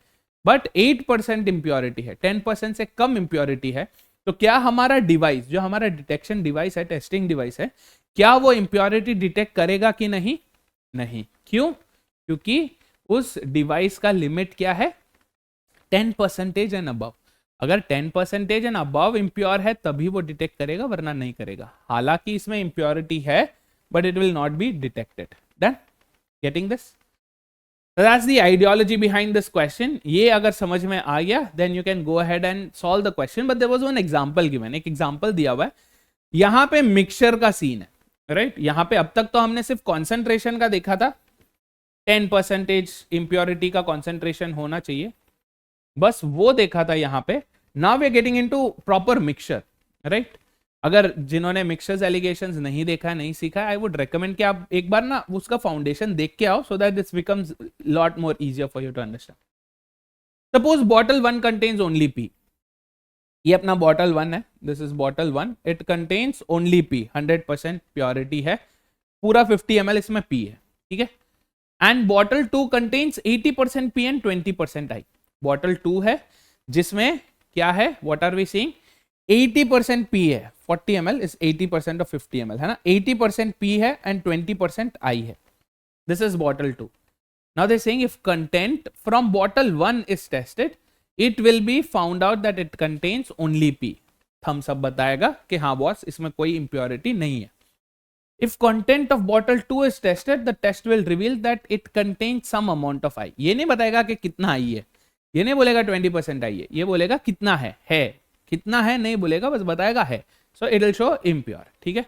बट 8% इम्प्योरिटी है, 10% से कम इम्प्योरिटी है, तो क्या हमारा डिवाइस, जो हमारा डिटेक्शन डिवाइस है, टेस्टिंग डिवाइस है, क्या वो इंप्योरिटी डिटेक्ट करेगा कि नहीं? नहीं. क्यों? क्योंकि उस डिवाइस का लिमिट क्या है? 10% एंड अबव. अगर 10% एंड अबव इंप्योर है तभी वो डिटेक्ट करेगा, वरना नहीं करेगा. हालांकि इसमें इंप्योरिटी है but it will not be detected. Done? Getting this? That's the ideology behind this question. ये अगर समझ में आ गया then you can go ahead and solve the question. But there was one example given. एक example दिया हुआ है. यहाँ पे मिक्सचर का सीन है, राइट. यहाँ पे अब तक तो हमने सिर्फ कॉन्सेंट्रेशन का देखा था, 10% इम्प्योरिटी का कॉन्सेंट्रेशन होना चाहिए, बस वो देखा था यहाँ पे. Now we are getting into proper mixture, right? अगर जिन्होंने मिक्सचर्स एलिगेशंस नहीं देखा, नहीं सीखा, आई वुड रेकमेंड कि आप एक बार ना उसका फाउंडेशन देख के आओ, so that this becomes lot more easier for you to understand. Suppose bottle 1 contains only P, ये अपना बॉटल 1 है, this is bottle 1, it contains only P, 100% purity है, पूरा 50 ml इसमें पी है, ठीक है। And bottle 2 contains 80% P and 20% I. Bottle 2 है जिसमें क्या है, what are we seeing, 80% P है, 40 ml इज 80% ऑफ 50 ml, है ना, 80% पी है एंड 20% आई है। This is bottle 2। Now they saying if content from bottle 1 is tested, it will be found out that it contains only P. Thumbs up बताएगा कि हाँ boss इसमें कोई impurity नहीं है। If content of bottle 2 is tested, the test will reveal that it contains some amount of I. ये नहीं बताएगा कि कितना आई है, ये नहीं बोलेगा 20% आई है, ये बोलेगा कितना है, कितना है नहीं बोलेगा, बस बताएगा है। So it will show impure, ठीक है।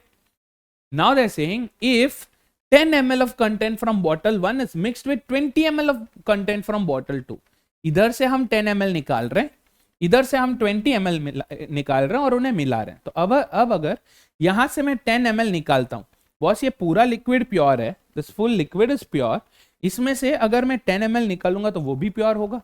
Now they're saying if 10 ml of content from bottle 1 is mixed with 20 ml of content from bottle 2, इधर से हम 10 ml निकाल रहे हैं, इधर से हम 20 ml निकाल रहे हैं और उन्हें मिला रहे हैं। तो अब अगर यहां से मैं 10 ml निकालता हूं, बॉस ये पूरा लिक्विड प्योर है, this full liquid is pure, इसमें से अगर मैं 10 ml निकालूंगा तो वो भी प्योर होगा।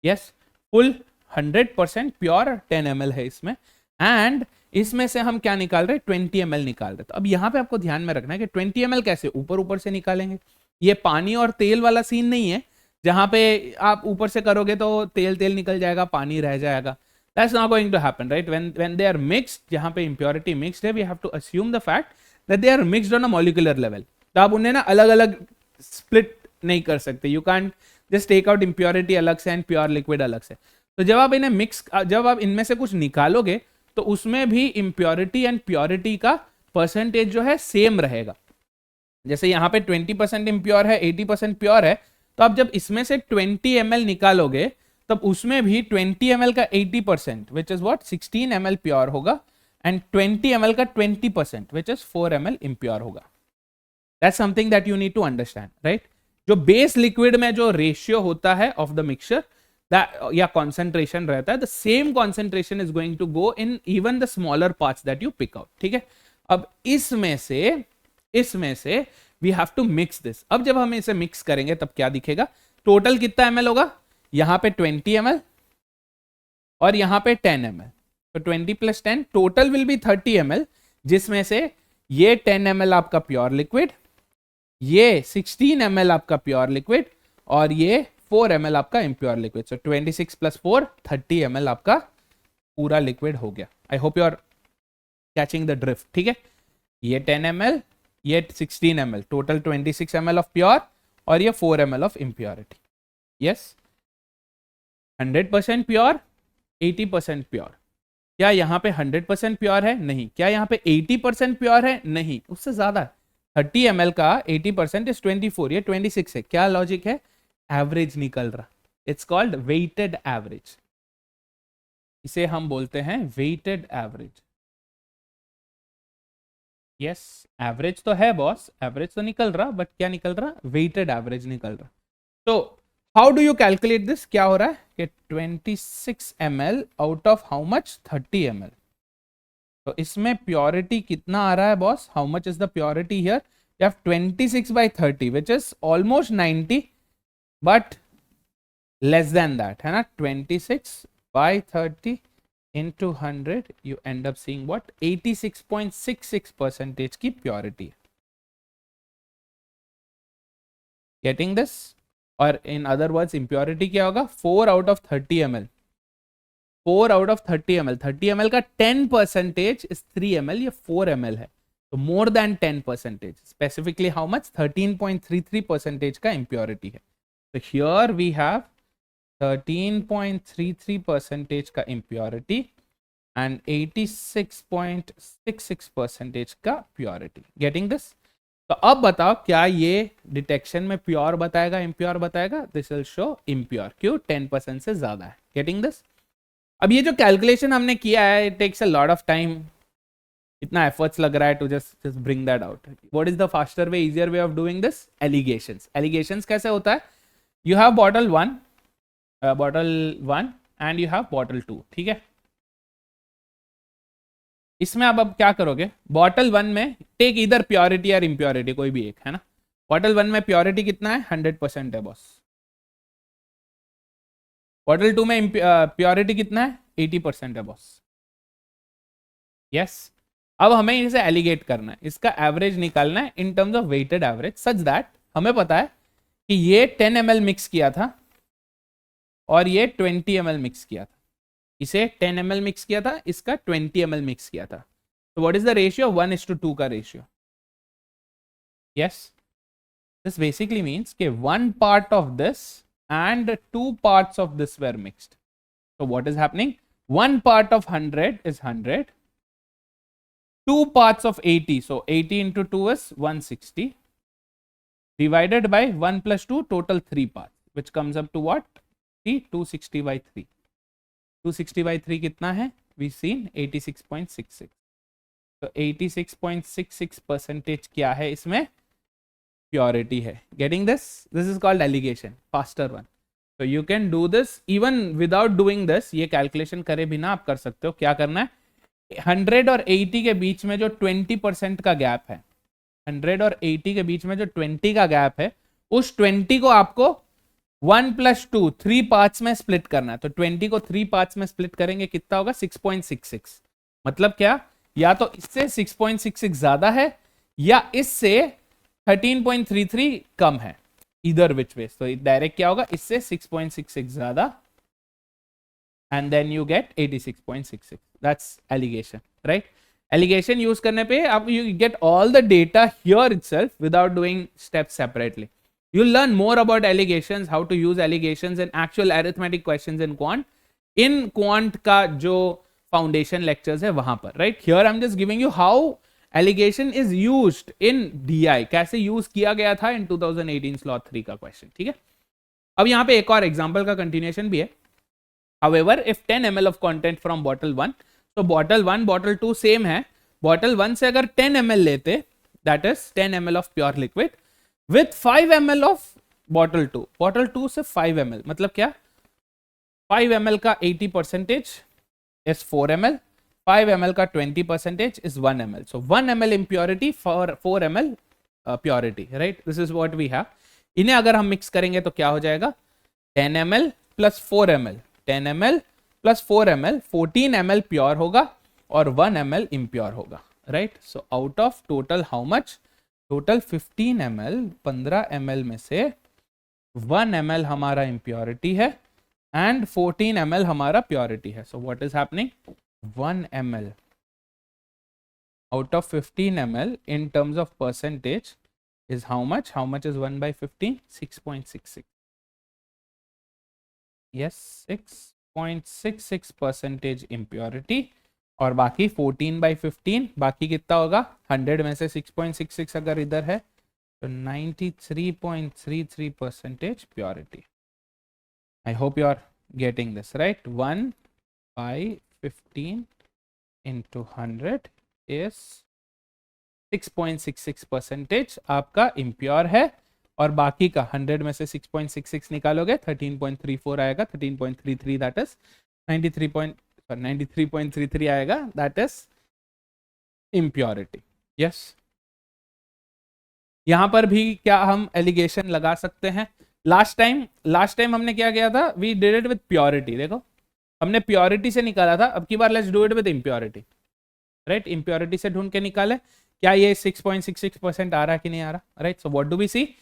यस, फुल 100% प्योर 10 ml है इसमें, एंड इसमें से हम क्या निकाल रहे हैं, 20 ml निकाल रहे हैं। तो अब यहाँ पे आपको ध्यान में रखना है कि 20 ml कैसे ऊपर ऊपर से निकालेंगे, ये पानी और तेल वाला सीन नहीं है जहां पे आप ऊपर से करोगे तो तेल तेल निकल जाएगा, पानी रह जाएगा। That's not going to happen, right? When they are mixed, जहां पे impurity mixed है, we have to assume the fact that they are mixed on a molecular level. तो आप उन्हें ना अलग अलग split नहीं कर सकते, you can't just take out impurity अलग से and pure liquid अलग से। तो जब आप इन्हें मिक्स, जब आप इनमें से कुछ निकालोगे तो उसमें भी impurity एंड प्योरिटी का परसेंटेज जो है सेम रहेगा। जैसे यहाँ पे 20% इम्प्योर है, 80% प्योर है, तो आप जब इसमें से 20 ml निकालोगे तब उसमें भी 20 ml का 80% which is what 16 ml pure होगा, एंड 20 ml का 20% विच इज 4 ml इम्प्योर होगा। That's something that you need to understand, right? जो बेस लिक्विड में जो रेशियो होता है ऑफ द मिक्सचर या कॉन्सेंट्रेशन रहता है, the same concentration is going to go in even the smaller parts that you pick out, ठीक है। अब इसमें से we have to mix this. अब जब हम इसे मिक्स करेंगे तब क्या दिखेगा, टोटल कितना ml होगा, यहां पे 20 ml और यहां पे 10 ml, तो 20 plus 10 total will be 30 ml, जिसमें से ये 10 ml आपका प्योर लिक्विड, ये 16 ml आपका प्योर लिक्विड और ये 4 ml आपका impure liquid. So 26 plus 4 30 ml आपका पूरा लिक्विड हो गया। I hope you are catching the drift, ठीक है। ये 10 ml, ये 16 ml, total 26 ml of pure और ये 4 ml of impurity. Yes, 100% pure, 80% pure. क्या यहाँ पे 100% प्योर है? नहीं। क्या यहाँ पे 80% प्योर है? नहीं, उससे ज्यादा है। 30 ml का 80% इज 24, ये 26 है। क्या लॉजिक है? एवरेज निकल रहा, इट्स कॉल्ड वेटेड एवरेज, इसे हम बोलते हैं वेटेड एवरेज। यस, एवरेज तो है बॉस, एवरेज तो निकल रहा, बट क्या निकल रहा? वेटेड एवरेज निकल रहा। तो how do you calculate this? क्या हो रहा है कि 26 ml out of how much, 30 ml। तो इसमें प्योरिटी कितना आ रहा है boss? How much is the purity here? You have 26 by 30 which is almost 90 but less than that, है ना। 26 by 30 into 100 you end up seeing what 86.66% की purity. Getting this? और in other words impurity क्या होगा? 4 out of 30 ml, 4 out of 30 ml, 30 ml का 10% is 3 ml, ये 4 ml है, तो more than 10%, specifically how much? 13.33% का इम्प्योरिटी है। तो हियर वी हैव 13.33% का इम्प्योरिटी एंड 86.66% का प्योरिटी। Getting this? तो अब बताओ क्या ये डिटेक्शन में प्योर बताएगा, इम्प्योर बताएगा? This will show impure. क्यों? 10% से ज्यादा है। Getting this? अब ये जो कैलकुलेशन हमने किया है, it takes a lot of time, इतना एफर्ट्स लग रहा है to just bring that out. What is the faster way, easier way of doing this? Alligations. Alligations कैसे होता है? You have bottle 1, and you have bottle 2. ठीक है, इसमें अब क्या करोगे, बॉटल 1 में टेक इधर प्योरिटी और इम्प्योरिटी कोई भी एक, है ना. बॉटल 1 में प्योरिटी कितना है, 100% है बॉस. बॉटल 2 में प्योरिटी कितना है, 80% है बॉस. यस. अब हमें इसे एलिगेट करना है, इसका एवरेज निकालना है in terms of weighted average, such that हमें पता है कि ये 10 ml मिक्स किया था और ये 20 ml मिक्स किया था. इसे 10 ml मिक्स किया था, इसका 20 ml मिक्स किया था. तो व्हाट इज द रेशियो, 1:2 का ratio. Yes, this basically means कि 1 part of this and 2 parts of this were mixed. So what is happening, 1 part of 100 is 100, 2 parts of 80, so 80 into 2 is 160, divided by 1 plus 2, total 3 parts, which comes up to what, 260 by 3. 260 by 3 कितना है, we seen 86.66. तो 86.66% क्या है इसमें, purity है. Getting this, this is called alligation, faster one. तो you can do this even without doing this, ये calculation करे बिना आप कर सकते हो. क्या करना है, 100 और 80 के बीच में जो 20% का गैप है, 100 और 80 के बीच में जो 20 का गैप है, उस 20 को आपको 1 + 2 3 पार्ट्स में स्प्लिट करना है. तो 20 को 3 पार्ट्स में स्प्लिट करेंगे, कितना होगा, 6.66. मतलब क्या, या तो इससे 6.66 ज्यादा है या इससे 13.33 कम है, इधर विच वे. तो डायरेक्ट क्या होगा, इससे 6.66 ज्यादा, and then you get 86.66. That's alligation, right. Alligation use करने पे आप you get all the data here itself without doing steps separately. You'll learn more about allegations, how to use allegations in actual arithmetic questions in quant. In quant का जो foundation lectures है वहां पर, right? Here I'm just giving you how allegation is used in DI. कैसे use किया गया था in 2018 slot 3 का question, ठीक है. अब यहाँ पे एक और example का continuation भी है. However, if 10 ml of content from bottle 1, तो bottle 1, bottle 2 same है. Bottle 1 से अगर 10 ml लेते, that is 10 ml of pure liquid, with 5 ml of bottle 2, bottle 2 से 5 ml, मतलब क्या, 5 ml का 80% is 4 ml, 5 ml का 20% is 1 ml. So 1 ml impurity for 4 ml purity, right? This is what we have. इन्हें अगर हम mix करेंगे तो क्या हो जाएगा, 10 ml plus 4 ml, 10 ml plus 4 ml, 14 ml pure होगा और 1 ml impure होगा, right? So out of total how much, total 15 ml, 15 ml में से 1 ml हमारा impurity है and 14 ml हमारा purity है. So what is happening, 1 ml out of 15 ml in terms of percentage is how much, how much is 1 by 15, 6.66. yes, 6.66% impurity और बाकी 14 by 15, बाकी कितना होगा, 100 में से 6.66 अगर इधर है तो 93.33% प्योरिटी. I hope you are getting this, right. 1 by 15 into 100 is 6.66% आपका इम्प्योर है और बाकी का 100 में से 6.66 निकालोगे 13.34 आएगा, 13.33 दैट इज 93.33 आएगा, दैट इज इम्प्योरिटी. यस, यहां पर भी क्या हम एलिगेशन लगा सकते हैं. लास्ट टाइम हमने क्या किया था, we did it with purity. देखो हमने प्योरिटी से निकाला था, अब की बार let's do it with impurity, right. Impurity से ढूंढ के निकाले, क्या ये 6.66% आ रहा है कि नहीं आ रहा, right. So what do we see,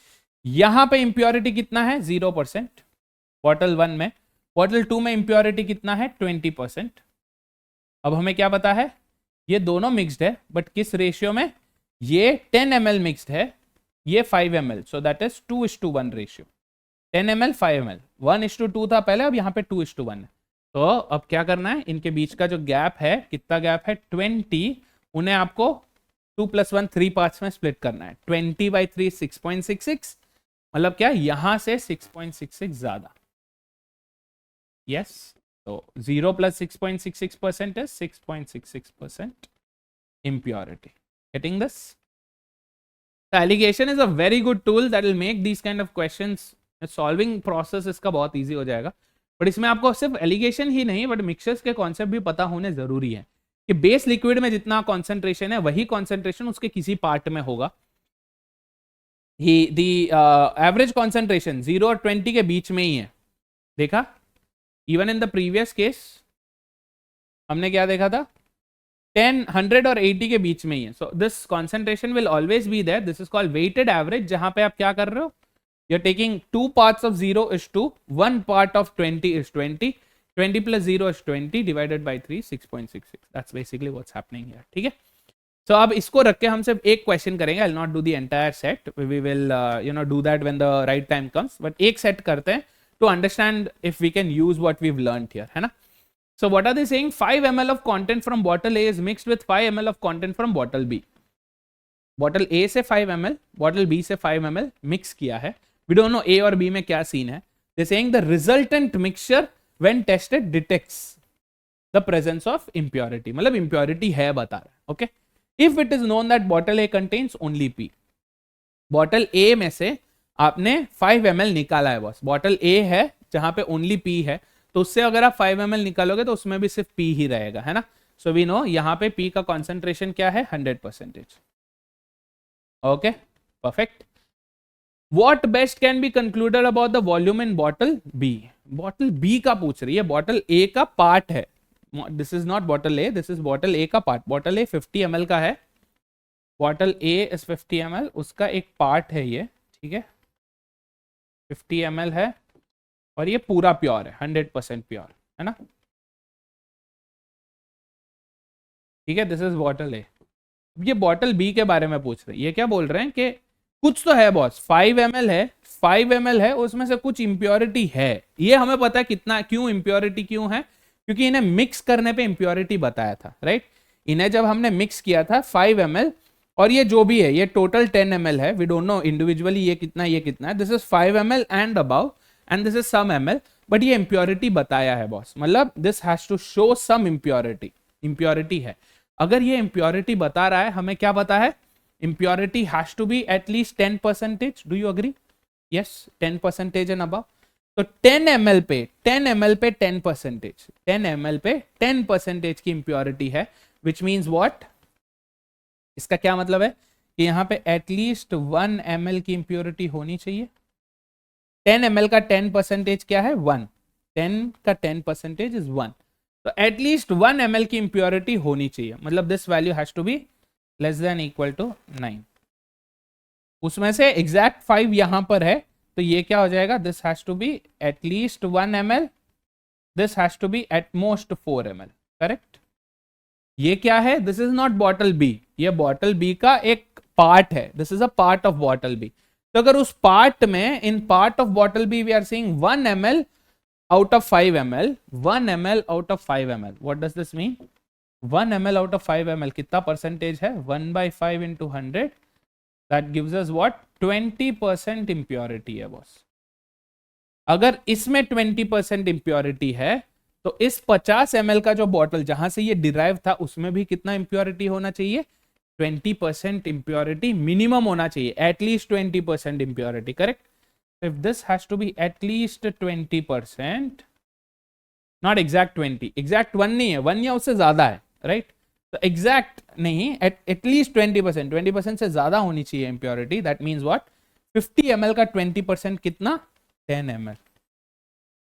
यहां पे इम्प्योरिटी कितना है, 0% बॉटल 1 में. बॉटल 2 में इम्प्योरिटी कितना है, 20%. अब हमें क्या पता है, ये दोनों मिक्स्ड है बट किस रेशियो में, ये 10 ml मिक्स्ड है, ये 5 ml, so that is 2:1 ratio. 10 ml 5 ml, 1:2 था पहले, अब यहाँ पे 2:1 है. तो अब क्या करना है, इनके बीच का जो गैप है, कितना गैप है, 20, उन्हें आपको 2 + 1 3 पार्ट्स में स्प्लिट करना है. 20 by 3 6.66, मतलब क्या, यहां से 6.66 ज्यादा. यस, तो 0 + 6.66% is 6.66% impurity. Getting this? The allegation is a very good tool that will make these kind of questions. Solving process इसका बहुत easy हो जाएगा. बट इसमें आपको सिर्फ एलिगेशन ही नहीं बट मिक्सचर्स के कॉन्सेप्ट भी पता होने जरूरी है कि बेस लिक्विड में जितना कॉन्सेंट्रेशन है वही कॉन्सेंट्रेशन उसके किसी पार्ट में होगा. ही दी एवरेज कॉन्सेंट्रेशन 0 और 20 के बीच में ही है. देखा, even in the previous case हमने क्या देखा था, 10, 100 और 80 के बीच में ही है. So this concentration will always be there. This is called weighted average, जहां पे आप क्या कर रहे हो, you are taking 2 parts of 0 is 2, 1 part of 20 is 20, 20 plus 0 is 20 divided by 3, 6.66. that's basically what's happening here. ठीक है. So अब इसको रख के हम सिर्फ एक क्वेश्चन करेंगे. I'll not do the entire set. We will do that when the right time comes. But एक सेट करते हैं to understand if we can use what we've learned here, है ना. So what are they saying? 5 ml of content from bottle A is mixed with 5 ml of content from bottle B. Bottle A से 5 ml, bottle B से 5 ml mix किया है. We don't know A और B में क्या scene है. They're saying the resultant mixture when tested detects the presence of impurity. मतलब impurity है बता रहा है. Okay. If it is known that bottle A contains only P. Bottle A में से आपने 5 ml निकाला है बॉस. बॉटल A है जहां पे ओनली P है, तो उससे अगर आप 5 ml निकालोगे तो उसमें भी सिर्फ P ही रहेगा, है ना. सो वी नो यहाँ पे P का कॉन्सेंट्रेशन क्या है, 100%. Okay, perfect. What best can be concluded about the volume in bottle B? Bottle B का पूछ रही है, बॉटल A का पार्ट है. This is not bottle A, this is bottle A का पार्ट. बॉटल A 50 ml का है, bottle A is 50 ml, उसका एक पार्ट है ये, ठीक है. 50 ml है और ये पूरा प्योर है, 100% प्योर, है ना. ठीक है, दिस इज बॉटल A. ये बॉटल B के बारे में पूछ रहे हैं. ये क्या बोल रहे हैं कि कुछ तो है बॉस, 5 ml है, 5 ml है, उसमें से कुछ इंप्योरिटी है. ये हमें पता है कितना, क्यों इंप्योरिटी क्यों है, क्योंकि इन्हें मिक्स करने पे इंप्योरिटी बताया था, राइट. इन्हें जब हमने मिक्स किया था 5 ml, और ये जो भी है ये टोटल 10 ml है. वी डोंट नो इंडिविजुअली ये कितना है. This is 5 ml and above and this is some ml, but ये इंप्योरिटी बताया है बॉस. मतलब this has to show some impurity है. अगर ये इंप्योरिटी बता रहा है, हमें क्या पता है, impurity has to be at least 10%. Do you agree? Yes, 10% and above. तो 10 ml पे 10%, 10 ml पे 10% की impurity है, which means what? इसका क्या मतलब है कि यहाँ पे at least 1 ml की impurity होनी चाहिए. 10 ml का 10% क्या है, 1. 10 का 10% is 1. तो at least 1 ml की impurity होनी चाहिए. मतलब this value has to be less than equal to 9. उसमें से एग्जैक्ट 5 यहां पर है, तो ये क्या हो जाएगा, this has to be at least 1 ml, this has to be at most 4 ml. Correct. ये क्या है, this is not bottle B, ये बॉटल बी का एक पार्ट है. This is a part of bottle B. तो अगर उस पार्ट में, in part of bottle B we are seeing 1 ml out of 5 ml, 1 ml out of 5 ml. What does this mean, 1 ml out of 5 ml कितना percentage है, 1/5 into 100, that gives us what, 20% impurity है boss. अगर इसमें 20% impurity है तो इस 50 ml का जो बॉटल जहां से ये डिराइव था उसमें भी कितना impurity होना चाहिए, 20% impurity मिनिमम होना चाहिए, at least 20% impurity. Correct. If this has to be at least 20%, not exact 20, exact 1 नहीं है, 1 या उससे ज्यादा है, राइट. तो एग्जैक्ट नहीं, एटलीस्ट 20% से ज्यादा होनी चाहिए impurity. That means what, 50 ml का 20% कितना, 10 ml.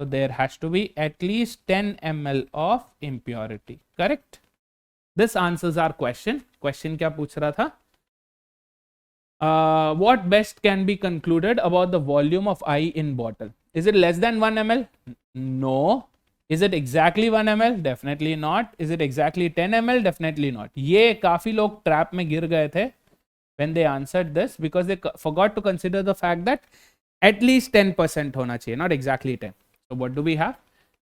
तो there has to be at least 10 ml of impurity. Correct. This answers our question. Question क्या पूछ रहा था, what best can be concluded about the volume of I in bottle? Is it less than 1 ml? No. Is it exactly 1 ml? Definitely not. Is it exactly 10 ml? Definitely not. ये काफी लोग trap में गिर गए थे when they answered this because they forgot to consider the fact that at least 10% होना चाहिए, not exactly 10. So what do we have?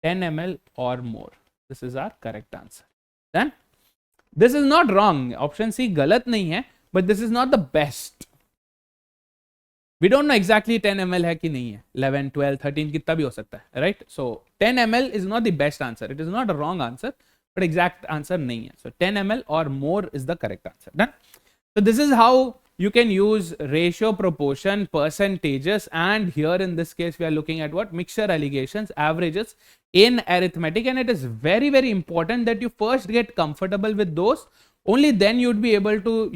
10 ml or more. This is our correct answer. Then this is not wrong. Option C गलत नहीं है, but this is not the best. We don't know exactly 10 ml है कि नहीं है, 11, 12, 13 कितना भी हो सकता है, right? So 10 ml is not the best answer. It is not a wrong answer, but exact answer नहीं है. So 10 ml or more is the correct answer. Done. So this is how you can use ratio, proportion, percentages, and here in this case we are looking at what? Mixture, allegations, averages in arithmetic. And it is very, very important that you first get comfortable with those. Only then you'd be able to,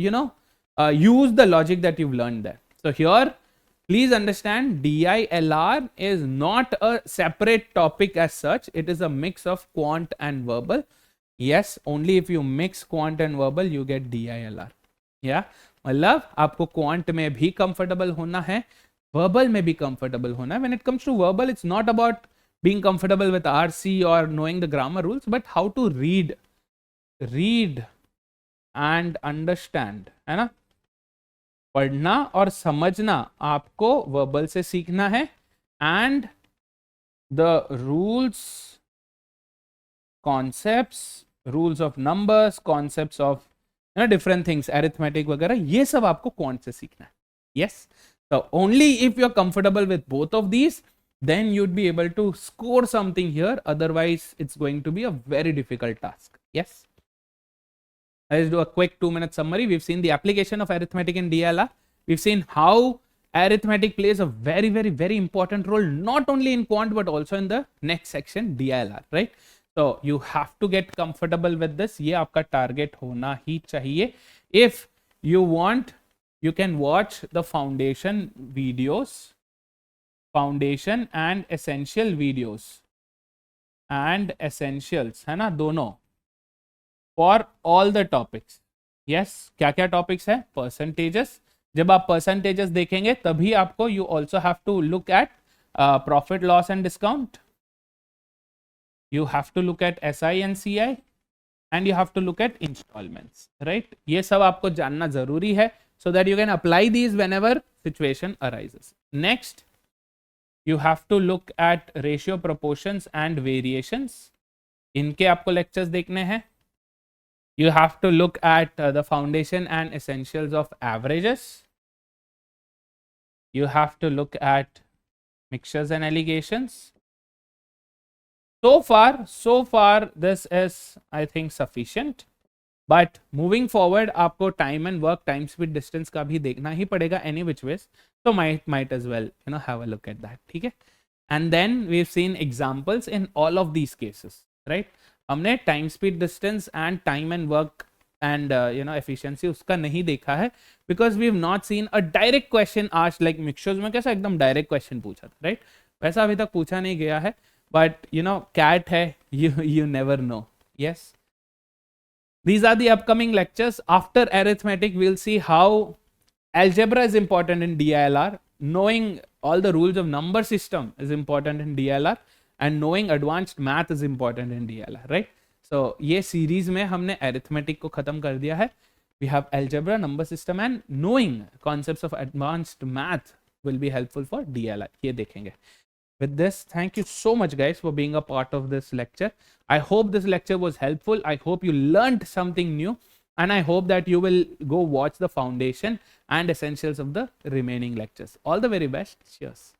use the logic that you've learned there. So here, please understand, DILR is not a separate topic as such. It is a mix of quant and verbal. Yes, only if you mix quant and verbal, you get DILR. Yeah, मतलब आपको quant में भी comfortable होना है, verbal में भी comfortable होना है. When it comes to verbal, it's not about being comfortable with RC or knowing the grammar rules, but how to read and understand, है ना. पढ़ना और समझना आपको वर्बल से सीखना है. And the rules, concepts, rules of numbers, concepts of different things, arithmetic वगैरह, ये सब आपको क्वांट से सीखना है. Yes, so only if you're comfortable with both of these, then you'd be able to score something here. Otherwise it's going to be a very difficult task. Yes, let's do a quick 2-minute summary. We've seen the application of arithmetic in DLR. We've seen how arithmetic plays a very, very, very important role, not only in quant but also in the next section, DLR, right? So you have to get comfortable with this. ये आपका target होना ही चाहिए. If you want, you can watch the foundation videos, foundation and essential videos, and essentials, है ना, दोनों, for all the topics. Yes, क्या क्या topics है? Percentages. जब आप percentages देखेंगे तभी आपको, you also have to look at profit, loss and discount. You have to look at SI and CI, and you have to look at installments, right? ये सब आपको जानना जरूरी है, so that you can apply these whenever situation arises. Next, you have to look at ratio, proportions and variations. इनके आपको lectures देखने हैं. You have to look at the foundation and essentials of averages. You have to look at mixtures and allegations. So far this is, I think, sufficient. But moving forward, आपको time and work, time, speed, distance का भी देखना ही पड़ेगा any which ways. So might as well, have a look at that. ठीक है? And then we've seen examples in all of these cases, right? हमने time, speed, distance and time and work and efficiency उसका नहीं देखा है, because we've not seen a direct question asked like mixtures में कैसा एकदम direct question पूछा था, right? वैसा अभी तक पूछा नहीं गया है. But cat hai, you never know. Yes, these are the upcoming lectures. After arithmetic, we'll see how algebra is important in DILR. Knowing all the rules of number system is important in DILR, and knowing advanced math is important in DILR, right? So ये series में हमने arithmetic को खत्म कर दिया है. We have algebra, number system, and knowing concepts of advanced math will be helpful for DILR. ये देखेंगे. With this, thank you so much guys for being a part of this lecture. I hope this lecture was helpful. I hope you learned something new, and I hope that you will go watch the foundation and essentials of the remaining lectures. All the very best. Cheers.